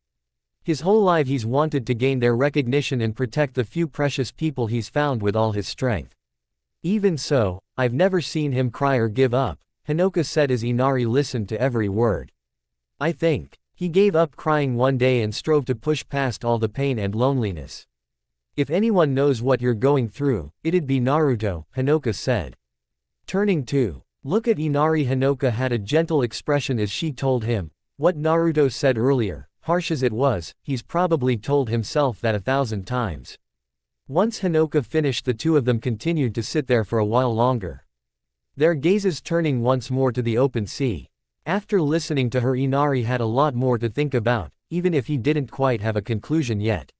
His whole life he's wanted to gain their recognition and protect the few precious people he's found with all his strength. Even so, I've never seen him cry or give up, Hinoka said as Inari listened to every word. "I think he gave up crying one day and strove to push past all the pain and loneliness. If anyone knows what you're going through, it'd be Naruto," Hinoka said. Turning to look at Inari, Hinoka had a gentle expression as she told him what Naruto said earlier. Harsh as it was, he's probably told himself that 1,000 times. Once Hinoka finished, the two of them continued to sit there for a while longer, their gazes turning once more to the open sea. After listening to her, Inari had a lot more to think about, even if he didn't quite have a conclusion yet.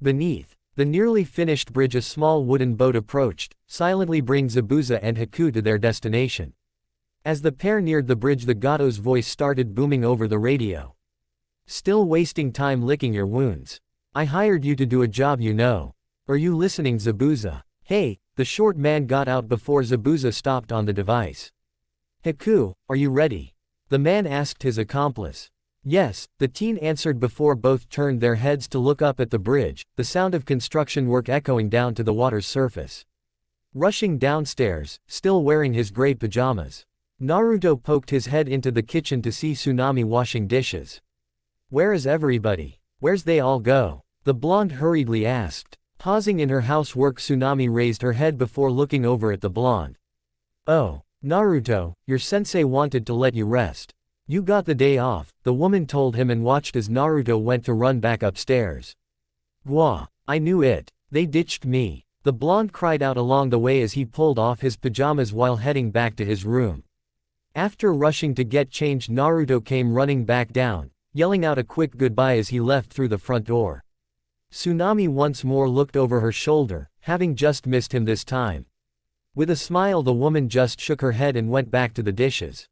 Beneath the nearly finished bridge, a small wooden boat approached, silently bringing Zabuza and Haku to their destination. As the pair neared the bridge, the Gato's voice started booming over the radio. "Still wasting time licking your wounds. I hired you to do a job, you know. Are you listening, Zabuza?" "Hey," the short man got out before Zabuza stopped on the device. "Haku, are you ready?" the man asked his accomplice. "Yes," the teen answered before both turned their heads to look up at the bridge, the sound of construction work echoing down to the water's surface. Rushing downstairs, still wearing his gray pajamas, Naruto poked his head into the kitchen to see Tsunami washing dishes. "Where is everybody? Where's they all go?" the blonde hurriedly asked. Pausing in her housework, Tsunami raised her head before looking over at the blonde. "Oh, Naruto, your sensei wanted to let you rest. You got the day off," the woman told him and watched as Naruto went to run back upstairs. "Gwa, I knew it. They ditched me," the blonde cried out along the way as he pulled off his pajamas while heading back to his room. After rushing to get changed, Naruto came running back down, yelling out a quick goodbye as he left through the front door. Tsunami once more looked over her shoulder, having just missed him this time. With a smile, the woman just shook her head and went back to the dishes.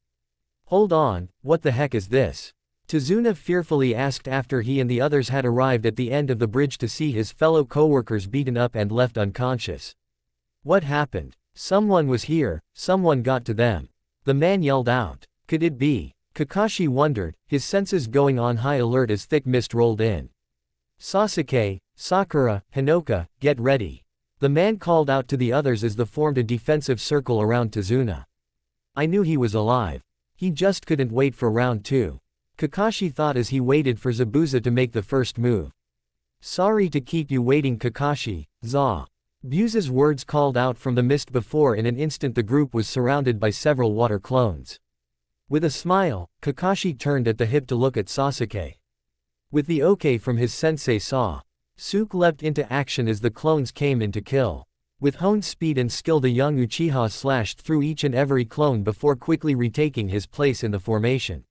"Hold on, what the heck is this?" Tazuna fearfully asked after he and the others had arrived at the end of the bridge to see his fellow co-workers beaten up and left unconscious. "What happened? Someone was here, someone got to them," the man yelled out. Could it be? Kakashi wondered, his senses going on high alert as thick mist rolled in. "Sasuke, Sakura, Hinoka, get ready," the man called out to the others as they formed a defensive circle around Tazuna. I knew he was alive. He just couldn't wait for round 2. Kakashi thought as he waited for Zabuza to make the first move. "Sorry to keep you waiting, Kakashi, Za." Buza's words called out from the mist before in an instant the group was surrounded by several water clones. With a smile, Kakashi turned at the hip to look at Sasuke. With the okay from his sensei Suke leapt into action as the clones came in to kill. With honed speed and skill, the young Uchiha slashed through each and every clone before quickly retaking his place in the formation.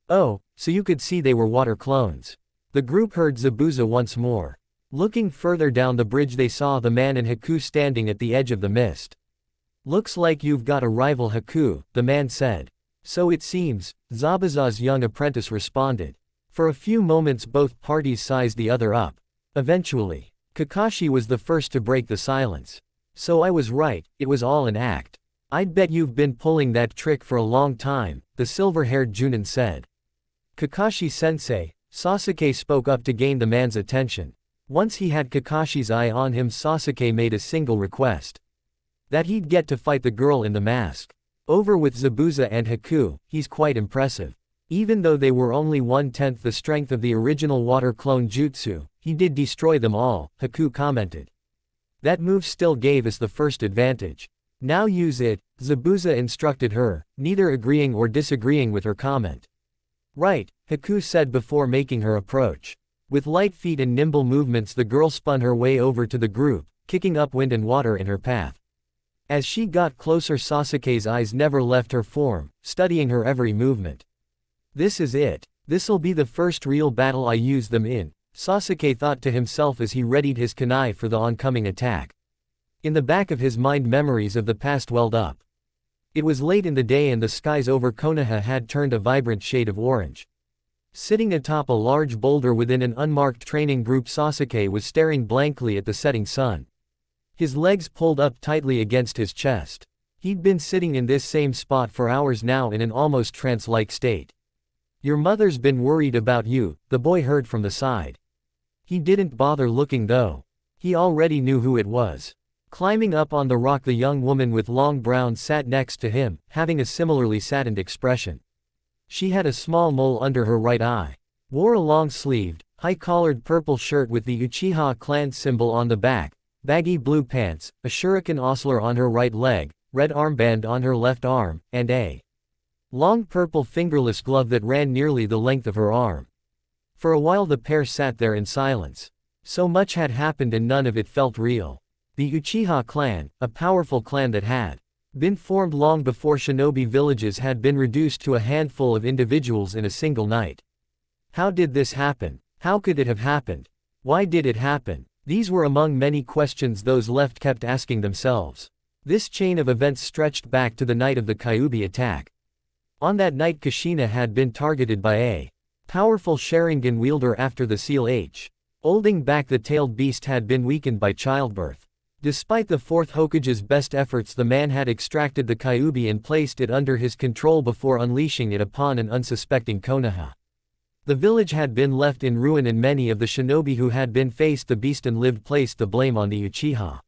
"Oh, so you could see they were water clones." The group heard Zabuza once more. Looking further down the bridge, they saw the man and Haku standing at the edge of the mist. "Looks like you've got a rival, Haku," the man said. "So it seems," Zabuza's young apprentice responded. For a few moments both parties sized the other up. Eventually, Kakashi was the first to break the silence. "So I was right, it was all an act. I'd bet you've been pulling that trick for a long time," the silver-haired Junin said. "Kakashi-sensei," Sasuke spoke up to gain the man's attention. Once he had Kakashi's eye on him, Sasuke made a single request. That he'd get to fight the girl in the mask. Over with Zabuza and Haku, he's quite impressive. Even though they were only 1/10 the strength of the original water clone jutsu, he did destroy them all, Haku commented. "That move still gave us the first advantage. Now use it," Zabuza instructed her, neither agreeing or disagreeing with her comment. "Right," Haku said before making her approach. With light feet and nimble movements, the girl spun her way over to the group, kicking up wind and water in her path. As she got closer, Sasuke's eyes never left her form, studying her every movement. "This is it. This'll be the first real battle I use them in," Sasuke thought to himself as he readied his kunai for the oncoming attack. In the back of his mind, memories of the past welled up. It was late in the day and the skies over Konoha had turned a vibrant shade of orange. Sitting atop a large boulder within an unmarked training group, Sasuke was staring blankly at the setting sun. His legs pulled up tightly against his chest. He'd been sitting in this same spot for hours now in an almost trance-like state. "Your mother's been worried about you," the boy heard from the side. He didn't bother looking though. He already knew who it was. Climbing up on the rock, the young woman with long brown sat next to him, having a similarly saddened expression. She had a small mole under her right eye. Wore a long-sleeved, high-collared purple shirt with the Uchiha clan symbol on the back, baggy blue pants, a shuriken oscillator on her right leg, red armband on her left arm, and a long purple fingerless glove that ran nearly the length of her arm. For a while the pair sat there in silence. So much had happened and none of it felt real. The Uchiha clan, a powerful clan that had been formed long before shinobi villages had been reduced to a handful of individuals in a single night. How did this happen? How could it have happened? Why did it happen? These were among many questions those left kept asking themselves. This chain of events stretched back to the night of the Kyuubi attack. On that night, Kushina had been targeted by a powerful Sharingan wielder after the Seal H. Holding back the tailed beast had been weakened by childbirth. Despite the fourth Hokage's best efforts, the man had extracted the Kyuubi and placed it under his control before unleashing it upon an unsuspecting Konoha. The village had been left in ruin and many of the shinobi who had been faced the beast and lived placed the blame on the Uchiha.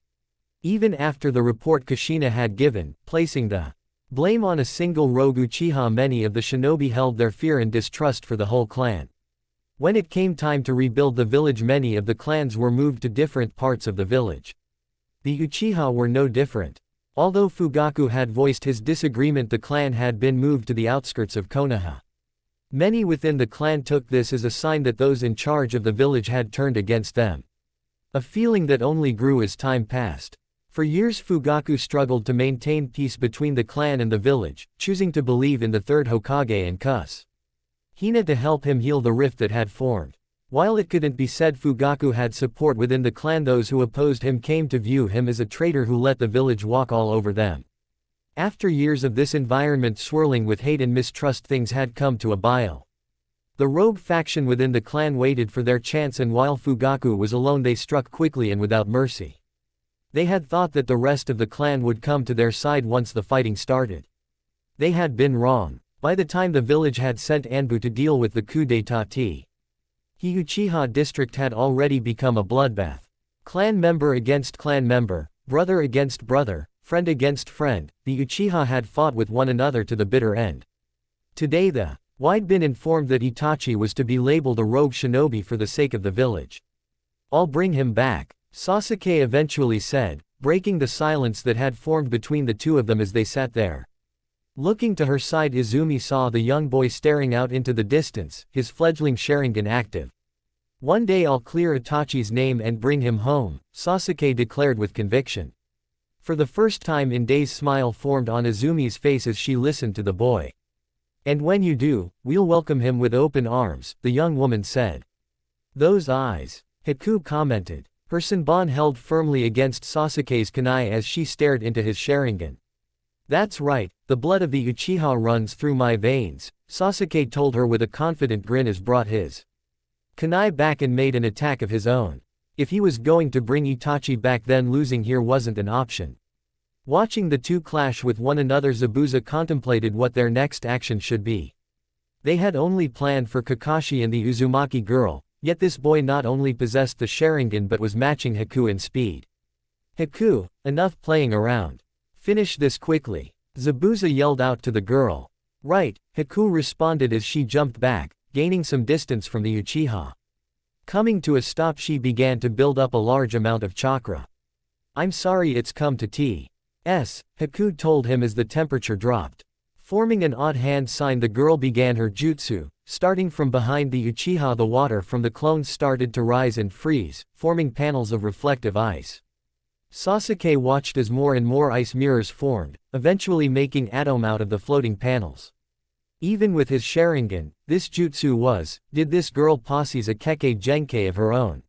Even after the report Kushina had given, placing the Blame on a single rogue Uchiha. Many of the shinobi held their fear and distrust for the whole clan. When it came time to rebuild the village, many of the clans were moved to different parts of the village. The Uchiha were no different. Although Fugaku had voiced his disagreement, the clan had been moved to the outskirts of Konoha. Many within the clan took this as a sign that those in charge of the village had turned against them. A feeling that only grew as time passed. For years Fugaku struggled to maintain peace between the clan and the village, choosing to believe in the third Hokage and Kus Hina to help him heal the rift that had formed. While it couldn't be said Fugaku had support within the clan, those who opposed him came to view him as a traitor who let the village walk all over them. After years of this environment swirling with hate and mistrust, things had come to a boil. The rogue faction within the clan waited for their chance, and while Fugaku was alone they struck quickly and without mercy. They had thought that the rest of the clan would come to their side once the fighting started. They had been wrong. By the time the village had sent Anbu to deal with the coup d'état, Uchiha district had already become a bloodbath. Clan member against clan member, brother against brother, friend against friend, the Uchiha had fought with one another to the bitter end. Today the Wide been informed that Itachi was to be labeled a rogue shinobi for the sake of the village. "I'll bring him back," Sasuke eventually said, breaking the silence that had formed between the two of them as they sat there. Looking to her side, Izumi saw the young boy staring out into the distance, his fledgling Sharingan active. "One day I'll clear Itachi's name and bring him home," Sasuke declared with conviction. For the first time in days, smile formed on Izumi's face as she listened to the boy. "And when you do, we'll welcome him with open arms," the young woman said. "Those eyes," Haku commented. Her Senbon held firmly against Sasuke's kunai as she stared into his Sharingan. "That's right, the blood of the Uchiha runs through my veins," Sasuke told her with a confident grin as brought his kunai back and made an attack of his own. If he was going to bring Itachi back, then losing here wasn't an option. Watching the two clash with one another, Zabuza contemplated what their next action should be. They had only planned for Kakashi and the Uzumaki girl, yet this boy not only possessed the Sharingan but was matching Haku in speed. "Haku, enough playing around. Finish this quickly," Zabuza yelled out to the girl. "Right," Haku responded as she jumped back, gaining some distance from the Uchiha. Coming to a stop, she began to build up a large amount of chakra. "I'm sorry it's come to T.S., Haku told him as the temperature dropped. Forming an odd hand sign, the girl began her jutsu. Starting from behind the Uchiha, the water from the clones started to rise and freeze, forming panels of reflective ice. Sasuke watched as more and more ice mirrors formed, eventually making Atom out of the floating panels. Even with his Sharingan, this jutsu did this girl possess a Kekkei Genkei of her own.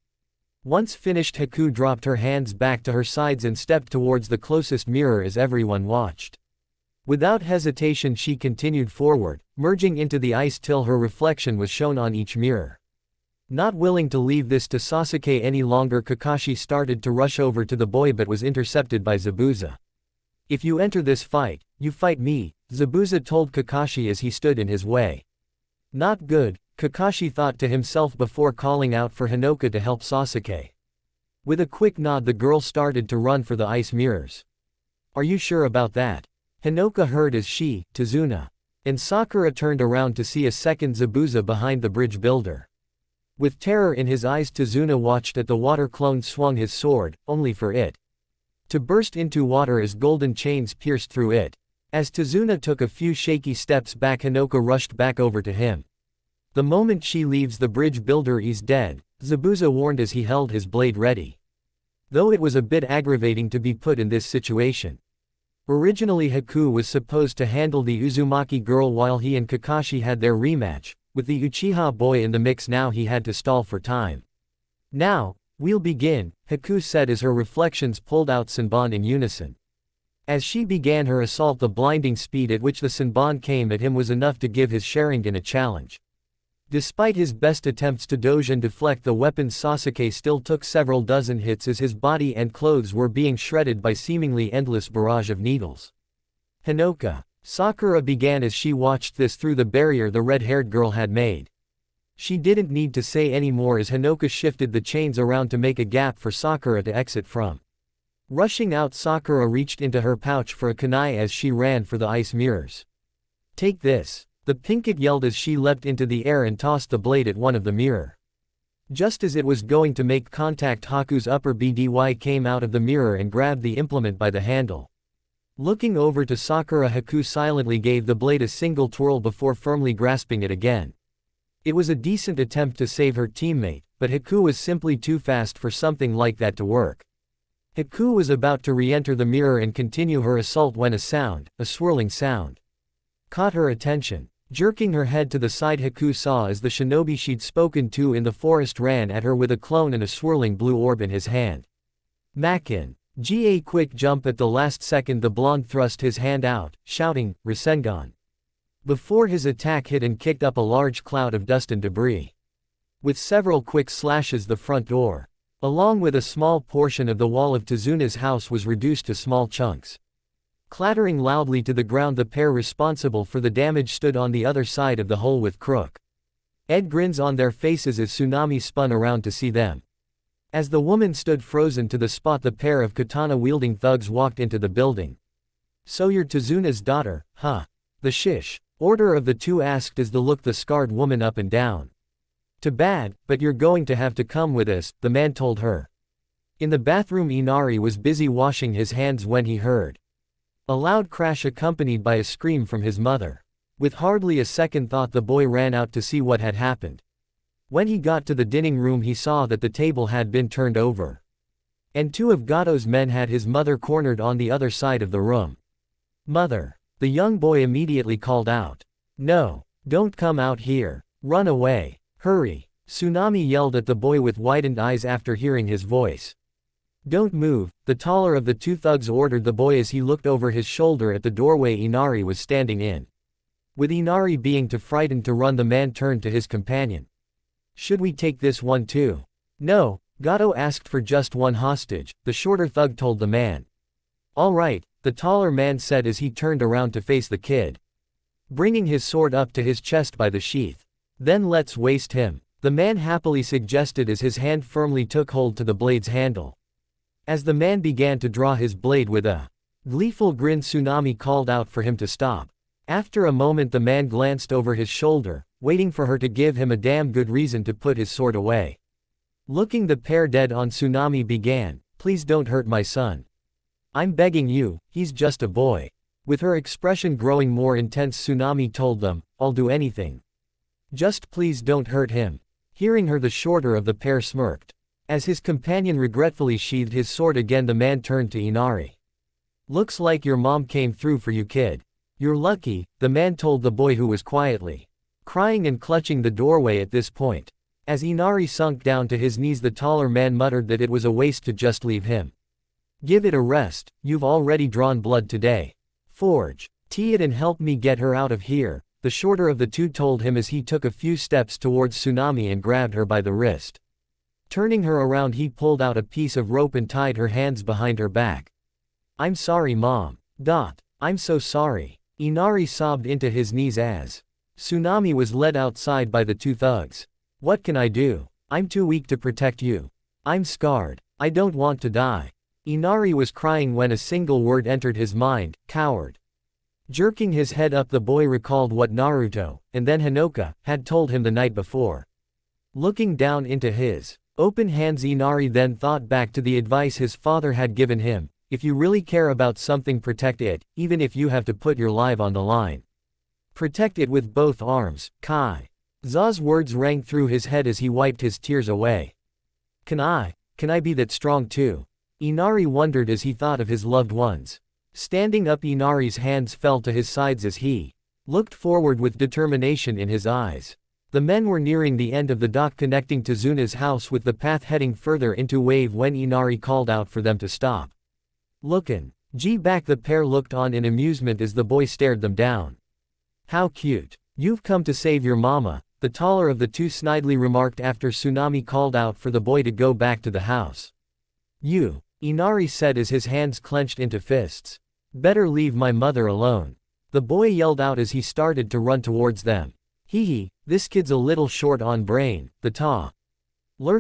Once finished, Haku dropped her hands back to her sides and stepped towards the closest mirror as everyone watched. Without hesitation she continued forward, merging into the ice till her reflection was shown on each mirror. Not willing to leave this to Sasuke any longer, Kakashi started to rush over to the boy but was intercepted by Zabuza. "If you enter this fight, you fight me," Zabuza told Kakashi as he stood in his way. "Not good," Kakashi thought to himself before calling out for Hinoka to help Sasuke. With a quick nod, the girl started to run for the ice mirrors. "Are you sure about that?" Hinoka heard as she, Tazuna, and Sakura turned around to see a second Zabuza behind the bridge builder. With terror in his eyes, Tazuna watched as the water clone swung his sword, only for it to burst into water as golden chains pierced through it. As Tazuna took a few shaky steps back, Hinoka rushed back over to him. "The moment she leaves the bridge builder is dead," Zabuza warned as he held his blade ready. Though it was a bit aggravating to be put in this situation. Originally Haku was supposed to handle the Uzumaki girl while he and Kakashi had their rematch. With the Uchiha boy in the mix now, he had to stall for time. "Now, we'll begin," Haku said as her reflections pulled out Senbon in unison. As she began her assault, the blinding speed at which the Senbon came at him was enough to give his Sharingan a challenge. Despite his best attempts to dodge and deflect the weapons, Sasuke still took several dozen hits as his body and clothes were being shredded by seemingly endless barrage of needles. "Hinoka," Sakura began as she watched this through the barrier the red-haired girl had made. She didn't need to say any more as Hinoka shifted the chains around to make a gap for Sakura to exit from. Rushing out, Sakura reached into her pouch for a kunai as she ran for the ice mirrors. Take this. The pinkett yelled as she leapt into the air and tossed the blade at one of the mirror. Just as it was going to make contact, Haku's upper body came out of the mirror and grabbed the implement by the handle. Looking over to Sakura, Haku silently gave the blade a single twirl before firmly grasping it again. It was a decent attempt to save her teammate, but Haku was simply too fast for something like that to work. Haku was about to re-enter the mirror and continue her assault when a swirling sound, caught her attention. Jerking her head to the side, Haku saw as the shinobi she'd spoken to in the forest ran at her with a clone and a swirling blue orb in his hand. Makin. Quick jump! At the last second the blonde thrust his hand out, shouting, Rasengan. Before his attack hit and kicked up a large cloud of dust and debris. With several quick slashes, the front door, along with a small portion of the wall of Tezuna's house, was reduced to small chunks. Clattering loudly to the ground, the pair responsible for the damage stood on the other side of the hole with crook Ed grins on their faces as Tsunami spun around to see them. As the woman stood frozen to the spot, the pair of katana-wielding thugs walked into the building. So you're Tezuna's daughter, huh? The shish order of the two asked as they looked the scarred woman up and down. Too bad, but you're going to have to come with us, the man told her. In the bathroom, Inari was busy washing his hands when he heard a loud crash accompanied by a scream from his mother. With hardly a second thought, the boy ran out to see what had happened. When he got to the dining room, he saw that the table had been turned over, and two of Gato's men had his mother cornered on the other side of the room. Mother! The young boy immediately called out. No! Don't come out here! Run away! Hurry! Tsunami yelled at the boy with widened eyes after hearing his voice. Don't move, the taller of the two thugs ordered the boy as he looked over his shoulder at the doorway Inari was standing in. With Inari being too frightened to run, the man turned to his companion. Should we take this one too? No, Gato asked for just one hostage, the shorter thug told the man. All right, the taller man said as he turned around to face the kid, bringing his sword up to his chest by the sheath. Then let's waste him, the man happily suggested as his hand firmly took hold to the blade's handle. As the man began to draw his blade with a gleeful grin, Tsunami called out for him to stop. After a moment, the man glanced over his shoulder, waiting for her to give him a damn good reason to put his sword away. Looking the pair dead on, Tsunami began, Please don't hurt my son. I'm begging you, he's just a boy. With her expression growing more intense, Tsunami told them, I'll do anything. Just please don't hurt him. Hearing her, the shorter of the pair smirked. As his companion regretfully sheathed his sword again, the man turned to Inari. Looks like your mom came through for you, kid. You're lucky, the man told the boy, who was quietly crying and clutching the doorway at this point. As Inari sunk down to his knees, the taller man muttered that it was a waste to just leave him. Give it a rest, you've already drawn blood today. Forge it and help me get her out of here, the shorter of the two told him as he took a few steps towards Tsunami and grabbed her by the wrist. Turning her around, he pulled out a piece of rope and tied her hands behind her back. I'm sorry, Mom. I'm so sorry. Inari sobbed into his knees as Tsunami was led outside by the two thugs. What can I do? I'm too weak to protect you. I'm scarred. I don't want to die. Inari was crying when a single word entered his mind, coward. Jerking his head up, the boy recalled what Naruto, and then Hinoka, had told him the night before. Looking down into his open hands, Inari then thought back to the advice his father had given him. If you really care about something, protect it, even if you have to put your life on the line. Protect it with both arms, Kai. Za's words rang through his head as he wiped his tears away. Can I be that strong too? Inari wondered as he thought of his loved ones. Standing up, Inari's hands fell to his sides as he looked forward with determination in his eyes. The men were nearing the end of the dock connecting Tezuna's house with the path heading further into Wave when Inari called out for them to stop. Lookin' back, the pair looked on in amusement as the boy stared them down. How cute. You've come to save your mama, the taller of the two snidely remarked after Tsunami called out for the boy to go back to the house. You, Inari said as his hands clenched into fists. Better leave my mother alone. The boy yelled out as he started to run towards them. Hee, this kid's a little short on brain, the taller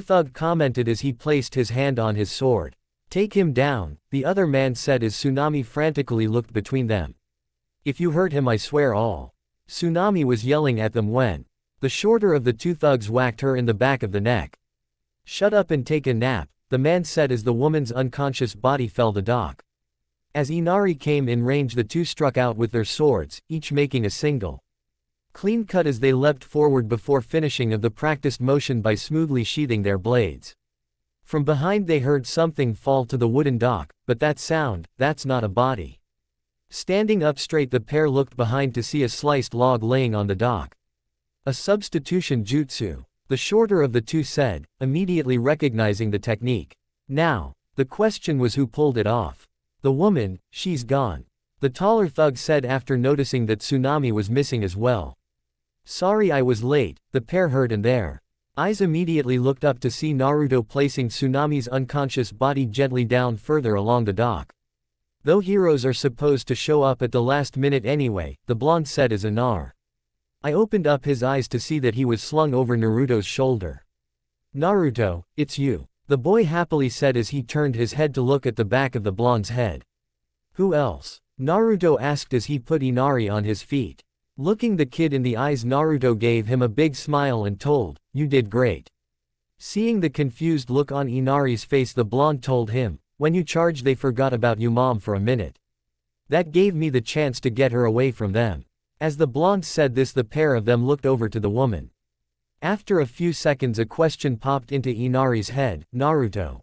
thug commented as he placed his hand on his sword. Take him down, the other man said as Tsunami frantically looked between them. If you hurt him I swear all. Tsunami was yelling at them when the shorter of the two thugs whacked her in the back of the neck. Shut up and take a nap, the man said as the woman's unconscious body fell the dock. As Inari came in range the two struck out with their swords, each making a single clean cut as they leapt forward before finishing of the practiced motion by smoothly sheathing their blades. From behind they heard something fall to the wooden dock, but that sound, that's not a body. Standing up straight the pair looked behind to see a sliced log laying on the dock. A substitution jutsu, the shorter of the two said, immediately recognizing the technique. Now, the question was who pulled it off. The woman, she's gone. The taller thug said after noticing that Tsunami was missing as well. Sorry I was late, the pair heard and their eyes immediately looked up to see Naruto placing Tsunami's unconscious body gently down further along the dock. Though heroes are supposed to show up at the last minute anyway, the blonde said as Anar. I opened up his eyes to see that he was slung over Naruto's shoulder. Naruto, it's you. The boy happily said as he turned his head to look at the back of the blonde's head. Who else? Naruto asked as he put Inari on his feet. Looking the kid in the eyes Naruto gave him a big smile and told, you did great. Seeing the confused look on Inari's face the blonde told him, when you charged they forgot about you mom for a minute. That gave me the chance to get her away from them. As the blonde said this the pair of them looked over to the woman. After a few seconds a question popped into Inari's head, Naruto.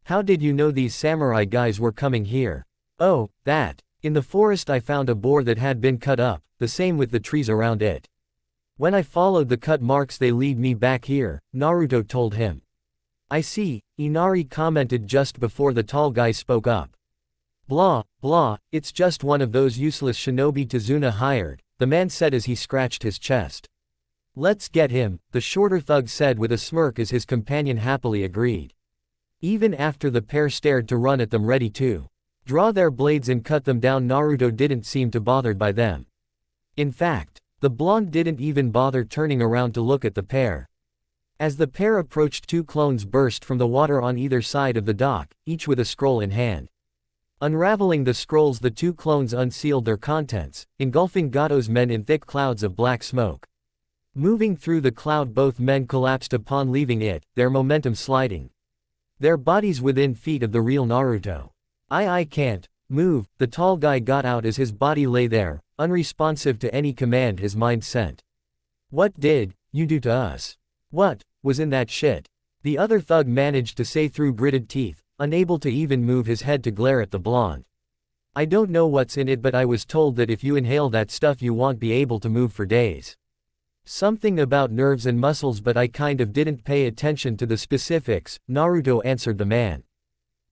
How did you know these samurai guys were coming here? Oh, that. In the forest I found a boar that had been cut up, the same with the trees around it. When I followed the cut marks they lead me back here, Naruto told him. I see, Inari commented just before the tall guy spoke up. Blah, blah, it's just one of those useless shinobi Tazuna hired, the man said as he scratched his chest. Let's get him, the shorter thug said with a smirk as his companion happily agreed. Even after the pair stared to run at them ready to draw their blades and cut them down Naruto didn't seem too bothered by them. In fact, the blonde didn't even bother turning around to look at the pair. As the pair approached two clones burst from the water on either side of the dock, each with a scroll in hand. Unraveling the scrolls the two clones unsealed their contents, engulfing Gato's men in thick clouds of black smoke. Moving through the cloud both men collapsed upon leaving it, their momentum sliding their bodies within feet of the real Naruto. I can't move, the tall guy got out as his body lay there, unresponsive to any command his mind sent. What did you do to us? What was in that shit? The other thug managed to say through gritted teeth, unable to even move his head to glare at the blonde. I don't know what's in it but I was told that if you inhale that stuff you won't be able to move for days. Something about nerves and muscles but I kind of didn't pay attention to the specifics, Naruto answered the man.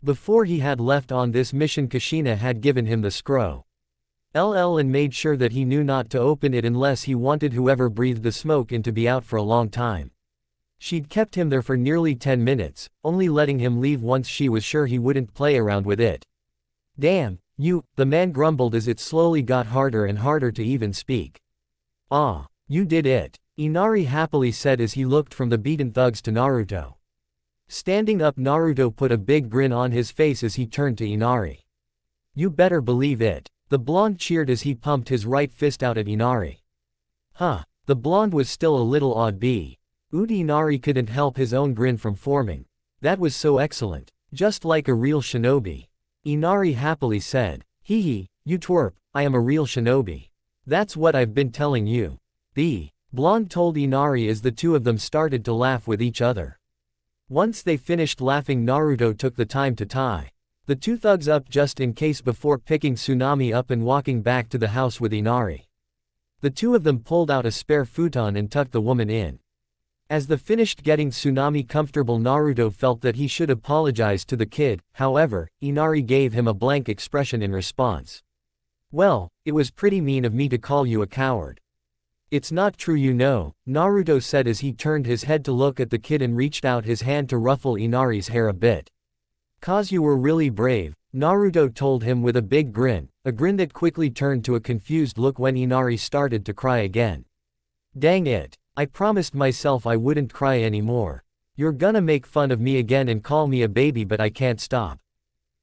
Before he had left on this mission Kushina had given him the scroll and made sure that he knew not to open it unless he wanted whoever breathed the smoke in to be out for a long time. She'd kept him there for nearly 10 minutes, only letting him leave once she was sure he wouldn't play around with it. Damn, the man grumbled as it slowly got harder and harder to even speak. Ah, you did it, Inari happily said as he looked from the beaten thugs to Naruto. Standing up Naruto put a big grin on his face as he turned to Inari. You better believe it. The blonde cheered as he pumped his right fist out at Inari. Huh, the blonde was still a little awed Inari couldn't help his own grin from forming. That was so excellent. Just like a real shinobi. Inari happily said. Hee, you twerp, I am a real shinobi. That's what I've been telling you. The blonde told Inari as the two of them started to laugh with each other. Once they finished laughing Naruto took the time to tie the two thugs up just in case before picking Tsunami up and walking back to the house with Inari. The two of them pulled out a spare futon and tucked the woman in. As the finished getting Tsunami comfortable Naruto felt that he should apologize to the kid, however, Inari gave him a blank expression in response. Well, it was pretty mean of me to call you a coward. It's not true you know, Naruto said as he turned his head to look at the kid and reached out his hand to ruffle Inari's hair a bit. "'Cause you were really brave," Naruto told him with a big grin, a grin that quickly turned to a confused look when Inari started to cry again. "Dang it. I promised myself I wouldn't cry anymore. You're gonna make fun of me again and call me a baby but I can't stop.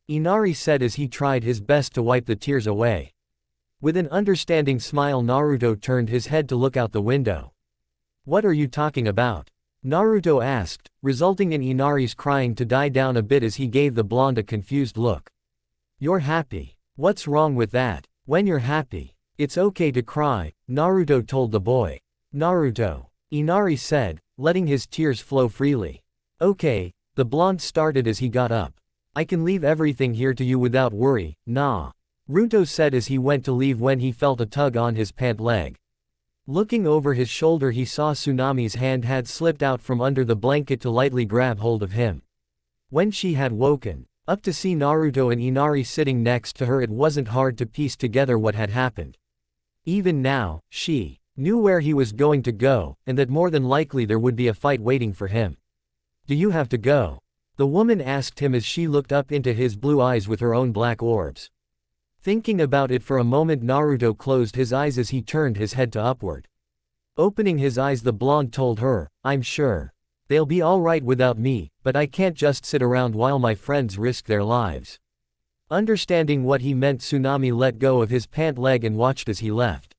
Inari said as he tried his best to wipe the tears away. With an understanding smile, Naruto turned his head to look out the window. What are you talking about? Naruto asked, resulting in Inari's crying to die down a bit as he gave the blonde a confused look. You're happy. What's wrong with that? When you're happy, it's okay to cry, Naruto told the boy. Naruto, Inari said, letting his tears flow freely. Okay, the blonde started as he got up. I can leave everything here to you without worry, nah. Naruto said as he went to leave when he felt a tug on his pant leg. Looking over his shoulder, he saw Tsunami's hand had slipped out from under the blanket to lightly grab hold of him. When she had woken up to see Naruto and Inari sitting next to her, it wasn't hard to piece together what had happened. Even now, she knew where he was going to go, and that more than likely there would be a fight waiting for him. Do you have to go? The woman asked him as she looked up into his blue eyes with her own black orbs. Thinking about it for a moment, Naruto closed his eyes as he turned his head to upward. Opening his eyes, the blonde told her, I'm sure they'll be alright without me, but I can't just sit around while my friends risk their lives. Understanding what he meant, Tsunami let go of his pant leg and watched as he left.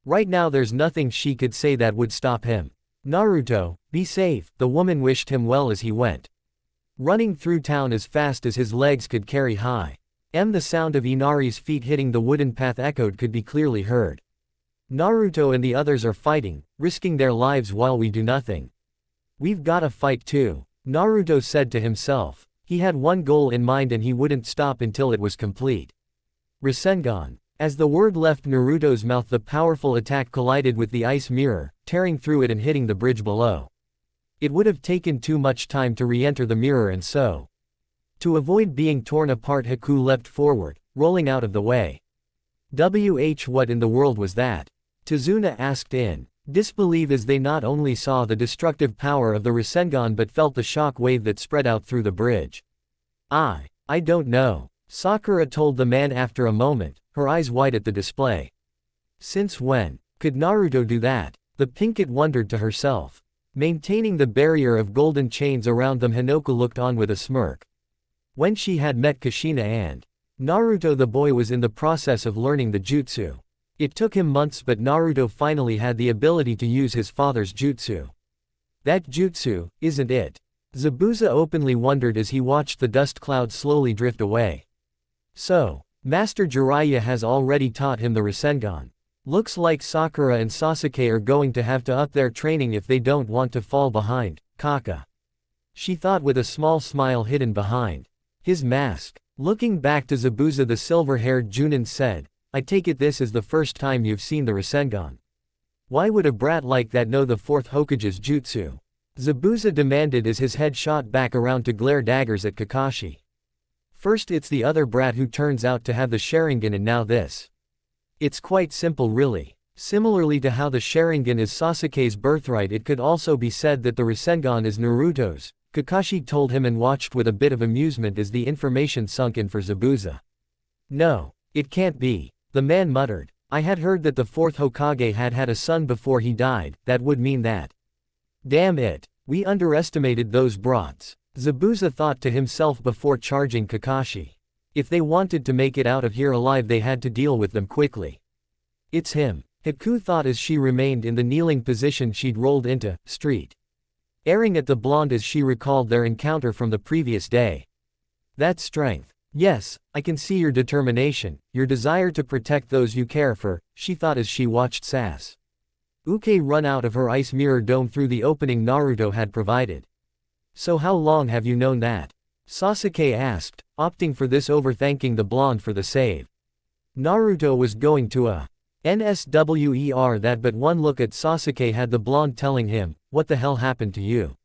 Right now there's nothing she could say that would stop him. Naruto, be safe, the woman wished him well as he went. Running through town as fast as his legs could carry high. The sound of Inari's feet hitting the wooden path echoed could be clearly heard. Naruto and the others are fighting, risking their lives while we do nothing. We've gotta fight too, Naruto said to himself. He had one goal in mind and he wouldn't stop until it was complete. Rasengan. As the word left Naruto's mouth, the powerful attack collided with the ice mirror, tearing through it and hitting the bridge below. It would have taken too much time to re-enter the mirror, and so, to avoid being torn apart, Haku leapt forward, rolling out of the way. What in the world was that? Tazuna asked in disbelief as they not only saw the destructive power of the Rasengan but felt the shock wave that spread out through the bridge. I don't know, Sakura told the man after a moment, her eyes wide at the display. Since when could Naruto do that? The Pinkett wondered to herself. Maintaining the barrier of golden chains around them, Hinoka looked on with a smirk. When she had met Kushina and Naruto, the boy was in the process of learning the jutsu. It took him months, but Naruto finally had the ability to use his father's jutsu. That jutsu, isn't it? Zabuza openly wondered as he watched the dust cloud slowly drift away. So, Master Jiraiya has already taught him the Rasengan. Looks like Sakura and Sasuke are going to have to up their training if they don't want to fall behind, Kaka. She thought with a small smile hidden behind his mask. Looking back to Zabuza, the silver-haired Junin said, I take it this is the first time you've seen the Rasengan. Why would a brat like that know the fourth Hokage's jutsu? Zabuza demanded as his head shot back around to glare daggers at Kakashi. First it's the other brat who turns out to have the Sharingan, and now this. It's quite simple really. Similarly to how the Sharingan is Sasuke's birthright, it could also be said that the Rasengan is Naruto's, Kakashi told him and watched with a bit of amusement as the information sunk in for Zabuza. No, it can't be, the man muttered. I had heard that the fourth Hokage had a son before he died, that would mean that. Damn it, we underestimated those brats, Zabuza thought to himself before charging Kakashi. If they wanted to make it out of here alive, they had to deal with them quickly. It's him, Haku thought as she remained in the kneeling position she'd rolled into, street. Staring at the blonde as she recalled their encounter from the previous day. That strength. Yes, I can see your determination, your desire to protect those you care for, she thought as she watched Sasuke run out of her ice mirror dome through the opening Naruto had provided. So how long have you known that? Sasuke asked, opting for this over thanking the blonde for the save. Naruto was going to NSWER that, but one look at Sasuke had the blonde telling him, what the hell happened to you?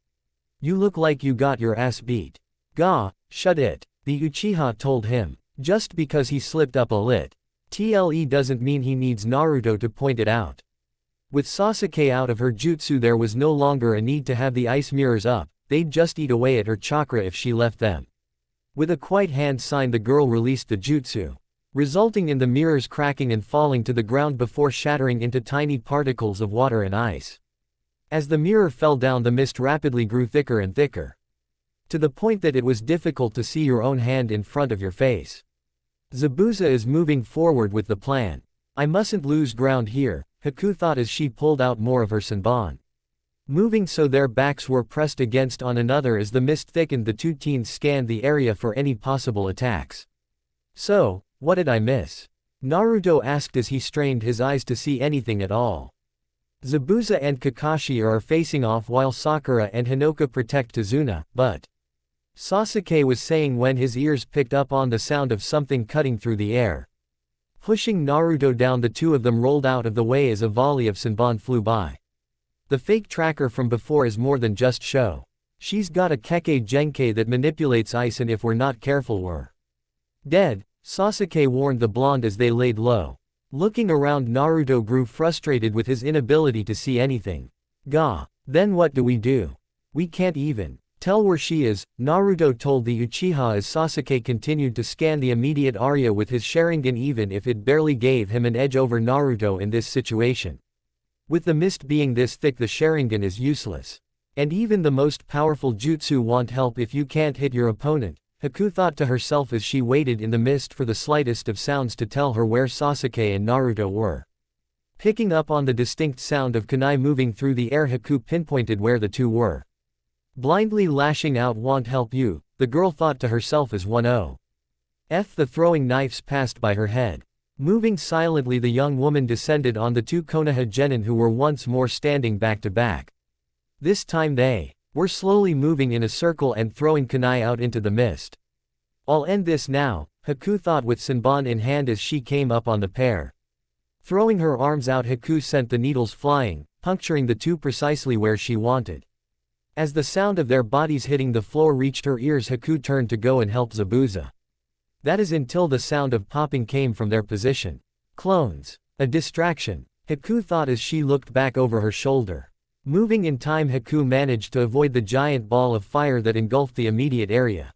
You look like you got your ass beat. Gah, shut it, the Uchiha told him. Just because he slipped up a little doesn't mean he needs Naruto to point it out. With Sasuke out of her jutsu, there was no longer a need to have the ice mirrors up, they'd just eat away at her chakra if she left them. With a quiet hand sign, the girl released the jutsu, resulting in the mirrors cracking and falling to the ground before shattering into tiny particles of water and ice. As the mirror fell down, the mist rapidly grew thicker and thicker. To the point that it was difficult to see your own hand in front of your face. Zabuza is moving forward with the plan. I mustn't lose ground here, Haku thought as she pulled out more of her Senbon. Moving so their backs were pressed against on another as the mist thickened, the two teens scanned the area for any possible attacks. So, what did I miss? Naruto asked as he strained his eyes to see anything at all. Zabuza and Kakashi are facing off while Sakura and Hinoka protect Tazuna, but Sasuke was saying when his ears picked up on the sound of something cutting through the air. Pushing Naruto down, the two of them rolled out of the way as a volley of Senbon flew by. The fake tracker from before is more than just show. She's got a Kekkei Genkai that manipulates ice, and if we're not careful we're dead, Sasuke warned the blonde as they laid low. Looking around, Naruto grew frustrated with his inability to see anything. Gah, then what do? We can't even tell where she is, Naruto told the Uchiha as Sasuke continued to scan the immediate area with his Sharingan, even if it barely gave him an edge over Naruto in this situation. With the mist being this thick, the Sharingan is useless. And even the most powerful jutsu won't help if you can't hit your opponent, Haku thought to herself as she waited in the mist for the slightest of sounds to tell her where Sasuke and Naruto were. Picking up on the distinct sound of kunai moving through the air, Haku pinpointed where the two were. Blindly lashing out won't help you, the girl thought to herself as 1-0. The throwing knives passed by her head. Moving silently, the young woman descended on the two Konoha genin who were once more standing back to back. This time they were slowly moving in a circle and throwing kunai out into the mist. I'll end this now, Haku thought with Senbon in hand as she came up on the pair. Throwing her arms out, Haku sent the needles flying, puncturing the two precisely where she wanted. As the sound of their bodies hitting the floor reached her ears, Haku turned to go and help Zabuza. That is until the sound of popping came from their position. Clones. A distraction, Haku thought as she looked back over her shoulder. Moving in time, Haku managed to avoid the giant ball of fire that engulfed the immediate area.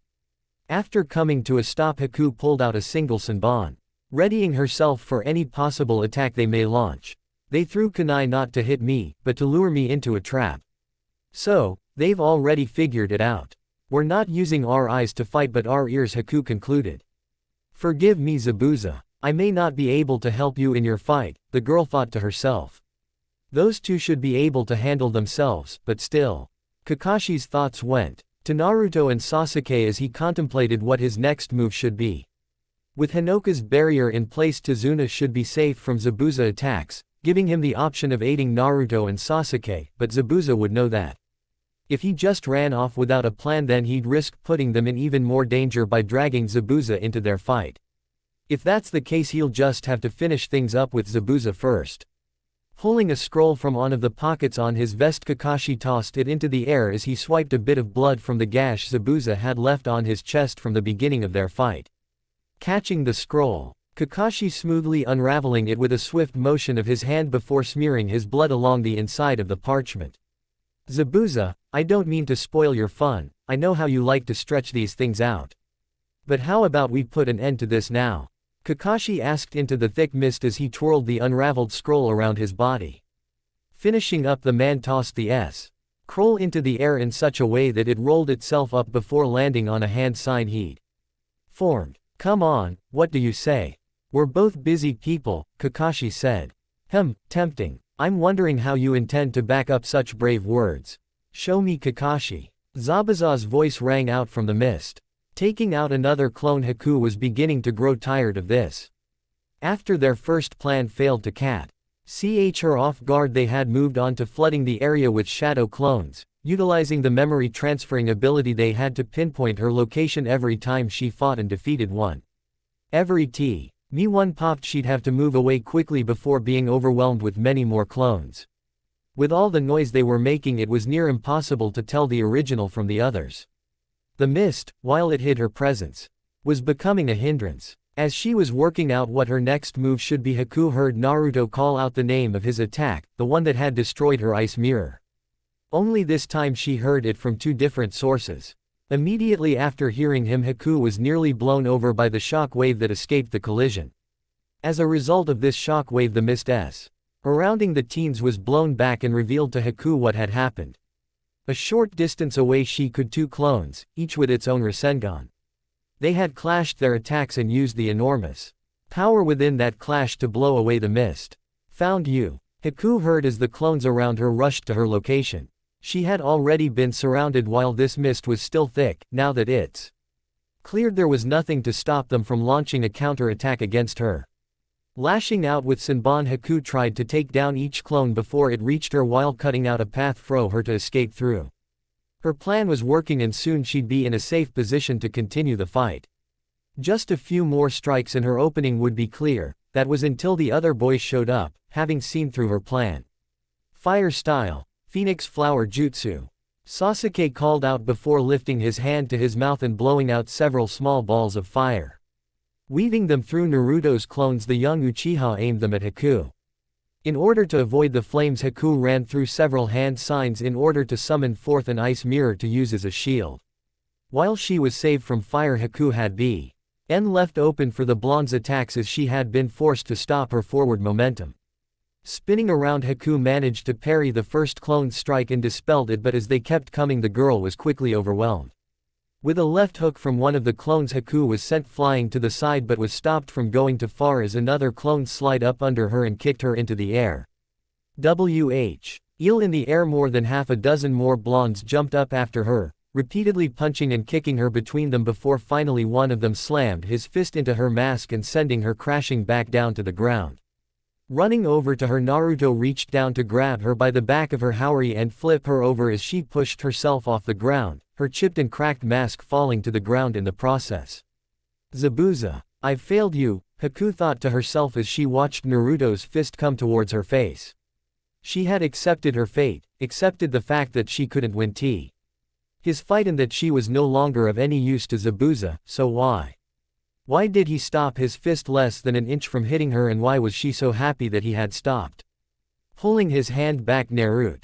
After coming to a stop, Haku pulled out a single Senbon, readying herself for any possible attack they may launch. They threw kunai not to hit me, but to lure me into a trap. So, they've already figured it out. We're not using our eyes to fight but our ears, Haku concluded. Forgive me, Zabuza. I may not be able to help you in your fight, the girl thought to herself. Those two should be able to handle themselves, but still. Kakashi's thoughts went to Naruto and Sasuke as he contemplated what his next move should be. With Hinoka's barrier in place, Tazuna should be safe from Zabuza attacks, giving him the option of aiding Naruto and Sasuke, but Zabuza would know that if he just ran off without a plan, then he'd risk putting them in even more danger by dragging Zabuza into their fight. If that's the case, he'll just have to finish things up with Zabuza first. Pulling a scroll from one of the pockets on his vest, Kakashi tossed it into the air as he swiped a bit of blood from the gash Zabuza had left on his chest from the beginning of their fight. Catching the scroll, Kakashi smoothly unraveling it with a swift motion of his hand before smearing his blood along the inside of the parchment. Zabuza, I don't mean to spoil your fun, I know how you like to stretch these things out. But how about we put an end to this now? Kakashi asked into the thick mist as he twirled the unraveled scroll around his body. Finishing up, the man tossed the scroll into the air in such a way that it rolled itself up before landing on a hand sign he'd formed. Come on, what do you say? We're both busy people, Kakashi said. Tempting. I'm wondering how you intend to back up such brave words. Show me, Kakashi. Zabuza's voice rang out from the mist. Taking out another clone, Haku was beginning to grow tired of this. After their first plan failed to catch her off guard, they had moved on to flooding the area with shadow clones. Utilizing the memory transferring ability, they had to pinpoint her location every time she fought and defeated one. Every time one popped, she'd have to move away quickly before being overwhelmed with many more clones. With all the noise they were making, it was near impossible to tell the original from the others. The mist, while it hid her presence, was becoming a hindrance. As she was working out what her next move should be, Haku heard Naruto call out the name of his attack, the one that had destroyed her ice mirror. Only this time she heard it from two different sources. Immediately after hearing him, Haku was nearly blown over by the shock wave that escaped the collision. As a result of this shock wave, the mist surrounding the teens was blown back and revealed to Haku what had happened. A short distance away she could two clones, each with its own Rasengan. They had clashed their attacks and used the enormous power within that clash to blow away the mist. Found you. Haku heard as the clones around her rushed to her location. She had already been surrounded while this mist was still thick. Now that it's cleared, there was nothing to stop them from launching a counter-attack against her. Lashing out with Senbon, Haku tried to take down each clone before it reached her while cutting out a path for her to escape through. Her plan was working and soon she'd be in a safe position to continue the fight. Just a few more strikes and her opening would be clear. That was until the other boys showed up, having seen through her plan. Fire style. Phoenix Flower Jutsu. Sasuke called out before lifting his hand to his mouth and blowing out several small balls of fire. Weaving them through Naruto's clones, the young Uchiha aimed them at Haku. In order to avoid the flames, Haku ran through several hand signs in order to summon forth an ice mirror to use as a shield. While she was saved from fire, Haku had B.N. left open for the blonde's attacks as she had been forced to stop her forward momentum. Spinning around, Haku managed to parry the first clone's strike and dispelled it, but as they kept coming, the girl was quickly overwhelmed. With a left hook from one of the clones, Haku was sent flying to the side but was stopped from going too far as another clone slid up under her and kicked her into the air. Eel in the air. More than half a dozen more blondes jumped up after her, repeatedly punching and kicking her between them before finally one of them slammed his fist into her mask and sending her crashing back down to the ground. Running over to her, Naruto reached down to grab her by the back of her haori and flip her over as she pushed herself off the ground, her chipped and cracked mask falling to the ground in the process. Zabuza. I've failed you, Haku thought to herself as she watched Naruto's fist come towards her face. She had accepted her fate, accepted the fact that she couldn't win his fight and that she was no longer of any use to Zabuza, so why did he stop his fist less than an inch from hitting her, and why was she so happy that he had stopped? Pulling his hand back, Naruto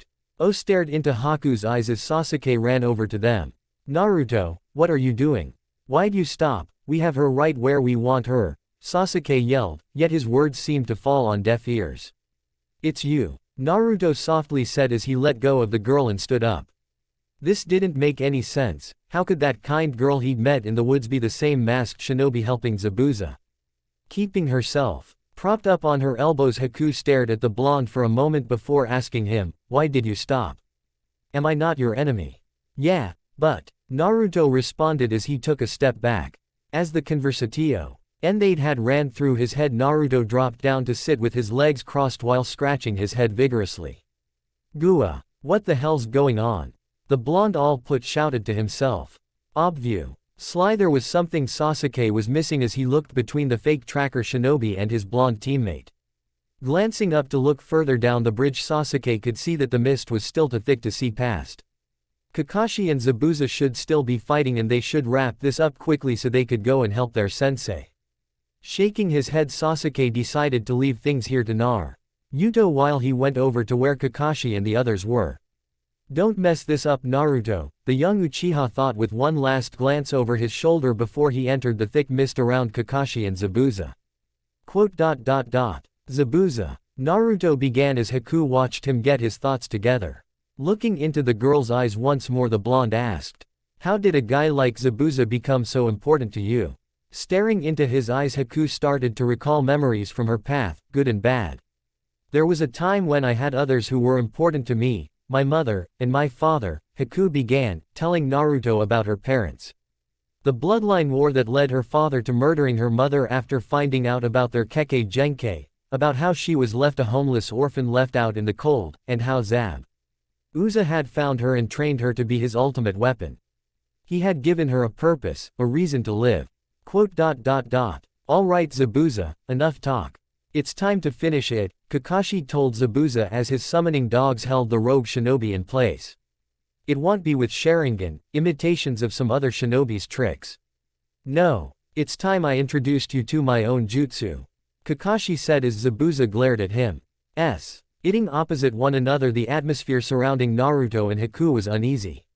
stared into Haku's eyes as Sasuke ran over to them. Naruto, what are you doing? Why'd you stop? We have her right where we want her, Sasuke yelled, yet his words seemed to fall on deaf ears. It's you, Naruto softly said as he let go of the girl and stood up. This didn't make any sense. How could that kind girl he'd met in the woods be the same masked shinobi helping Zabuza? Keeping herself propped up on her elbows, Haku stared at the blonde for a moment before asking him, why did you stop? Am I not your enemy? Yeah, but, Naruto responded as he took a step back. As the conversatio ended had ran through his head, Naruto dropped down to sit with his legs crossed while scratching his head vigorously. Gua, what the hell's going on? The blonde all-put shouted to himself. Obview. Sly, there was something Sasuke was missing as he looked between the fake tracker shinobi and his blonde teammate. Glancing up to look further down the bridge, Sasuke could see that the mist was still too thick to see past. Kakashi and Zabuza should still be fighting and they should wrap this up quickly so they could go and help their sensei. Shaking his head, Sasuke decided to leave things here to Naruto while he went over to where Kakashi and the others were. Don't mess this up, Naruto, the young Uchiha thought with one last glance over his shoulder before he entered the thick mist around Kakashi and Zabuza. Zabuza. Naruto began as Haku watched him get his thoughts together. Looking into the girl's eyes once more, the blonde asked, how did a guy like Zabuza become so important to you? Staring into his eyes, Haku started to recall memories from her path, good and bad. There was a time when I had others who were important to me. My mother, and my father, Haku began, telling Naruto about her parents. The bloodline war that led her father to murdering her mother after finding out about their Kekkei Genkei, about how she was left a homeless orphan left out in the cold, and how Zabuza had found her and trained her to be his ultimate weapon. He had given her a purpose, a reason to live. All right Zabuza, enough talk. It's time to finish it, Kakashi told Zabuza as his summoning dogs held the rogue shinobi in place. It won't be with Sharingan, imitations of some other shinobi's tricks. No, it's time I introduced you to my own jutsu, Kakashi said as Zabuza glared at him. Sitting opposite one another, the atmosphere surrounding Naruto and Haku was uneasy.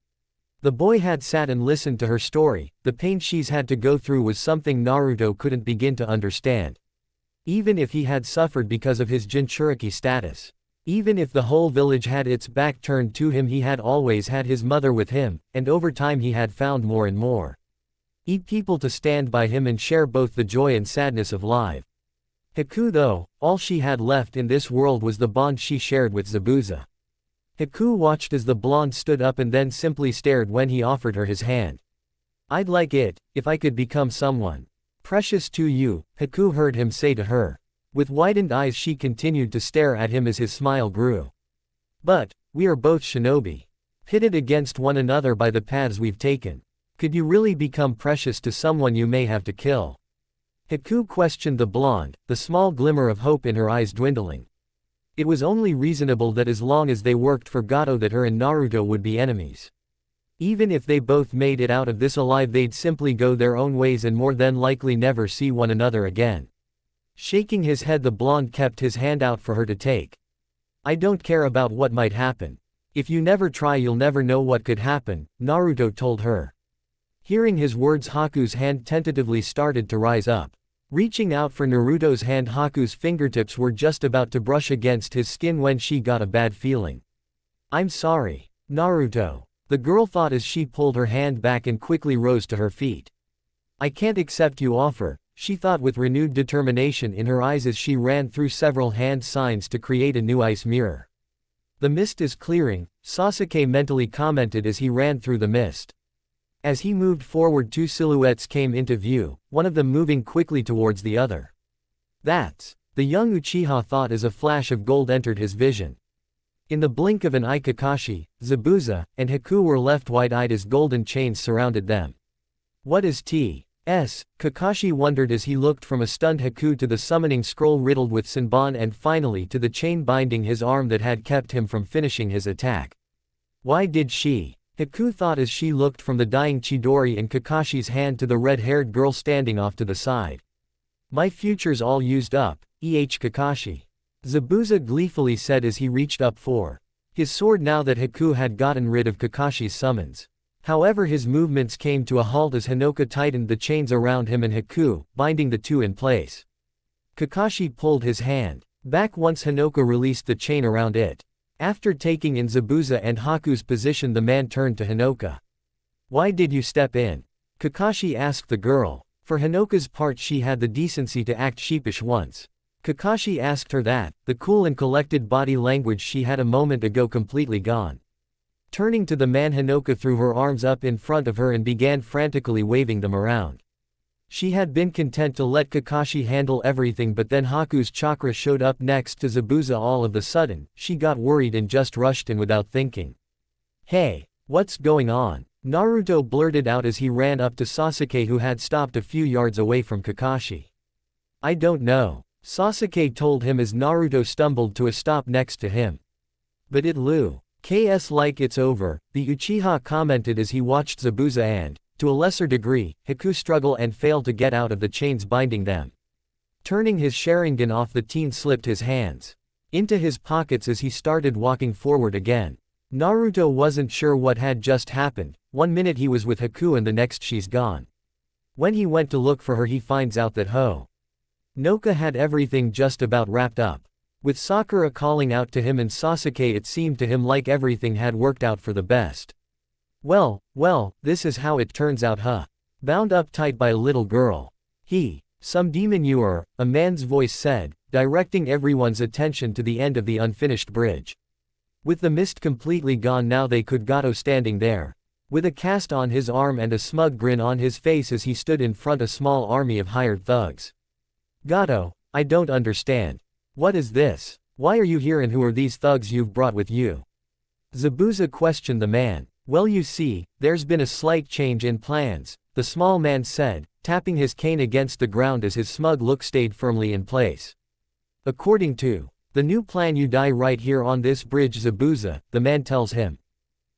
The boy had sat and listened to her story. The pain she's had to go through was something Naruto couldn't begin to understand. Even if he had suffered because of his Jinchuriki status. Even if the whole village had its back turned to him, he had always had his mother with him, and over time he had found more and more people to stand by him and share both the joy and sadness of life. Haku, though, all she had left in this world was the bond she shared with Zabuza. Haku watched as the blonde stood up and then simply stared when he offered her his hand. "I'd like it, if I could become someone precious to you," Haku heard him say to her. With widened eyes she continued to stare at him as his smile grew. "But, we are both shinobi. Pitted against one another by the paths we've taken. Could you really become precious to someone you may have to kill?" Haku questioned the blonde, the small glimmer of hope in her eyes dwindling. It was only reasonable that as long as they worked for Gato that her and Naruto would be enemies. Even if they both made it out of this alive, they'd simply go their own ways and more than likely never see one another again. Shaking his head, the blonde kept his hand out for her to take. "I don't care about what might happen. If you never try you'll never know what could happen," Naruto told her. Hearing his words, Haku's hand tentatively started to rise up. Reaching out for Naruto's hand, Haku's fingertips were just about to brush against his skin when she got a bad feeling. "I'm sorry, Naruto," the girl thought as she pulled her hand back and quickly rose to her feet. "I can't accept your offer," she thought with renewed determination in her eyes as she ran through several hand signs to create a new ice mirror. "The mist is clearing," Sasuke mentally commented as he ran through the mist. As he moved forward, two silhouettes came into view, one of them moving quickly towards the other. "That's," the young Uchiha thought as a flash of gold entered his vision. In the blink of an eye, Kakashi, Zabuza, and Haku were left wide-eyed as golden chains surrounded them. "What is T.S.?" Kakashi wondered as he looked from a stunned Haku to the summoning scroll riddled with Senbon and finally to the chain binding his arm that had kept him from finishing his attack. "Why did she?" Haku thought as she looked from the dying Chidori and Kakashi's hand to the red-haired girl standing off to the side. "My future's all used up, Kakashi," Zabuza gleefully said as he reached up for his sword now that Haku had gotten rid of Kakashi's summons. However, his movements came to a halt as Hinoka tightened the chains around him and Haku, binding the two in place. Kakashi pulled his hand back once Hinoka released the chain around it. After taking in Zabuza and Haku's position, the man turned to Hinoka. "Why did you step in?" Kakashi asked the girl. For Hinoka's part, she had the decency to act sheepish once Kakashi asked her that, the cool and collected body language she had a moment ago completely gone. Turning to the man, Hinoka threw her arms up in front of her and began frantically waving them around. She had been content to let Kakashi handle everything, but then Haku's chakra showed up next to Zabuza. All of a sudden, she got worried and just rushed in without thinking. "Hey, what's going on?" Naruto blurted out as he ran up to Sasuke, who had stopped a few yards away from Kakashi. "I don't know," Sasuke told him as Naruto stumbled to a stop next to him. "But it looks like it's over," the Uchiha commented as he watched Zabuza and, to a lesser degree, Haku struggle and fail to get out of the chains binding them. Turning his Sharingan off, the teen slipped his hands into his pockets as he started walking forward again. Naruto wasn't sure what had just happened. One minute he was with Haku and the next she's gone. When he went to look for her, he finds out that Hinoka had everything just about wrapped up. With Sakura calling out to him and Sasuke, it seemed to him like everything had worked out for the best. Well, this is how it turns out, huh? Bound up tight by a little girl. Some demon you are, a man's voice said, directing everyone's attention to the end of the unfinished bridge. With the mist completely gone now, they could Gato standing there, with a cast on his arm and a smug grin on his face as he stood in front a small army of hired thugs. "Gato, I don't understand. What is this? Why are you here and who are these thugs you've brought with you?" Zabuza questioned the man. "Well, you see, there's been a slight change in plans," the small man said, tapping his cane against the ground as his smug look stayed firmly in place. "According to the new plan, you die right here on this bridge, Zabuza," the man tells him.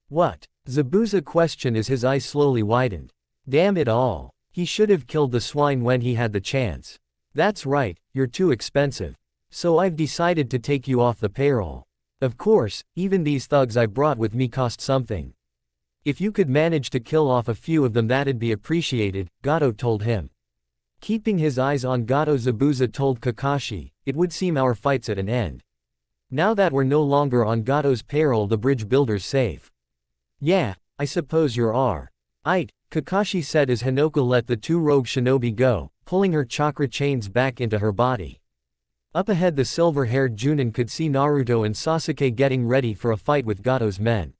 "What?" Zabuza questioned as his eyes slowly widened. "Damn it all. He should have killed the swine when he had the chance." "That's right, you're too expensive. So I've decided to take you off the payroll. Of course, even these thugs I brought with me cost something. If you could manage to kill off a few of them, that'd be appreciated," Gato told him. Keeping his eyes on Gato, Zabuza told Kakashi, "It would seem our fight's at an end." Now that we're no longer on Gato's payroll, the bridge builder's safe. Yeah, I suppose you're right, Kakashi said as Hinoka let the two rogue shinobi go, pulling her chakra chains back into her body. Up ahead, the silver-haired Junin could see Naruto and Sasuke getting ready for a fight with Gato's men.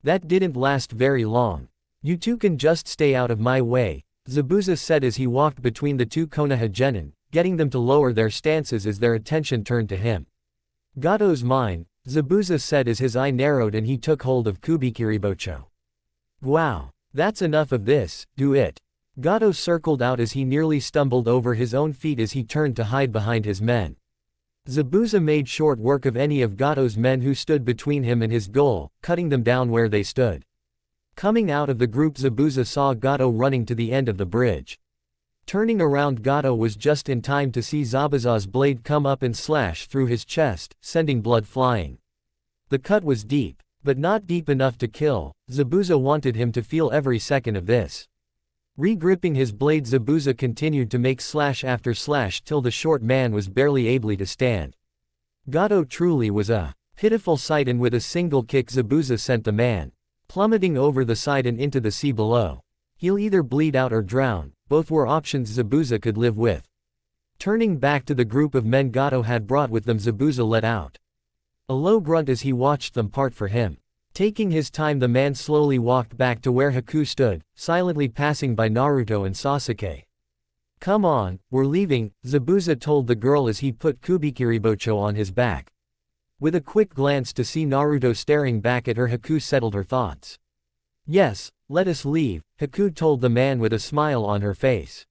That didn't last very long. You two can just stay out of my way, Zabuza said as he walked between the two Konoha genin, getting them to lower their stances as their attention turned to him. Gato's mine, Zabuza said as his eye narrowed and he took hold of Kubikiribocho. Wow, that's enough of this, do it. Gato circled out as he nearly stumbled over his own feet as he turned to hide behind his men. Zabuza made short work of any of Gato's men who stood between him and his goal, cutting them down where they stood. Coming out of the group, Zabuza saw Gato running to the end of the bridge. Turning around, Gato was just in time to see Zabuza's blade come up and slash through his chest, sending blood flying. The cut was deep, but not deep enough to kill. Zabuza wanted him to feel every second of this. Re-gripping his blade, Zabuza continued to make slash after slash till the short man was barely able to stand. Gato truly was a pitiful sight, and with a single kick Zabuza sent the man plummeting over the side and into the sea below. He'll either bleed out or drown, both were options Zabuza could live with. Turning back to the group of men Gato had brought with them, Zabuza let out a low grunt as he watched them part for him. Taking his time, the man slowly walked back to where Haku stood, silently passing by Naruto and Sasuke. Come on, we're leaving, Zabuza told the girl as he put Kubikiribocho on his back. With a quick glance to see Naruto staring back at her, Haku settled her thoughts. Yes, let us leave, Haku told the man with a smile on her face.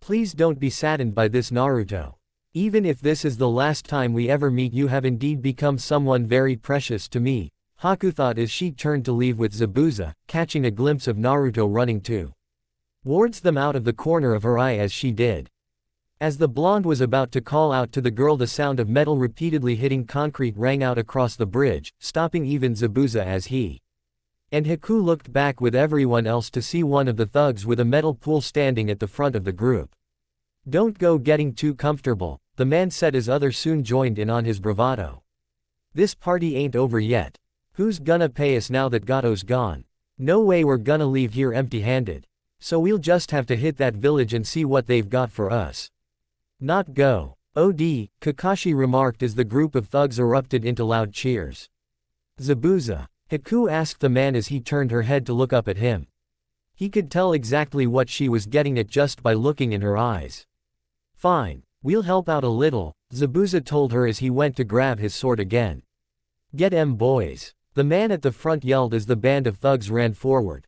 Please don't be saddened by this, Naruto. Even if this is the last time we ever meet, you have indeed become someone very precious to me, Haku thought as she turned to leave with Zabuza, catching a glimpse of Naruto running towards them out of the corner of her eye as she did. As the blonde was about to call out to the girl, the sound of metal repeatedly hitting concrete rang out across the bridge, stopping even Zabuza as he and Haku looked back with everyone else to see one of the thugs with a metal pool standing at the front of the group. Don't go getting too comfortable, the man said as others soon joined in on his bravado. This party ain't over yet. Who's gonna pay us now that Gato's gone? No way we're gonna leave here empty-handed. So we'll just have to hit that village and see what they've got for us. Not go. OD, Kakashi remarked as the group of thugs erupted into loud cheers. Zabuza, Haku asked the man as he turned her head to look up at him. He could tell exactly what she was getting at just by looking in her eyes. Fine, we'll help out a little, Zabuza told her as he went to grab his sword again. Get 'em boys, the man at the front yelled as the band of thugs ran forward.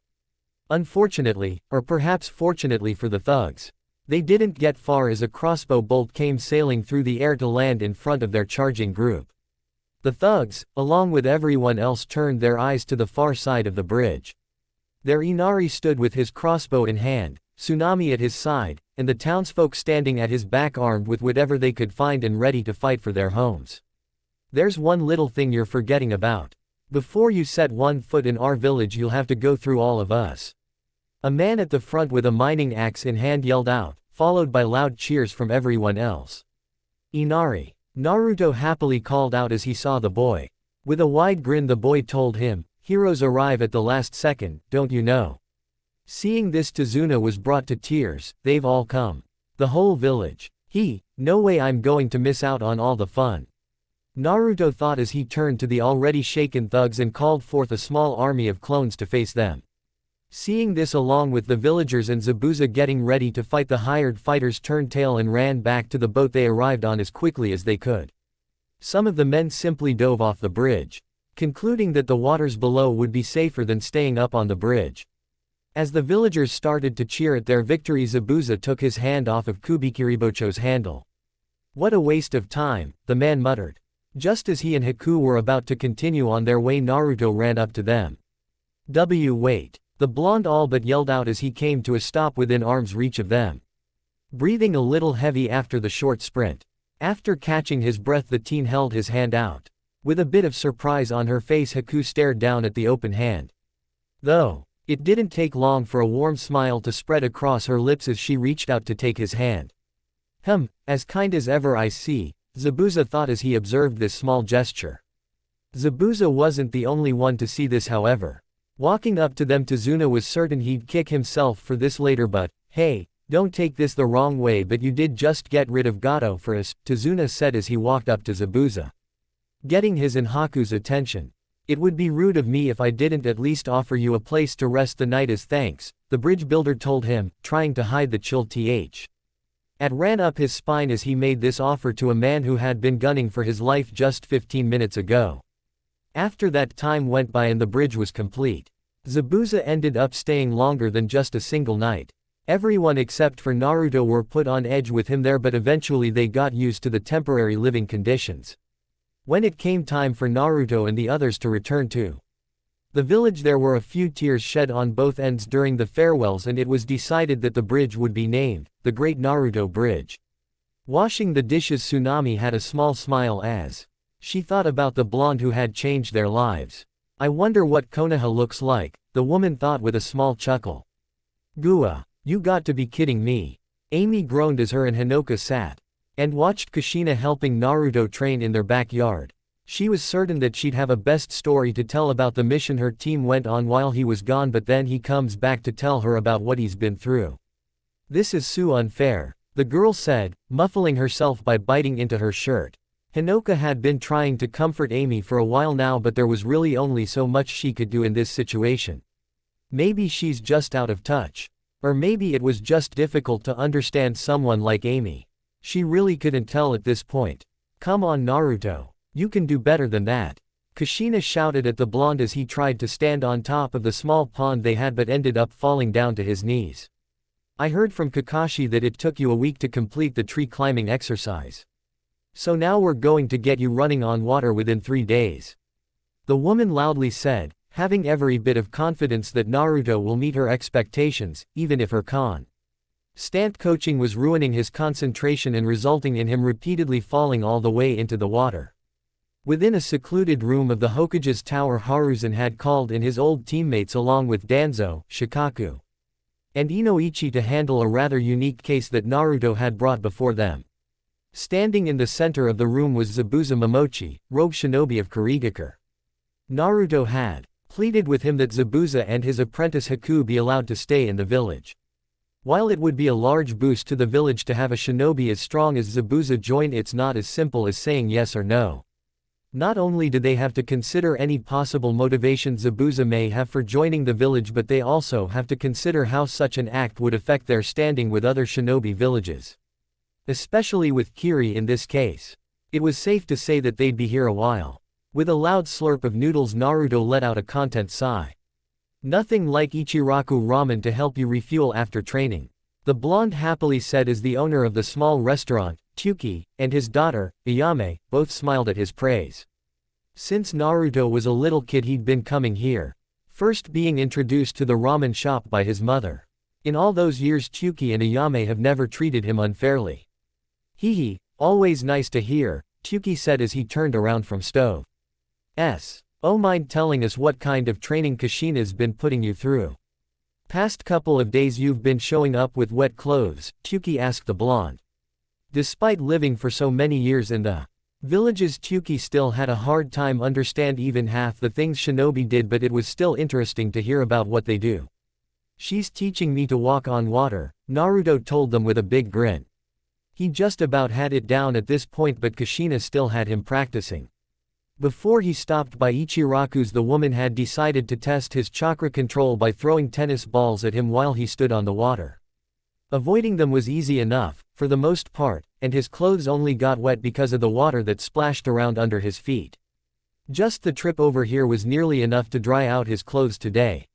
Unfortunately, or perhaps fortunately for the thugs, they didn't get far as a crossbow bolt came sailing through the air to land in front of their charging group. The thugs, along with everyone else, turned their eyes to the far side of the bridge. There Inari stood with his crossbow in hand, Tsunami at his side, and the townsfolk standing at his back armed with whatever they could find and ready to fight for their homes. There's one little thing you're forgetting about. Before you set one foot in our village, you'll have to go through all of us. A man at the front with a mining axe in hand yelled out, followed by loud cheers from everyone else. Inari, Naruto happily called out as he saw the boy. With a wide grin, the boy told him, heroes arrive at the last second, don't you know? Seeing this, Tazuna was brought to tears. They've all come. The whole village. No way I'm going to miss out on all the fun. Naruto thought as he turned to the already shaken thugs and called forth a small army of clones to face them. Seeing this, along with the villagers and Zabuza getting ready to fight, the hired fighters turned tail and ran back to the boat they arrived on as quickly as they could. Some of the men simply dove off the bridge, concluding that the waters below would be safer than staying up on the bridge. As the villagers started to cheer at their victory, Zabuza took his hand off of Kubikiribocho's handle. What a waste of time, the man muttered. Just as he and Haku were about to continue on their way, Naruto ran up to them. Wait. The blonde all but yelled out as he came to a stop within arm's reach of them. Breathing a little heavy after the short sprint. After catching his breath, the teen held his hand out. With a bit of surprise on her face, Haku stared down at the open hand. Though, it didn't take long for a warm smile to spread across her lips as she reached out to take his hand. As kind as ever, I see. Zabuza thought as he observed this small gesture. Zabuza wasn't the only one to see this, however. Walking up to them, Tazuna was certain he'd kick himself for this later, but, "Hey, don't take this the wrong way, but you did just get rid of Gato for us," Tazuna said as he walked up to Zabuza, getting his and Haku's attention. "It would be rude of me if I didn't at least offer you a place to rest the night as thanks," the bridge builder told him, trying to hide the chill th. It ran up his spine as he made this offer to a man who had been gunning for his life just 15 minutes ago. After that time went by and the bridge was complete. Zabuza ended up staying longer than just a single night. Everyone except for Naruto were put on edge with him there, but eventually they got used to the temporary living conditions. When it came time for Naruto and the others to return to the village, there were a few tears shed on both ends during the farewells, and it was decided that the bridge would be named the Great Naruto Bridge. Washing the dishes, Tsunami had a small smile as she thought about the blonde who had changed their lives. "I wonder what Konoha looks like," the woman thought with a small chuckle. "Gua, you got to be kidding me." Amy groaned as her and Hinoka sat and watched Kushina helping Naruto train in their backyard. She was certain that she'd have a best story to tell about the mission her team went on while he was gone, but then he comes back to tell her about what he's been through. "This is so unfair," the girl said, muffling herself by biting into her shirt. Hinoka had been trying to comfort Amy for a while now, but there was really only so much she could do in this situation. Maybe she's just out of touch. Or maybe it was just difficult to understand someone like Amy. She really couldn't tell at this point. "Come on, Naruto. You can do better than that," Kushina shouted at the blonde as he tried to stand on top of the small pond they had but ended up falling down to his knees. "I heard from Kakashi that it took you a week to complete the tree climbing exercise. So now we're going to get you running on water within 3 days," the woman loudly said, having every bit of confidence that Naruto will meet her expectations, even if her constant coaching was ruining his concentration and resulting in him repeatedly falling all the way into the water. Within a secluded room of the Hokage's tower, Haruzen had called in his old teammates along with Danzo, Shikaku, and Inoichi to handle a rather unique case that Naruto had brought before them. Standing in the center of the room was Zabuza Momochi, rogue shinobi of Kurigakure. Naruto had pleaded with him that Zabuza and his apprentice Haku be allowed to stay in the village. While it would be a large boost to the village to have a shinobi as strong as Zabuza join, it's not as simple as saying yes or no. Not only do they have to consider any possible motivation Zabuza may have for joining the village, but they also have to consider how such an act would affect their standing with other shinobi villages. Especially with Kiri in this case. It was safe to say that they'd be here a while. With a loud slurp of noodles, Naruto let out a content sigh. "Nothing like Ichiraku ramen to help you refuel after training," the blonde happily said as the owner of the small restaurant, Tyuki, and his daughter, Ayame, both smiled at his praise. Since Naruto was a little kid he'd been coming here, first being introduced to the ramen shop by his mother. In all those years Tyuki and Ayame have never treated him unfairly. "Hee, always nice to hear," Tyuki said as he turned around from stove. "Oh, mind telling us what kind of training Kushina's been putting you through? Past couple of days you've been showing up with wet clothes," Tyuki asked the blonde. Despite living for so many years in the villages, Tyuki still had a hard time understand even half the things shinobi did, but it was still interesting to hear about what they do. "She's teaching me to walk on water," Naruto told them with a big grin. He just about had it down at this point, but Kushina still had him practicing. Before he stopped by Ichiraku's, the woman had decided to test his chakra control by throwing tennis balls at him while he stood on the water. Avoiding them was easy enough, for the most part, and his clothes only got wet because of the water that splashed around under his feet. Just the trip over here was nearly enough to dry out his clothes today.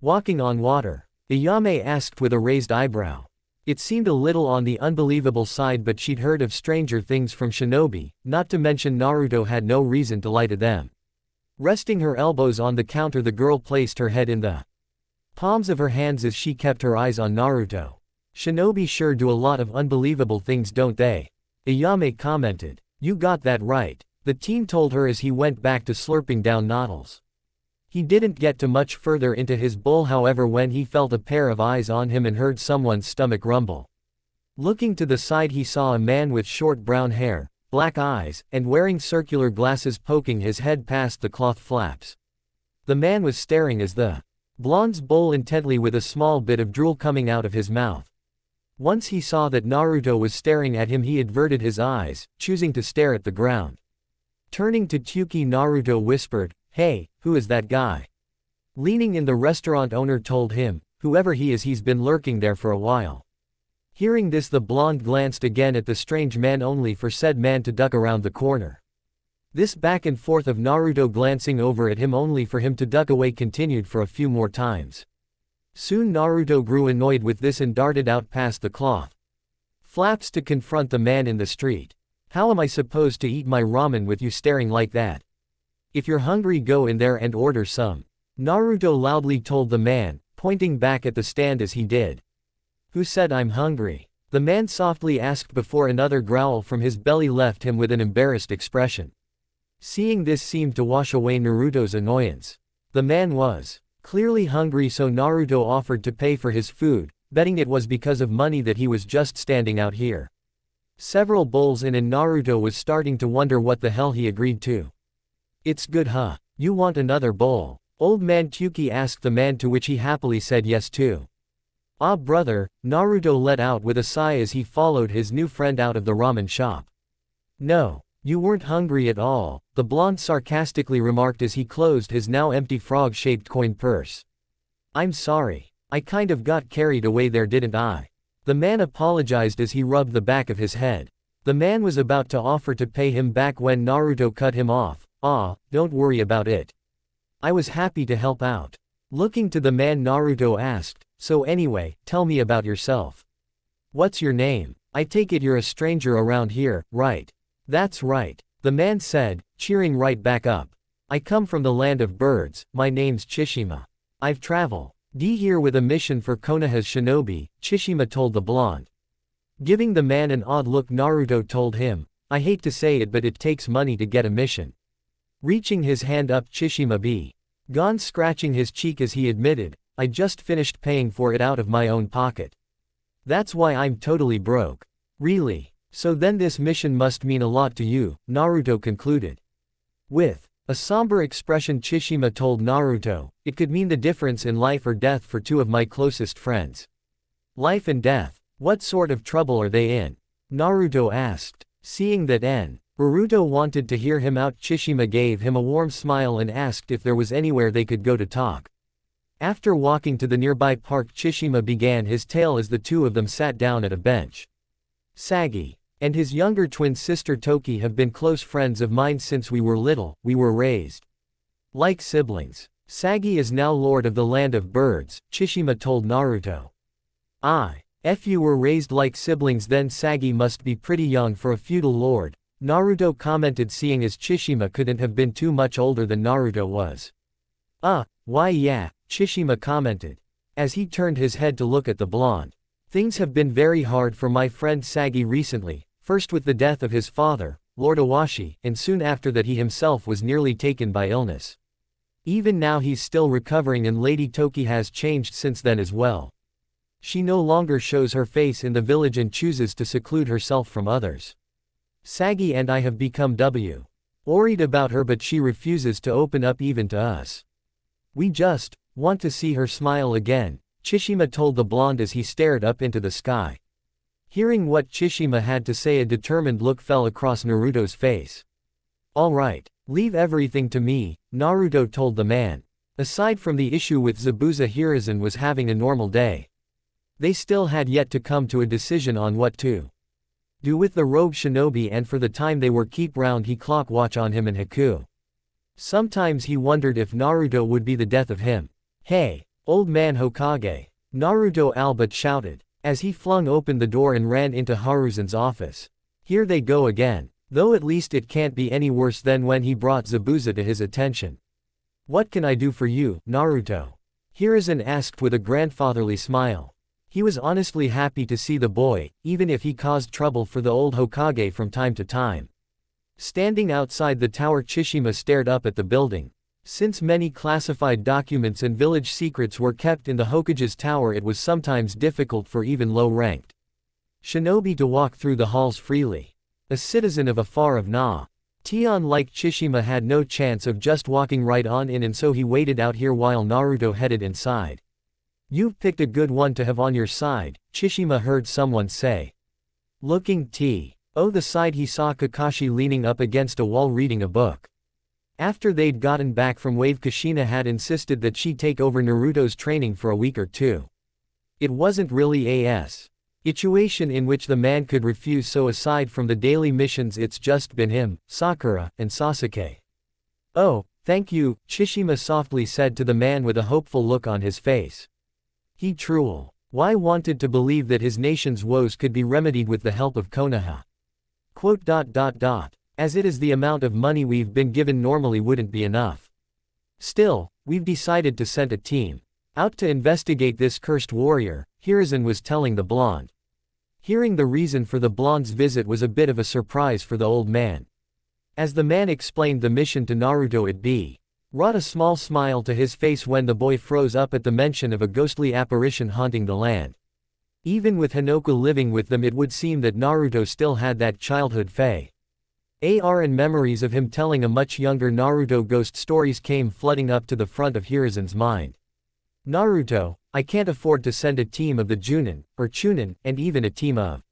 "Walking on water?" Ayame asked with a raised eyebrow. It seemed a little on the unbelievable side, but she'd heard of stranger things from shinobi, not to mention Naruto had no reason to lie to them. Resting her elbows on the counter, the girl placed her head in the palms of her hands as she kept her eyes on Naruto. "Shinobi sure do a lot of unbelievable things, don't they?" Ayame commented. "You got that right," the teen told her as he went back to slurping down noodles. He didn't get to much further into his bowl, however, when he felt a pair of eyes on him and heard someone's stomach rumble. Looking to the side, he saw a man with short brown hair, black eyes, and wearing circular glasses poking his head past the cloth flaps. The man was staring as the blonde's bowl intently with a small bit of drool coming out of his mouth. Once he saw that Naruto was staring at him, he averted his eyes, choosing to stare at the ground. Turning to Tyuki, Naruto whispered, "Hey, who is that guy?" Leaning in, the restaurant owner told him, "Whoever he is, he's been lurking there for a while." Hearing this, the blonde glanced again at the strange man, only for said man to duck around the corner. This back and forth of Naruto glancing over at him only for him to duck away continued for a few more times. Soon Naruto grew annoyed with this and darted out past the cloth flaps to confront the man in the street. "How am I supposed to eat my ramen with you staring like that? If you're hungry, go in there and order some," Naruto loudly told the man, pointing back at the stand as he did. "Who said I'm hungry?" the man softly asked before another growl from his belly left him with an embarrassed expression. Seeing this seemed to wash away Naruto's annoyance. The man was clearly hungry, so Naruto offered to pay for his food, betting it was because of money that he was just standing out here. Several bowls in and Naruto was starting to wonder what the hell he agreed to. "It's good, huh? You want another bowl?" Old man Tyuki asked the man, to which he happily said yes to. "Ah brother," Naruto let out with a sigh as he followed his new friend out of the ramen shop. "No, you weren't hungry at all," the blonde sarcastically remarked as he closed his now empty frog-shaped coin purse. "I'm sorry. I kind of got carried away there, didn't I?" The man apologized as he rubbed the back of his head. The man was about to offer to pay him back when Naruto cut him off. "Ah, don't worry about it. I was happy to help out." Looking to the man, Naruto asked, "So anyway, tell me about yourself. What's your name? I take it you're a stranger around here, right?" "That's right," the man said, cheering right back up. "I come from the land of birds, my name's Chishima. I've traveled here with a mission for Konoha's shinobi," Chishima told the blonde. Giving the man an odd look, Naruto told him, "I hate to say it, but it takes money to get a mission." Reaching his hand up, Chishima began scratching his cheek as he admitted, "I just finished paying for it out of my own pocket. That's why I'm totally broke." "Really? So then this mission must mean a lot to you," Naruto concluded. With a somber expression, Chishima told Naruto, "It could mean the difference in life or death for two of my closest friends." "Life and death? What sort of trouble are they in?" Naruto asked. Seeing that Naruto wanted to hear him out, Chishima gave him a warm smile and asked if there was anywhere they could go to talk. After walking to the nearby park, Chishima began his tale as the two of them sat down at a bench. "Sagi and his younger twin sister Toki have been close friends of mine since we were little. We were raised like siblings. Sagi is now lord of the land of birds," Chishima told Naruto. If you were raised like siblings, then Sagi must be pretty young for a feudal lord," Naruto commented, seeing as Chishima couldn't have been too much older than Naruto was. Why yeah," Chishima commented, as he turned his head to look at the blonde. "Things have been very hard for my friend Sagi recently, first with the death of his father, Lord Awashi, and soon after that he himself was nearly taken by illness. Even now he's still recovering, and Lady Toki has changed since then as well. She no longer shows her face in the village and chooses to seclude herself from others. Sagi and I have become worried about her, but she refuses to open up even to us. We just want to see her smile again," Chishima told the blonde as he stared up into the sky. Hearing what Chishima had to say, a determined look fell across Naruto's face. "All right, leave everything to me," Naruto told the man. Aside from the issue with Zabuza, Hiruzen was having a normal day. They still had yet to come to a decision on what to do with the rogue shinobi, and for the time they were keep round he clock watch on him and Haku. Sometimes he wondered if Naruto would be the death of him. "Hey, old man Hokage!" Naruto all but shouted, as he flung open the door and ran into Hiruzen's office. Here they go again. Though at least it can't be any worse than when he brought Zabuza to his attention. "What can I do for you, Naruto?" Hiruzen asked with a grandfatherly smile. He was honestly happy to see the boy, even if he caused trouble for the old Hokage from time to time. Standing outside the tower, Chishima stared up at the building. Since many classified documents and village secrets were kept in the Hokage's tower, it was sometimes difficult for even low-ranked shinobi to walk through the halls freely. a citizen of afar of Na. Tion like Chishima had no chance of just walking right on in, and so he waited out here while Naruto headed inside. You've picked a good one to have on your side, Chishima heard someone say. Looking the side he saw Kakashi leaning up against a wall reading a book. After they'd gotten back from Wave, Kushina had insisted that she take over Naruto's training for a week or two. It wasn't really a situation in which the man could refuse, so aside from the daily missions it's just been him, Sakura, and Sasuke. Oh, thank you, Chishima softly said to the man with a hopeful look on his face. He wanted to believe that his nation's woes could be remedied with the help of Konoha. As it is, the amount of money we've been given normally wouldn't be enough. Still, we've decided to send a team out to investigate this cursed warrior, Hiruzen was telling the blonde. Hearing the reason for the blonde's visit was a bit of a surprise for the old man. As the man explained the mission to Naruto, it brought a small smile to his face when the boy froze up at the mention of a ghostly apparition haunting the land. Even with Hinoku living with them, it would seem that Naruto still had that childhood and memories of him telling a much younger Naruto ghost stories came flooding up to the front of Hiruzen's mind. Naruto, I can't afford to send a team of the Junin, or Chunin, and even a team of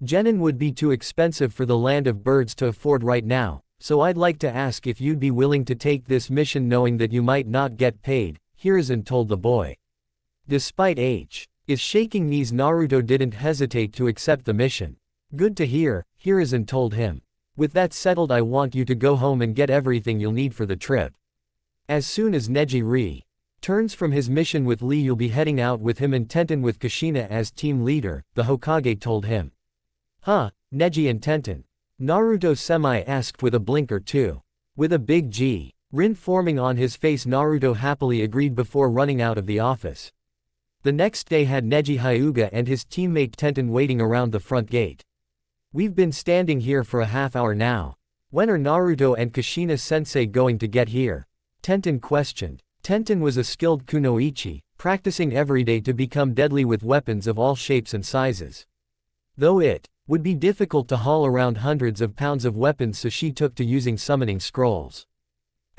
Genin would be too expensive for the land of birds to afford right now, so I'd like to ask if you'd be willing to take this mission knowing that you might not get paid, Hiruzen told the boy. Despite his shaking knees, Naruto didn't hesitate to accept the mission. Good to hear, Hiruzen told him. With that settled, I want you to go home and get everything you'll need for the trip. As soon as Neji returns from his mission with Lee, you'll be heading out with him and Tenten with Kushina as team leader, the Hokage told him. Huh, Neji and Tenten? Naruto semi-asked with a blink or two. With a big grin forming on his face, Naruto happily agreed before running out of the office. The next day had Neji Hyuga and his teammate Tenten waiting around the front gate. We've been standing here for a half hour now. When are Naruto and Kushina-sensei going to get here? Tenten questioned. Tenten was a skilled kunoichi, practicing every day to become deadly with weapons of all shapes and sizes. Though it would be difficult to haul around hundreds of pounds of weapons, so she took to using summoning scrolls.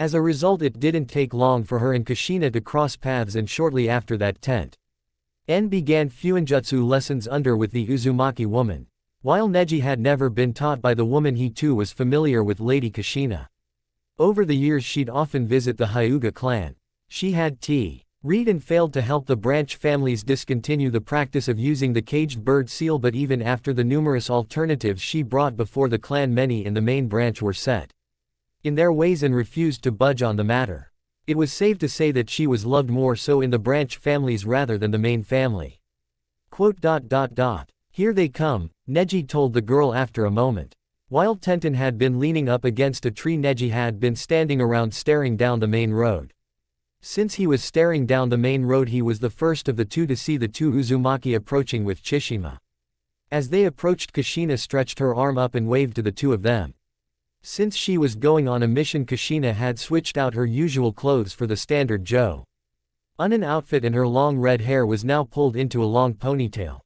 As a result, it didn't take long for her and Kushina to cross paths, and shortly after that Tenten began Fuinjutsu lessons under with the Uzumaki woman. While Neji had never been taught by the woman, he too was familiar with Lady Kushina. Over the years she'd often visit the Hyuga clan. She had read and failed to help the branch families discontinue the practice of using the caged bird seal, but even after the numerous alternatives she brought before the clan, many in the main branch were set in their ways and refused to budge on the matter. It was safe to say that she was loved more so in the branch families rather than the main family. Here they come, Neji told the girl after a moment. While Tenten had been leaning up against a tree, Neji had been standing around staring down the main road. Since he was staring down the main road, he was the first of the two to see the two Uzumaki approaching with Chishima. As they approached, Kushina stretched her arm up and waved to the two of them. Since she was going on a mission, Kushina had switched out her usual clothes for the standard Jounin outfit, and her long red hair was now pulled into a long ponytail.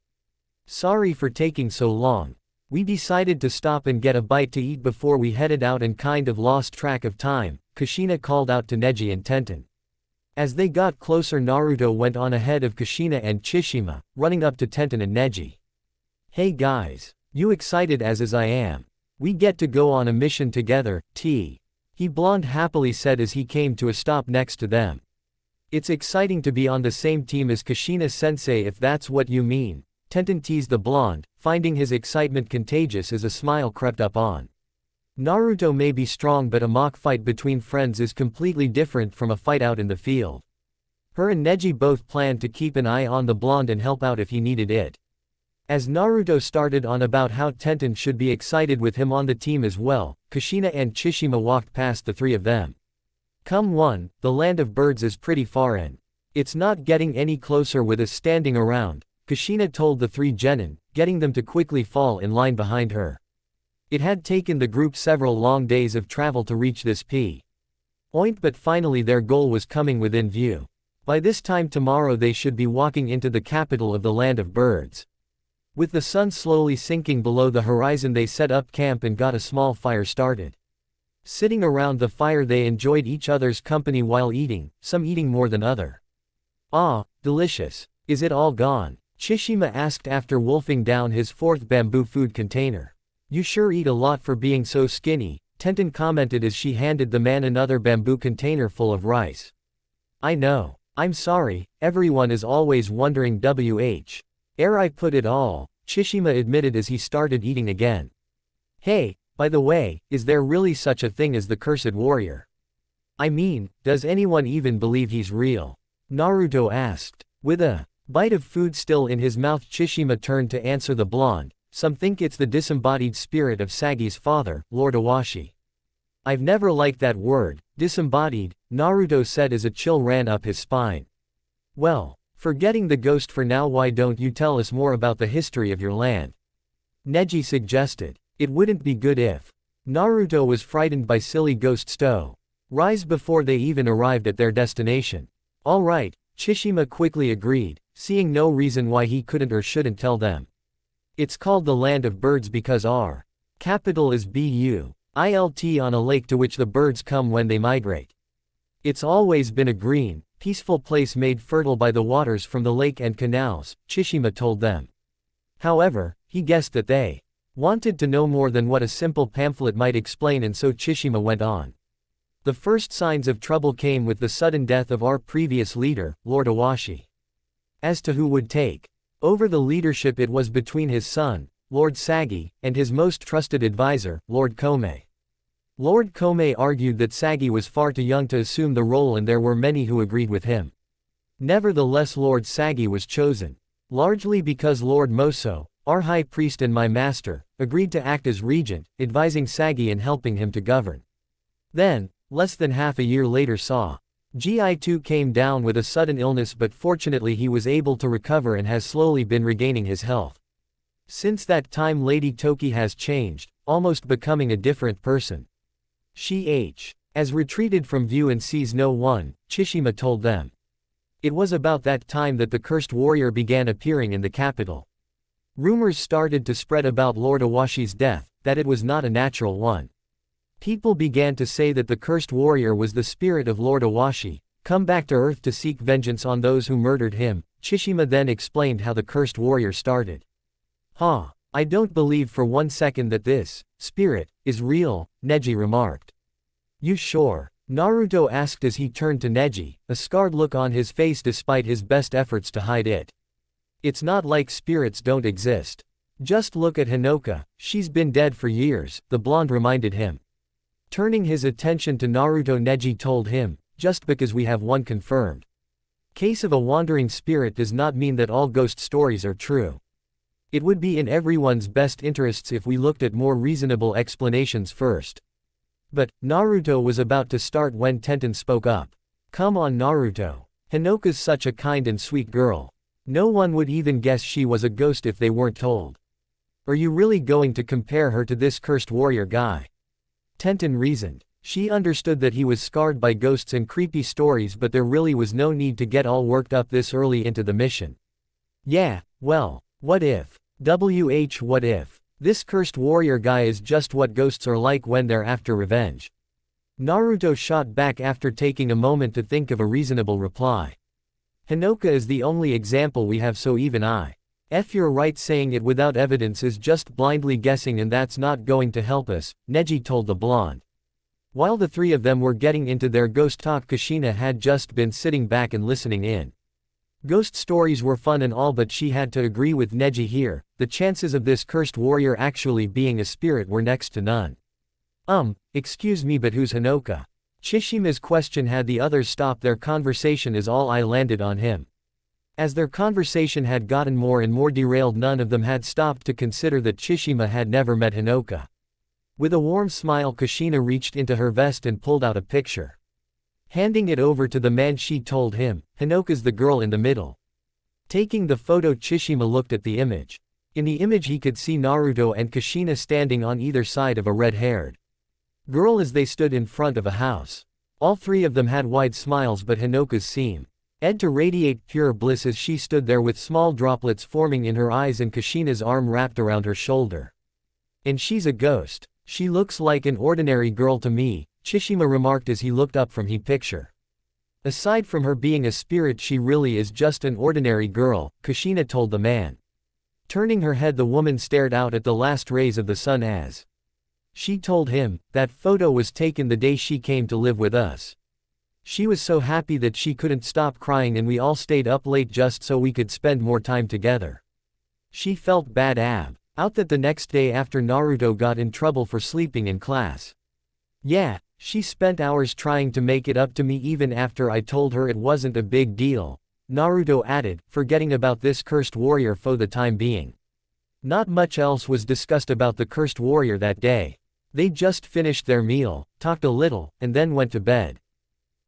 Sorry for taking so long. We decided to stop and get a bite to eat before we headed out and kind of lost track of time, Kushina called out to Neji and Tenten. As they got closer, Naruto went on ahead of Kushina and Chishima, running up to Tenten and Neji. Hey guys, you excited as I am? We get to go on a mission together, he blonde happily said as he came to a stop next to them. It's exciting to be on the same team as Kushina-sensei if that's what you mean, Tenten teased the blonde, finding his excitement contagious as a smile crept up on. Naruto may be strong, but a mock fight between friends is completely different from a fight out in the field. Her and Neji both planned to keep an eye on the blonde and help out if he needed it. As Naruto started on about how Tenten should be excited with him on the team as well, Kushina and Chishima walked past the three of them. Come on, the land of birds is pretty far in. It's not getting any closer with us standing around, Kushina told the three genin, getting them to quickly fall in line behind her. It had taken the group several long days of travel to reach this point, but finally their goal was coming within view. By this time tomorrow they should be walking into the capital of the land of birds. With the sun slowly sinking below the horizon, they set up camp and got a small fire started. Sitting around the fire, they enjoyed each other's company while eating, some eating more than other. "Ah, delicious. Is it all gone?" Chishima asked after wolfing down his fourth bamboo food container. "You sure eat a lot for being so skinny," Tenten commented as she handed the man another bamboo container full of rice. "I know. I'm sorry, everyone is always wondering where I put it all," Chishima admitted as he started eating again. "Hey, by the way, is there really such a thing as the Cursed Warrior? I mean, does anyone even believe he's real?" Naruto asked. With a bite of food still in his mouth, Chishima turned to answer the blonde. "Some think it's the disembodied spirit of Sagi's father, Lord Awashi." "I've never liked that word, disembodied," Naruto said as a chill ran up his spine. "Well, forgetting the ghost for now, why don't you tell us more about the history of your land?" Neji suggested. "It wouldn't be good if." Naruto was frightened by silly ghost stories before they even arrived at their destination. "All right," Chishima quickly agreed, seeing no reason why he couldn't or shouldn't tell them. "It's called the Land of Birds because our capital is Built on a lake to which the birds come when they migrate. It's always been a green, peaceful place made fertile by the waters from the lake and canals," Chishima told them. However, he guessed that they wanted to know more than what a simple pamphlet might explain, and so Chishima went on. "The first signs of trouble came with the sudden death of our previous leader, Lord Awashi. As to who would take over the leadership, it was between his son, Lord Sagi, and his most trusted advisor, Lord Kome. Lord Kome argued that Sagi was far too young to assume the role, and there were many who agreed with him. Nevertheless, Lord Sagi was chosen, largely because Lord Moso, our high priest and my master, agreed to act as regent, advising Sagi and helping him to govern. Then, less than half a year later, Gi2 came down with a sudden illness, but fortunately he was able to recover and has slowly been regaining his health. Since that time Lady Toki has changed, almost becoming a different person. She has retreated from view and sees no one," Chishima told them. It was about that time that the cursed warrior began appearing in the capital. Rumors started to spread about Lord Awashi's death, that it was not a natural one. People began to say that the cursed warrior was the spirit of Lord Awashi, come back to Earth to seek vengeance on those who murdered him. Chishima then explained how the cursed warrior started. I don't believe for one second that this spirit is real," Neji remarked. "You sure?" Naruto asked as he turned to Neji, a scarred look on his face despite his best efforts to hide it. "It's not like spirits don't exist. Just look at Hinoka, she's been dead for years," the blonde reminded him. Turning his attention to Naruto, Neji told him, "Just because we have one confirmed case of a wandering spirit does not mean that all ghost stories are true. It would be in everyone's best interests if we looked at more reasonable explanations first." But Naruto was about to start when Tenten spoke up. "Come on, Naruto. Hinoka's such a kind and sweet girl. No one would even guess she was a ghost if they weren't told. Are you really going to compare her to this cursed warrior guy?" Tenten reasoned. She understood that he was scarred by ghosts and creepy stories, but there really was no need to get all worked up this early into the mission. "Yeah, well, what if? What if this cursed warrior guy is just what ghosts are like when they're after revenge?" Naruto shot back after taking a moment to think of a reasonable reply. "Hinoka is the only example we have, so even you're right, saying it without evidence is just blindly guessing, and that's not going to help us," Neji told the blonde. While the three of them were getting into their ghost talk, Kushina had just been sitting back and listening in. Ghost stories were fun and all, but she had to agree with Neji here, the chances of this cursed warrior actually being a spirit were next to none. Excuse me, but who's Hinoka?" Chishima's question had the others stop their conversation as all eye landed on him. As their conversation had gotten more and more derailed, none of them had stopped to consider that Chishima had never met Hinoka. With a warm smile, Kushina reached into her vest and pulled out a picture. Handing it over to the man, she told him, "Hinoka's the girl in the middle." Taking the photo, Chishima looked at the image. In the image he could see Naruto and Kushina standing on either side of a red-haired girl as they stood in front of a house. All three of them had wide smiles, but Hinoka's seemed Ed to radiate pure bliss as she stood there with small droplets forming in her eyes and Kushina's arm wrapped around her shoulder. And she's a ghost. She looks like an ordinary girl to me, Chishima remarked as he looked up from his picture. Aside from her being a spirit, she really is just an ordinary girl, Kushina told the man. Turning her head, the woman stared out at the last rays of the sun as she told him, that photo was taken the day she came to live with us. She was so happy that she couldn't stop crying and we all stayed up late just so we could spend more time together. She felt bad out that the next day after Naruto got in trouble for sleeping in class. Yeah, she spent hours trying to make it up to me even after I told her it wasn't a big deal, Naruto added, forgetting about this cursed warrior for the time being. Not much else was discussed about the cursed warrior that day. They just finished their meal, talked a little, and then went to bed.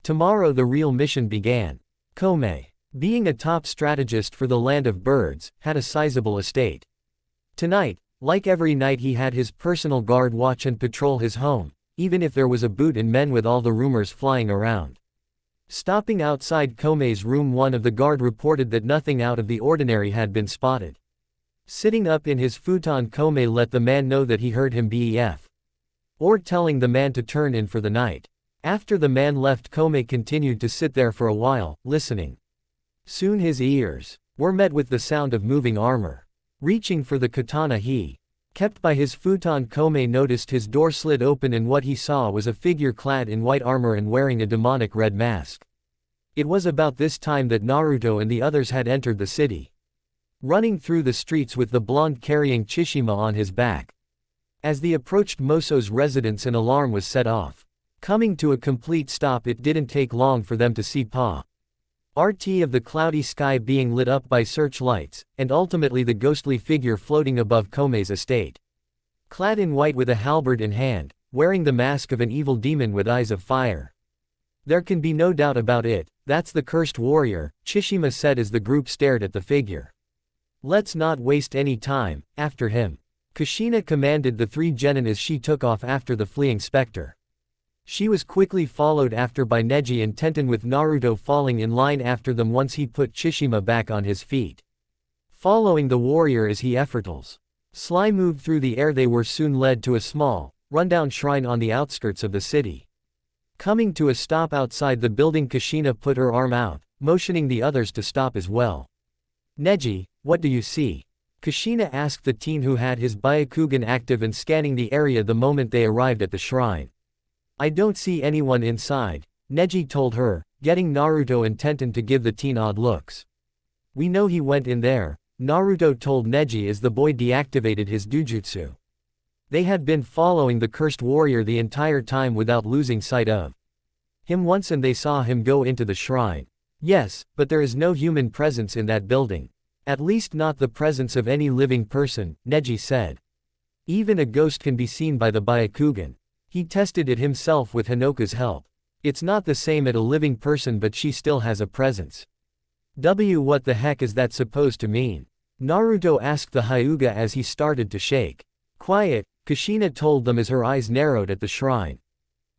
Tomorrow the real mission began. Kome, being a top strategist for the Land of Birds, had a sizable estate. Tonight, like every night, he had his personal guard watch and patrol his home, even if there was a boot and men with all the rumors flying around. Stopping outside Kome's room, one of the guard reported that nothing out of the ordinary had been spotted. Sitting up in his futon, Kome let the man know that he heard him bef. Or telling the man to turn in for the night. After the man left, Kome continued to sit there for a while, listening. Soon his ears were met with the sound of moving armor. Reaching for the katana he kept by his futon, Kome noticed his door slid open and what he saw was a figure clad in white armor and wearing a demonic red mask. It was about this time that Naruto and the others had entered the city. Running through the streets with the blonde carrying Chishima on his back. As they approached Moso's residence, an alarm was set off. Coming to a complete stop, it didn't take long for them to see RT of the cloudy sky being lit up by searchlights, and ultimately the ghostly figure floating above Kome's estate. Clad in white with a halberd in hand, wearing the mask of an evil demon with eyes of fire. There can be no doubt about it, that's the cursed warrior, Chishima said as the group stared at the figure. Let's not waste any time, after him. Kushina commanded the three genin as she took off after the fleeing specter. She was quickly followed after by Neji and Tenten, with Naruto falling in line after them once he put Chishima back on his feet. Following the warrior as he effortlessly moved through the air, they were soon led to a small, rundown shrine on the outskirts of the city. Coming to a stop outside the building, Kushina put her arm out, motioning the others to stop as well. Neji, what do you see? Kushina asked the teen who had his Byakugan active and scanning the area the moment they arrived at the shrine. I don't see anyone inside, Neji told her, getting Naruto and Tenten to give the teen odd looks. We know he went in there, Naruto told Neji as the boy deactivated his dujutsu. They had been following the cursed warrior the entire time without losing sight of him once, and they saw him go into the shrine. Yes, but there is no human presence in that building. At least not the presence of any living person, Neji said. Even a ghost can be seen by the Byakugan. He tested it himself with Hinoka's help. It's not the same at a living person, but she still has a presence. What the heck is that supposed to mean? Naruto asked the Hyuga as he started to shake. Quiet, Kushina told them as her eyes narrowed at the shrine.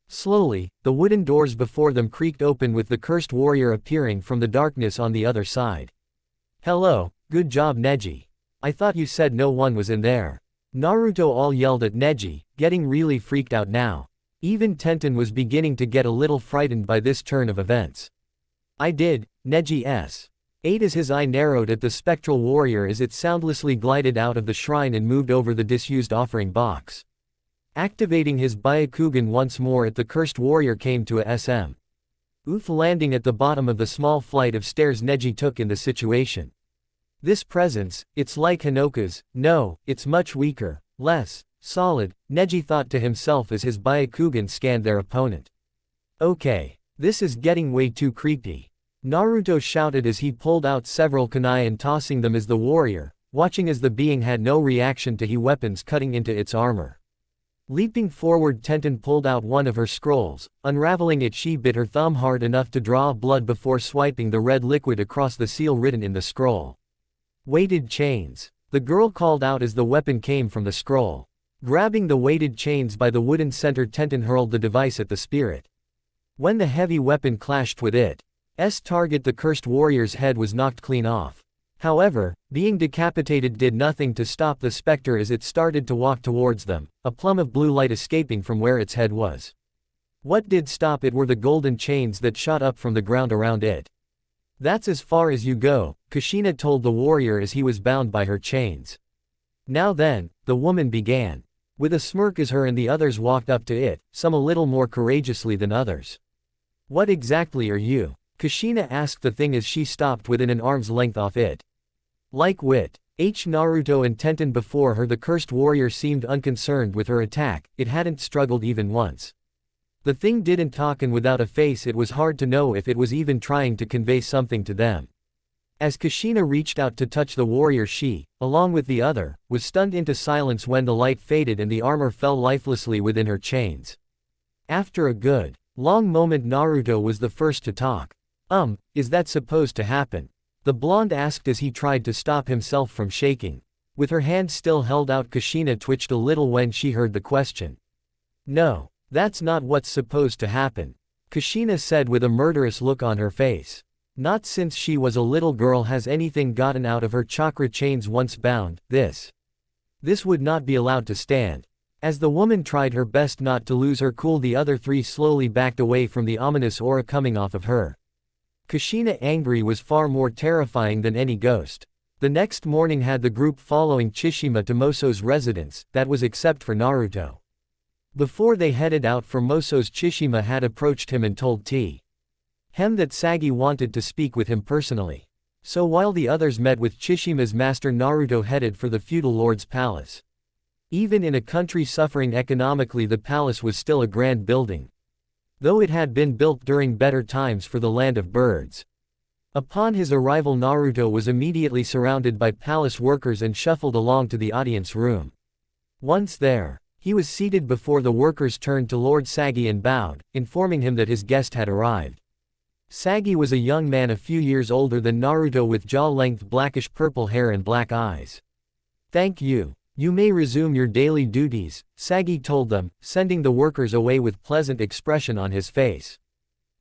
Slowly, the wooden doors before them creaked open with the cursed warrior appearing from the darkness on the other side. Hello, good job Neji. I thought you said no one was in there. Naruto all yelled at Neji, getting really freaked out now. Even Tenten was beginning to get a little frightened by this turn of events. I did, Neji ate as his eye narrowed at the spectral warrior as it soundlessly glided out of the shrine and moved over the disused offering box. Activating his Byakugan once more, at the cursed warrior came to a landing at the bottom of the small flight of stairs Neji took in the situation. This presence, it's like Hinoka's, no, it's much weaker, less solid, Neji thought to himself as his Byakugan scanned their opponent. Okay, this is getting way too creepy. Naruto shouted as he pulled out several kunai and tossing them as the warrior, watching as the being had no reaction to his weapons cutting into its armor. Leaping forward, Tenten pulled out one of her scrolls. Unraveling it, she bit her thumb hard enough to draw blood before swiping the red liquid across the seal written in the scroll. Weighted chains. The girl called out as the weapon came from the scroll. Grabbing the weighted chains by the wooden center, Tenten hurled the device at the spirit. When the heavy weapon clashed with it, target, the cursed warrior's head was knocked clean off. However, being decapitated did nothing to stop the specter as it started to walk towards them, a plum of blue light escaping from where its head was. What did stop it were the golden chains that shot up from the ground around it. "That's as far as you go," Kushina told the warrior as he was bound by her chains. "Now then," the woman began. With a smirk as her and the others walked up to it, some a little more courageously than others. "What exactly are you?" Kushina asked the thing as she stopped within an arm's length off it. Like Wit, Naruto and Tenten before her, the cursed warrior seemed unconcerned with her attack. It hadn't struggled even once. The thing didn't talk, and without a face it was hard to know if it was even trying to convey something to them. As Kushina reached out to touch the warrior, she, along with the other, was stunned into silence when the light faded and the armor fell lifelessly within her chains. After a good, long moment, Naruto was the first to talk. Is that supposed to happen?" the blonde asked as he tried to stop himself from shaking. With her hand still held out, Kushina twitched a little when she heard the question. "No, that's not what's supposed to happen," Kushina said with a murderous look on her face. "Not since she was a little girl has anything gotten out of her chakra chains once bound. This would not be allowed to stand." As the woman tried her best not to lose her cool, the other three slowly backed away from the ominous aura coming off of her. Kushina angry was far more terrifying than any ghost. The next morning had the group following Chishima to Moso's residence, that was except for Naruto. Before they headed out for Moso's, Chishima had approached him and told him that Sagi wanted to speak with him personally. So while the others met with Chishima's master, Naruto headed for the feudal lord's palace. Even in a country suffering economically, the palace was still a grand building, though it had been built during better times for the land of birds. Upon his arrival, Naruto was immediately surrounded by palace workers and shuffled along to the audience room. Once there, he was seated before the workers turned to Lord Sagi and bowed, informing him that his guest had arrived. Sagi was a young man a few years older than Naruto with jaw-length blackish-purple hair and black eyes. "Thank you. You may resume your daily duties," Sagi told them, sending the workers away with pleasant expression on his face.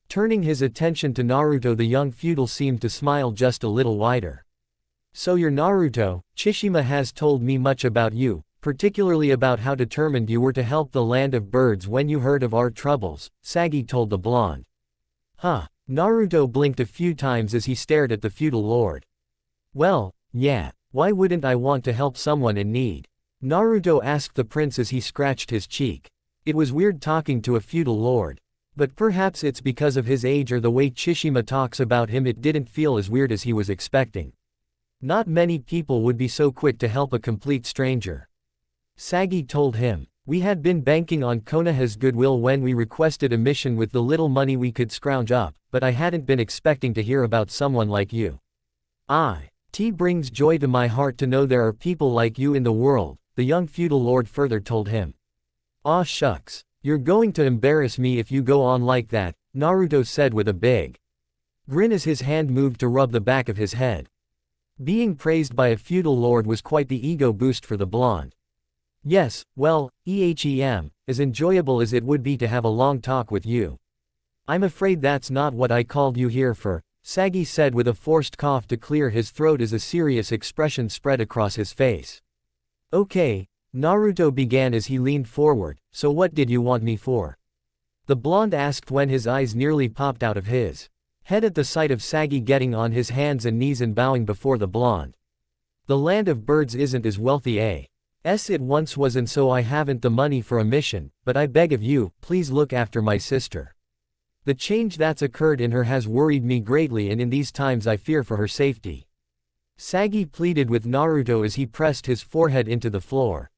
Turning his attention to Naruto, the young feudal seemed to smile just a little wider. "So you're Naruto. Chishima has told me much about you, particularly about how determined you were to help the land of birds when you heard of our troubles," Sagi told the blonde. "Huh?" Naruto blinked a few times as he stared at the feudal lord. "Well, yeah. Why wouldn't I want to help someone in need?" Naruto asked the prince as he scratched his cheek. It was weird talking to a feudal lord. But perhaps it's because of his age or the way Chishima talks about him, it didn't feel as weird as he was expecting. Not many people would be so quick to help a complete stranger. Sagi told him, "We had been banking on Konoha's goodwill when we requested a mission with the little money we could scrounge up, but I hadn't been expecting to hear about someone like you. It brings joy to my heart to know there are people like you in the world," the young feudal lord further told him. "Aw shucks. You're going to embarrass me if you go on like that," Naruto said with a big grin as his hand moved to rub the back of his head. Being praised by a feudal lord was quite the ego boost for the blonde. "Yes, well, as enjoyable as it would be to have a long talk with you. I'm afraid that's not what I called you here for," Sagi said with a forced cough to clear his throat as a serious expression spread across his face. "Okay," Naruto began as he leaned forward, "so what did you want me for?" the blonde asked when his eyes nearly popped out of his head at the sight of Sagi getting on his hands and knees and bowing before the blonde. "The land of birds isn't as wealthy as it once was, and so I haven't the money for a mission, but I beg of you, please look after my sister. The change that's occurred in her has worried me greatly, and in these times I fear for her safety." Sagi pleaded with Naruto as he pressed his forehead into the floor.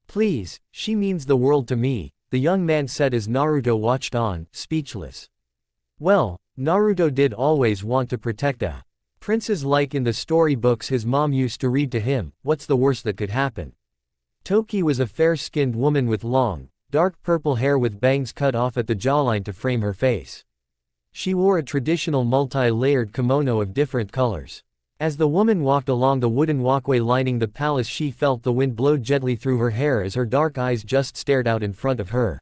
"Please, she means the world to me," the young man said as Naruto watched on, speechless. Well, Naruto did always want to protect a princess like in the storybooks his mom used to read to him. What's the worst that could happen? Toki was a fair-skinned woman with long, dark purple hair with bangs cut off at the jawline to frame her face. She wore a traditional multi-layered kimono of different colors. As the woman walked along the wooden walkway lining the palace, she felt the wind blow gently through her hair as her dark eyes just stared out in front of her,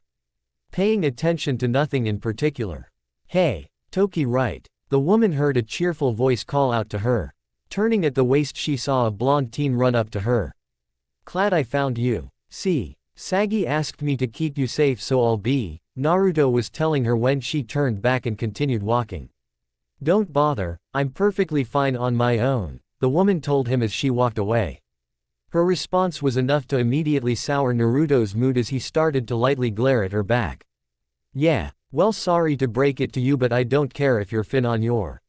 paying attention to nothing in particular. "Hey, Toki, right?" The woman heard a cheerful voice call out to her. Turning at the waist she saw a blonde teen run up to her. "Glad I found you. See, Sagi asked me to keep you safe so I'll be," Naruto was telling her when she turned back and continued walking. "Don't bother, I'm perfectly fine on my own," the woman told him as she walked away. Her response was enough to immediately sour Naruto's mood as he started to lightly glare at her back. "Yeah, well, sorry to break it to you, but I don't care if you're fin on your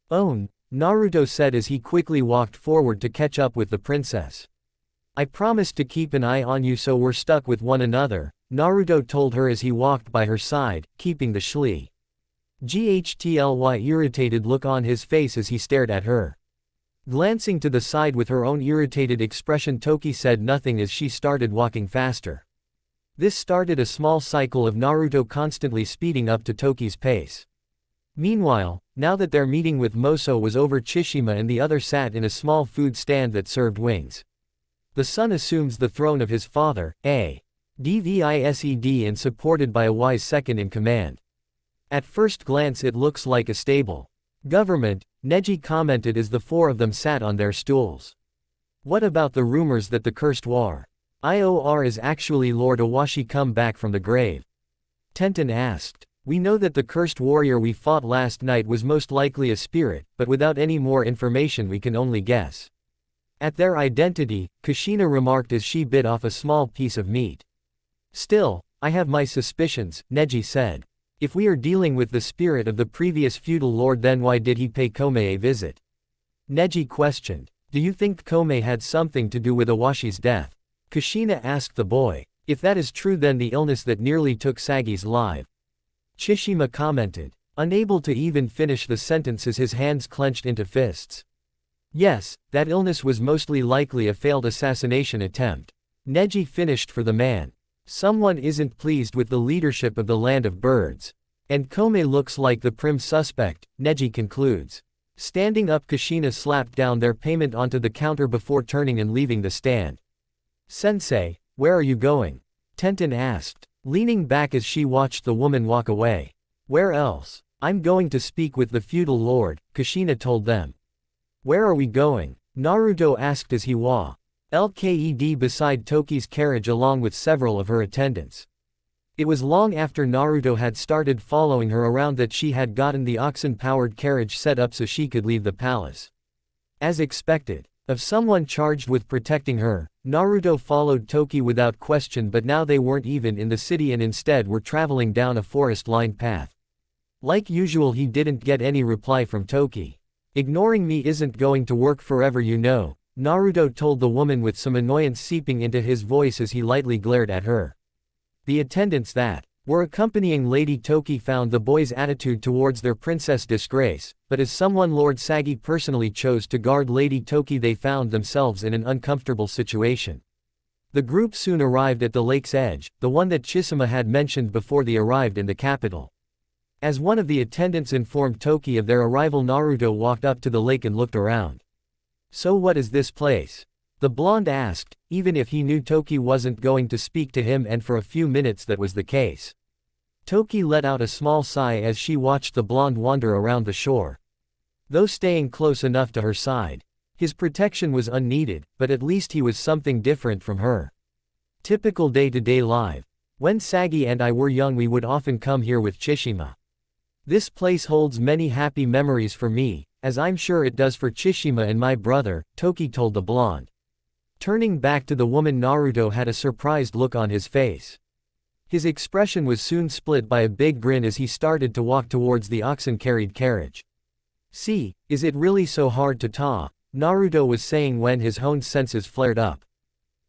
own," Naruto said as he quickly walked forward to catch up with the princess. "I promised to keep an eye on you so we're stuck with one another," Naruto told her as he walked by her side, keeping the ghtly irritated look on his face as he stared at her. Glancing to the side with her own irritated expression, Toki said nothing as she started walking faster. This started a small cycle of Naruto constantly speeding up to Toki's pace. Meanwhile, now that their meeting with Moso was over, Chishima and the other sat in a small food stand that served wings. The son assumes the throne of his father, Advised, and supported by a wise second in command. At first glance it looks like a stable government, Neji commented as the four of them sat on their stools. "What about the rumors that the cursed warrior is actually Lord Awashi come back from the grave?" Tenten asked. "We know that the cursed warrior we fought last night was most likely a spirit, but without any more information we can only guess at their identity," Kushina remarked as she bit off a small piece of meat. "Still, I have my suspicions," Neji said. "If we are dealing with the spirit of the previous feudal lord, then why did he pay Kome a visit?" Neji questioned. "Do you think Kome had something to do with Awashi's death?" Kushina asked the boy. "If that is true, then the illness that nearly took Sagi's life," Chishima commented. Unable to even finish the sentence as his hands clenched into fists. "Yes, that illness was mostly likely a failed assassination attempt," Neji finished for the man. "Someone isn't pleased with the leadership of the Land of Birds. And Kome looks like the prim suspect," Neji concludes. Standing up, Kushina slapped down their payment onto the counter before turning and leaving the stand. "Sensei, where are you going?" Tenten asked, leaning back as she watched the woman walk away. "Where else? I'm going to speak with the feudal lord," Kushina told them. "Where are we going?" Naruto asked as he walked beside Toki's carriage along with several of her attendants. It was long after Naruto had started following her around that she had gotten the oxen-powered carriage set up so she could leave the palace. As expected of someone charged with protecting her, Naruto followed Toki without question, but now they weren't even in the city and instead were traveling down a forest-lined path. Like usual, he didn't get any reply from Toki. "Ignoring me isn't going to work forever, you know," Naruto told the woman with some annoyance seeping into his voice as he lightly glared at her. The attendants that were accompanying Lady Toki found the boy's attitude towards their princess disgrace, but as someone Lord Sagi personally chose to guard Lady Toki, they found themselves in an uncomfortable situation. The group soon arrived at the lake's edge, the one that Chisama had mentioned before they arrived in the capital. As one of the attendants informed Toki of their arrival, Naruto walked up to the lake and looked around. "So what is this place?" the blonde asked, even if he knew Toki wasn't going to speak to him, and for a few minutes that was the case. Toki let out a small sigh as she watched the blonde wander around the shore. Though staying close enough to her side, his protection was unneeded, but at least he was something different from her. Typical day-to-day life. When Sagi and I were young, we would often come here with Chishima. This place holds many happy memories for me, as I'm sure it does for Chishima and my brother, Toki told the blonde. Turning back to the woman, Naruto had a surprised look on his face. His expression was soon split by a big grin as he started to walk towards the oxen-carried carriage. "See, is it really so hard to talk?" Naruto was saying when his honed senses flared up,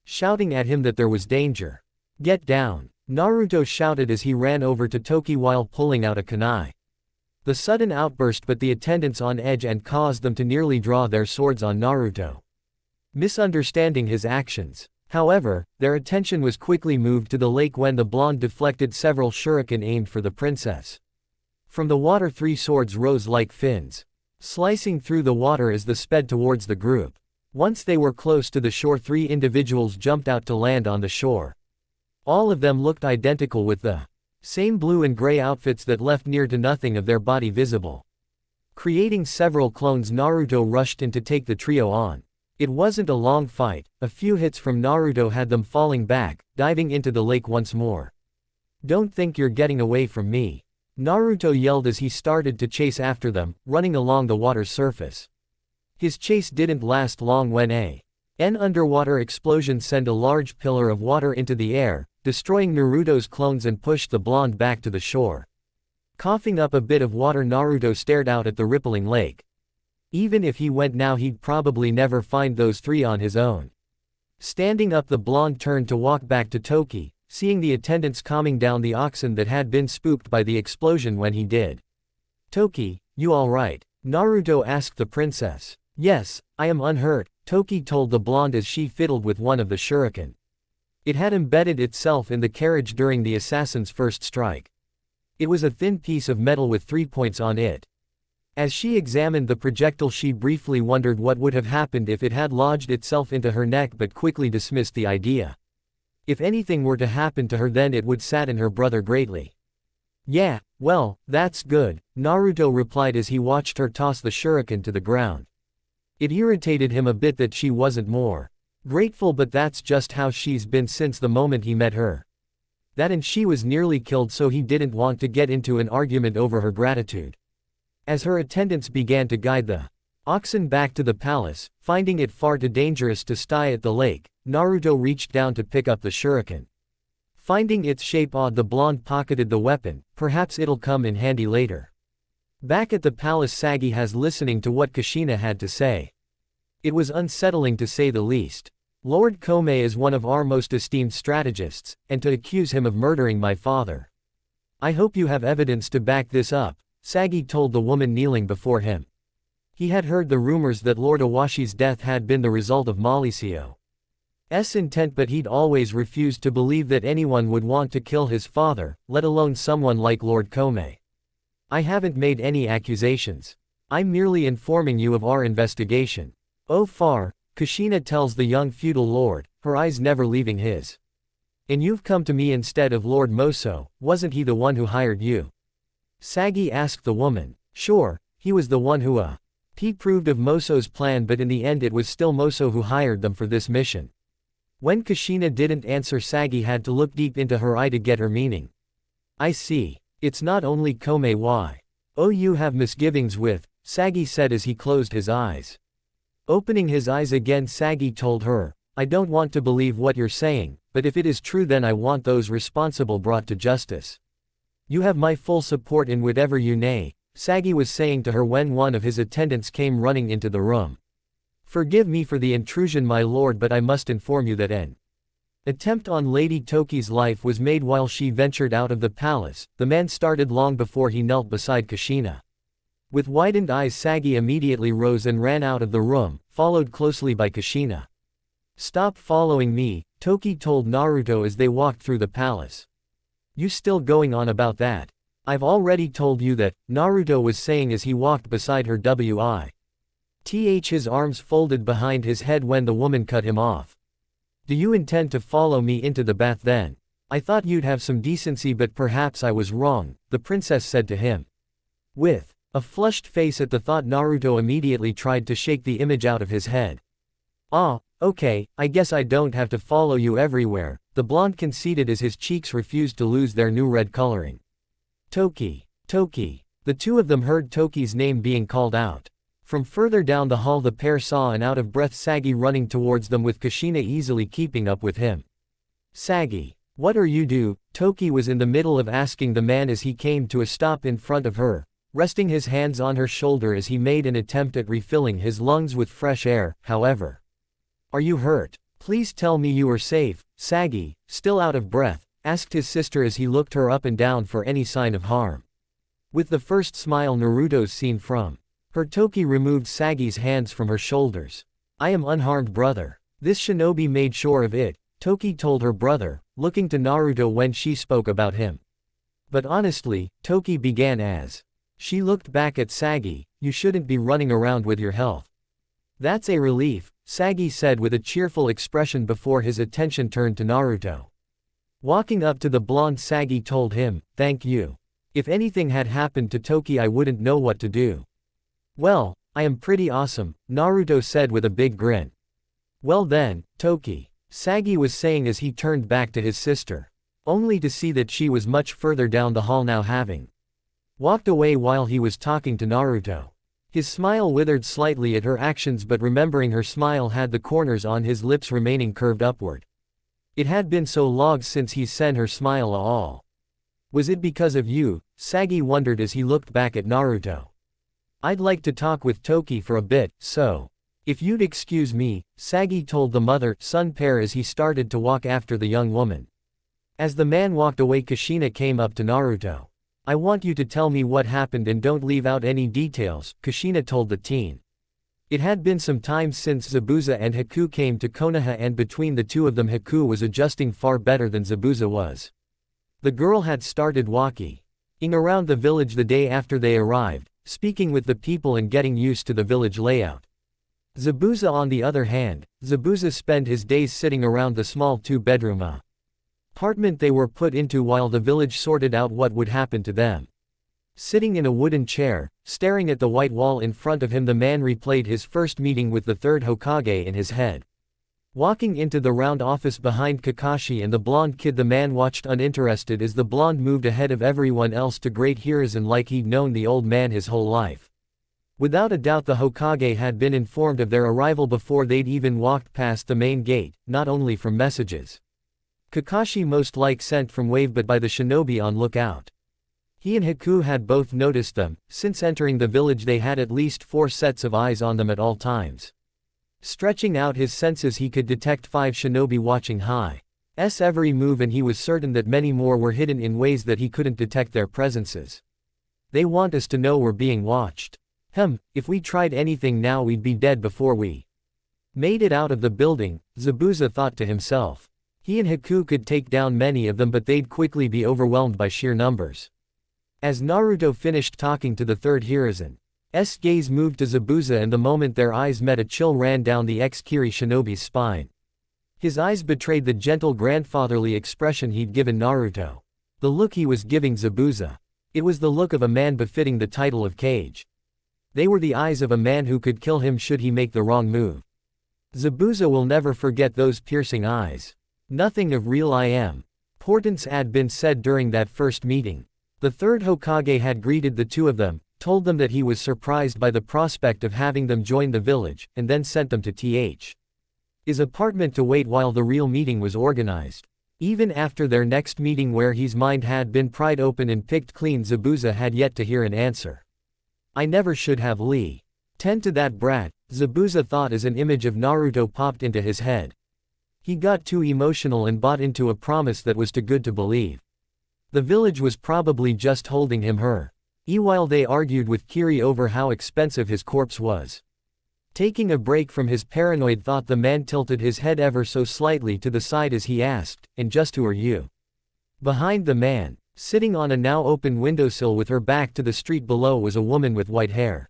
shouting at him that there was danger. "Get down!" Naruto shouted as he ran over to Toki while pulling out a kunai. The sudden outburst put the attendants on edge and caused them to nearly draw their swords on Naruto. Misunderstanding his actions, however, their attention was quickly moved to the lake when the blonde deflected several shuriken aimed for the princess. From the water 3 swords rose like fins, slicing through the water as they sped towards the group. Once they were close to the shore, 3 individuals jumped out to land on the shore. All of them looked identical with the same blue and gray outfits that left near to nothing of their body visible. Creating several clones, Naruto rushed in to take the trio on. It wasn't a long fight, a few hits from Naruto had them falling back, diving into the lake once more. "Don't think you're getting away from me," Naruto yelled as he started to chase after them, running along the water's surface. His chase didn't last long when an underwater explosion sent a large pillar of water into the air, destroying Naruto's clones and pushed the blonde back to the shore. Coughing up a bit of water, Naruto stared out at the rippling lake. Even if he went now, he'd probably never find those three on his own. Standing up, the blonde turned to walk back to Toki, seeing the attendants calming down the oxen that had been spooked by the explosion when he did. "Toki, you alright?" Naruto asked the princess. "Yes, I am unhurt," Toki told the blonde as she fiddled with one of the shuriken. It had embedded itself in the carriage during the assassin's first strike. It was a thin piece of metal with 3 points on it. As she examined the projectile, she briefly wondered what would have happened if it had lodged itself into her neck, but quickly dismissed the idea. If anything were to happen to her, then it would sadden her brother greatly. "Yeah, well, that's good," Naruto replied as he watched her toss the shuriken to the ground. It irritated him a bit that she wasn't more grateful, but that's just how she's been since the moment he met her. That, and she was nearly killed, so he didn't want to get into an argument over her gratitude. As her attendants began to guide the oxen back to the palace, finding it far too dangerous to stay at the lake, Naruto reached down to pick up the shuriken. Finding its shape odd, the blonde pocketed the weapon. Perhaps it'll come in handy later. Back at the palace, Sagi has listening to what Kushina had to say. It was unsettling to say the least. "Lord Kome is one of our most esteemed strategists, and to accuse him of murdering my father. I hope you have evidence to back this up," Sagi told the woman kneeling before him. He had heard the rumors that Lord Awashi's death had been the result of Malisio's intent, but he'd always refused to believe that anyone would want to kill his father, let alone someone like Lord Kome. "I haven't made any accusations. I'm merely informing you of our investigation." "Oh, far," Kushina tells the young feudal lord, her eyes never leaving his. "And you've come to me instead of Lord Moso. Wasn't he the one who hired you?" Sagi asked the woman. "Sure, he was the one who approved of Moso's plan, but in the end it was still Moso who hired them for this mission." When Kushina didn't answer, Sagi had to look deep into her eye to get her meaning. "I see. It's not only Kome you have misgivings with," Sagi said as he closed his eyes. Opening his eyes again, Sagi told her, "I don't want to believe what you're saying, but if it is true, then I want those responsible brought to justice. You have my full support in whatever you nay," Sagi was saying to her when one of his attendants came running into the room. "Forgive me for the intrusion, my lord, but I must inform you that an attempt on Lady Toki's life was made while she ventured out of the palace." The man started long before he knelt beside Kushina. With widened eyes, Sagi immediately rose and ran out of the room, followed closely by Kushina. "Stop following me," Toki told Naruto as they walked through the palace. "You still going on about that? I've already told you that," Naruto was saying as he walked beside her. His arms folded behind his head when the woman cut him off. "Do you intend to follow me into the bath then? I thought you'd have some decency, but perhaps I was wrong," the princess said to him. With a flushed face at the thought, Naruto immediately tried to shake the image out of his head. "Ah, okay, I guess I don't have to follow you everywhere," the blonde conceded as his cheeks refused to lose their new red coloring. "Toki, Toki." The two of them heard Toki's name being called out. From further down the hall, the pair saw an out-of-breath Sagi running towards them, with Kushina easily keeping up with him. "Sagi, what are you do?" Toki was in the middle of asking the man as he came to a stop in front of her, resting his hands on her shoulder as he made an attempt at refilling his lungs with fresh air. However, "Are you hurt? Please tell me you are safe." Sagi, still out of breath, asked his sister as he looked her up and down for any sign of harm. With the first smile Naruto's seen from her, Toki removed Sagi's hands from her shoulders. "I am unharmed, brother. This shinobi made sure of it," Toki told her brother, looking to Naruto when she spoke about him. "But honestly," Toki began as she looked back at Sagi, "you shouldn't be running around with your health." "That's a relief," Sagi said with a cheerful expression before his attention turned to Naruto. Walking up to the blonde, Sagi told him, "Thank you. If anything had happened to Toki, I wouldn't know what to do." Well, I am pretty awesome, Naruto said with a big grin. Well then, Toki, Sagi was saying as he turned back to his sister. Only to see that she was much further down the hall now, having walked away while he was talking to Naruto. His smile withered slightly at her actions, but remembering her smile had the corners on his lips remaining curved upward. It had been so long since he's seen her smile at all. Was it because of you? Sagi wondered as he looked back at Naruto. I'd like to talk with Toki for a bit, so if you'd excuse me, Sagi told the mother-son pair as he started to walk after the young woman. As the man walked away, Kushina came up to Naruto. I want you to tell me what happened and don't leave out any details, Kushina told the teen. It had been some time since Zabuza and Haku came to Konoha, and between the two of them Haku was adjusting far better than Zabuza was. The girl had started walking around the village the day after they arrived, speaking with the people and getting used to the village layout. Zabuza on the other hand, Zabuza spent his days sitting around the small two-bedroom apartment they were put into while the village sorted out what would happen to them. Sitting in a wooden chair, staring at the white wall in front of him, the man replayed his first meeting with the third Hokage in his head. Walking into the round office behind Kakashi and the blonde kid, the man watched uninterested as the blonde moved ahead of everyone else to Great Hiruzen like he'd known the old man his whole life. Without a doubt the Hokage had been informed of their arrival before they'd even walked past the main gate, not only from messages Kakashi most like sent from Wave but by the shinobi on lookout. He and Haku had both noticed them. Since entering the village they had at least 4 sets of eyes on them at all times. Stretching out his senses he could detect 5 shinobi watching Hi's every move, and he was certain that many more were hidden in ways that he couldn't detect their presences. They want us to know we're being watched. If we tried anything now we'd be dead before we made it out of the building, Zabuza thought to himself. He and Haku could take down many of them, but they'd quickly be overwhelmed by sheer numbers. As Naruto finished talking to the third Hiruzen's gaze moved to Zabuza, and the moment their eyes met a chill ran down the ex-Kiri shinobi's spine. His eyes betrayed the gentle grandfatherly expression he'd given Naruto. The look he was giving Zabuza. It was the look of a man befitting the title of Kage. They were the eyes of a man who could kill him should he make the wrong move. Zabuza will never forget those piercing eyes. Nothing of real importance had been said during that first meeting. The third Hokage had greeted the two of them, told them that he was surprised by the prospect of having them join the village, and then sent them to his apartment to wait while the real meeting was organized. Even after their next meeting where his mind had been pried open and picked clean, Zabuza had yet to hear an answer. I never should have tend to that brat, Zabuza thought as an image of Naruto popped into his head. He got too emotional and bought into a promise that was too good to believe. The village was probably just holding him while they argued with Kiri over how expensive his corpse was. Taking a break from his paranoid thought, the man tilted his head ever so slightly to the side as he asked, and just who are you? Behind the man, sitting on a now open windowsill with her back to the street below, was a woman with white hair.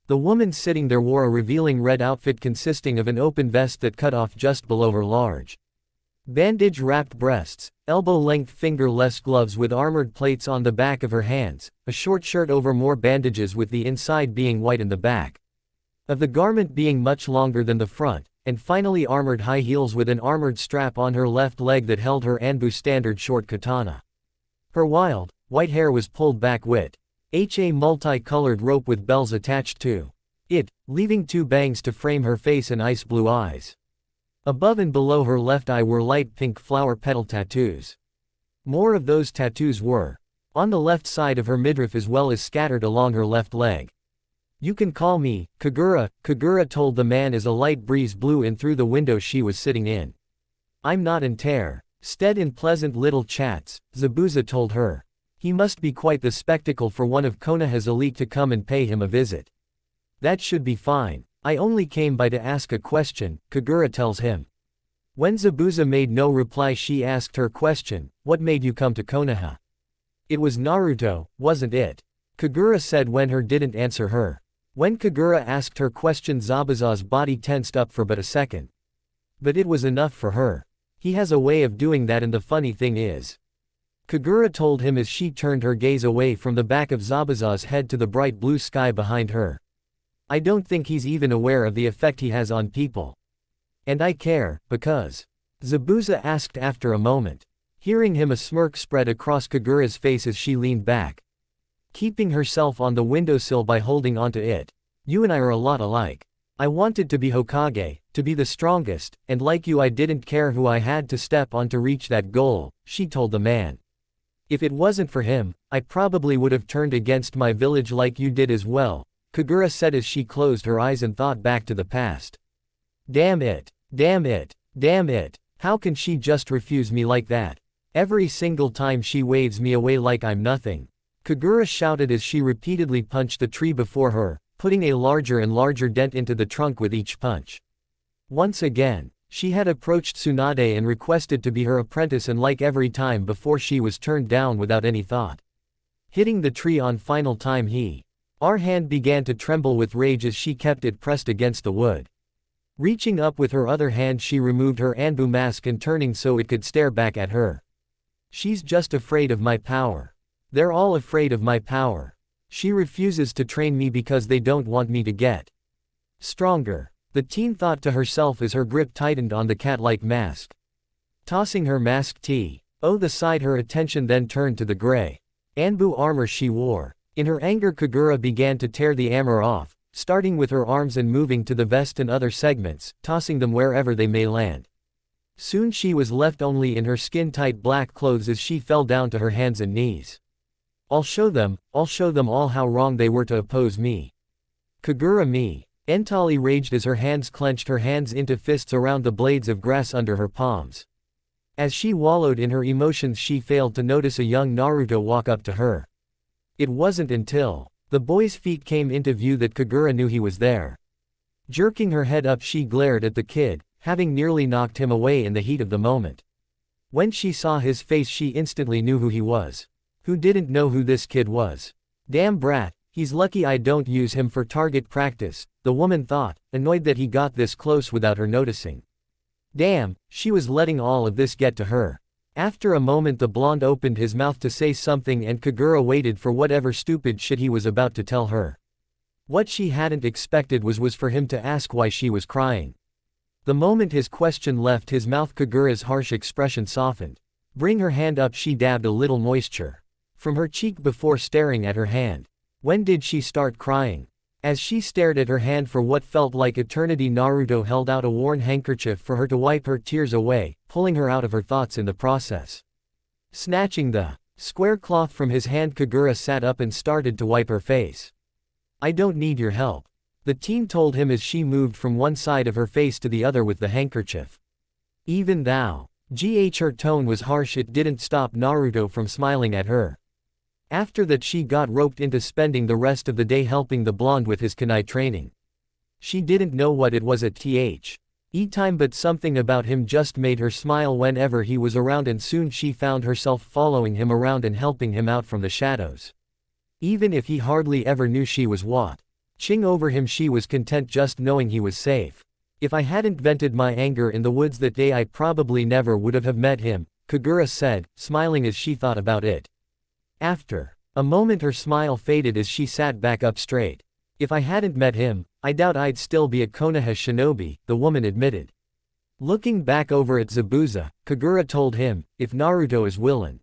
The woman sitting there wore a revealing red outfit consisting of an open vest that cut off just below her large bandage-wrapped breasts, elbow-length finger-less gloves with armored plates on the back of her hands, a short shirt over more bandages with the inside being white and the back of the garment being much longer than the front, and finally armored high heels with an armored strap on her left leg that held her Anbu standard short katana. Her wild, white hair was pulled back with a multi-colored rope with bells attached to it, leaving 2 bangs to frame her face and ice blue eyes. Above and below her left eye were light pink flower petal tattoos. More of those tattoos were on the left side of her midriff as well as scattered along her left leg. You can call me Kagura, Kagura told the man as a light breeze blew in through the window she was sitting in. I'm not interested in pleasant little chats, Zabuza told her. He must be quite the spectacle for one of Konoha's elite to come and pay him a visit. That should be fine. I only came by to ask a question, Kagura tells him. When Zabuza made no reply, she asked her question, what made you come to Konoha? It was Naruto, wasn't it? Kagura said when her didn't answer her. When Kagura asked her question, Zabuza's body tensed up for but a second. But it was enough for her. He has a way of doing that, and the funny thing is, Kagura told him as she turned her gaze away from the back of Zabuza's head to the bright blue sky behind her. I don't think he's even aware of the effect he has on people. And I care, because. Zabuza asked after a moment. Hearing him, a smirk spread across Kagura's face as she leaned back, keeping herself on the windowsill by holding onto it. You and I are a lot alike. I wanted to be Hokage, to be the strongest, and like you I didn't care who I had to step on to reach that goal, she told the man. If it wasn't for him, I probably would have turned against my village like you did as well, Kagura said as she closed her eyes and thought back to the past. Damn it, damn it, damn it, how can she just refuse me like that? Every single time she waves me away like I'm nothing. Kagura shouted as she repeatedly punched the tree before her, putting a larger and larger dent into the trunk with each punch. Once again, she had approached Tsunade and requested to be her apprentice, and like every time before she was turned down without any thought. Hitting the tree on final time, her hand began to tremble with rage as she kept it pressed against the wood. Reaching up with her other hand, she removed her Anbu mask and turning so it could stare back at her. She's just afraid of my power. They're all afraid of my power. She refuses to train me because they don't want me to get stronger, the teen thought to herself as her grip tightened on the cat-like mask. Tossing her mask the side, her attention then turned to the gray Anbu armor she wore. In her anger, Kagura began to tear the armor off, starting with her arms and moving to the vest and other segments, tossing them wherever they may land. Soon she was left only in her skin-tight black clothes as she fell down to her hands and knees. I'll show them all how wrong they were to oppose me. Kagura me. Entali raged as her hands clenched, her hands into fists around the blades of grass under her palms. As she wallowed in her emotions, she failed to notice a young Naruto walk up to her. It wasn't until the boy's feet came into view that Kagura knew he was there. Jerking her head up, she glared at the kid, having nearly knocked him away in the heat of the moment. When she saw his face, she instantly knew who he was. Who didn't know who this kid was? Damn brat, he's lucky I don't use him for target practice, the woman thought, annoyed that he got this close without her noticing. Damn, she was letting all of this get to her. After a moment, the blonde opened his mouth to say something and Kagura waited for whatever stupid shit he was about to tell her. What she hadn't expected was for him to ask why she was crying. The moment his question left his mouth, Kagura's harsh expression softened. Bring her hand up, she dabbed a little moisture from her cheek before staring at her hand. When did she start crying? As she stared at her hand for what felt like eternity, Naruto held out a worn handkerchief for her to wipe her tears away, pulling her out of her thoughts in the process. Snatching the square cloth from his hand, Kagura sat up and started to wipe her face. I don't need your help, the teen told him as she moved from one side of her face to the other with the handkerchief. Even thou. Her tone was harsh. It didn't stop Naruto from smiling at her. After that, she got roped into spending the rest of the day helping the blonde with his kunai training. She didn't know what it was at time, but something about him just made her smile whenever he was around, and soon she found herself following him around and helping him out from the shadows. Even if he hardly ever knew she was watching over him, she was content just knowing he was safe. If I hadn't vented my anger in the woods that day, I probably never would have met him, Kagura said, smiling as she thought about it. After a moment, her smile faded as she sat back up straight. If I hadn't met him, I doubt I'd still be a Konoha shinobi, the woman admitted. Looking back over at Zabuza, Kagura told him, if Naruto is willing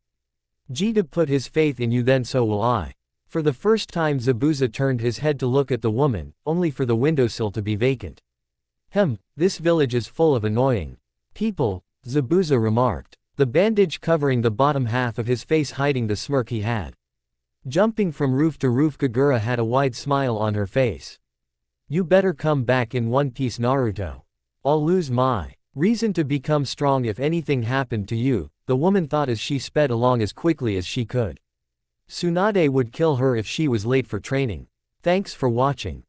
to put his faith in you, then so will I. For the first time, Zabuza turned his head to look at the woman, only for the windowsill to be vacant. This village is full of annoying people, Zabuza remarked, the bandage covering the bottom half of his face hiding the smirk he had. Jumping from roof to roof, Kagura had a wide smile on her face. You better come back in one piece, Naruto. I'll lose my reason to become strong if anything happened to you, the woman thought as she sped along as quickly as she could. Tsunade would kill her if she was late for training. Thanks for watching.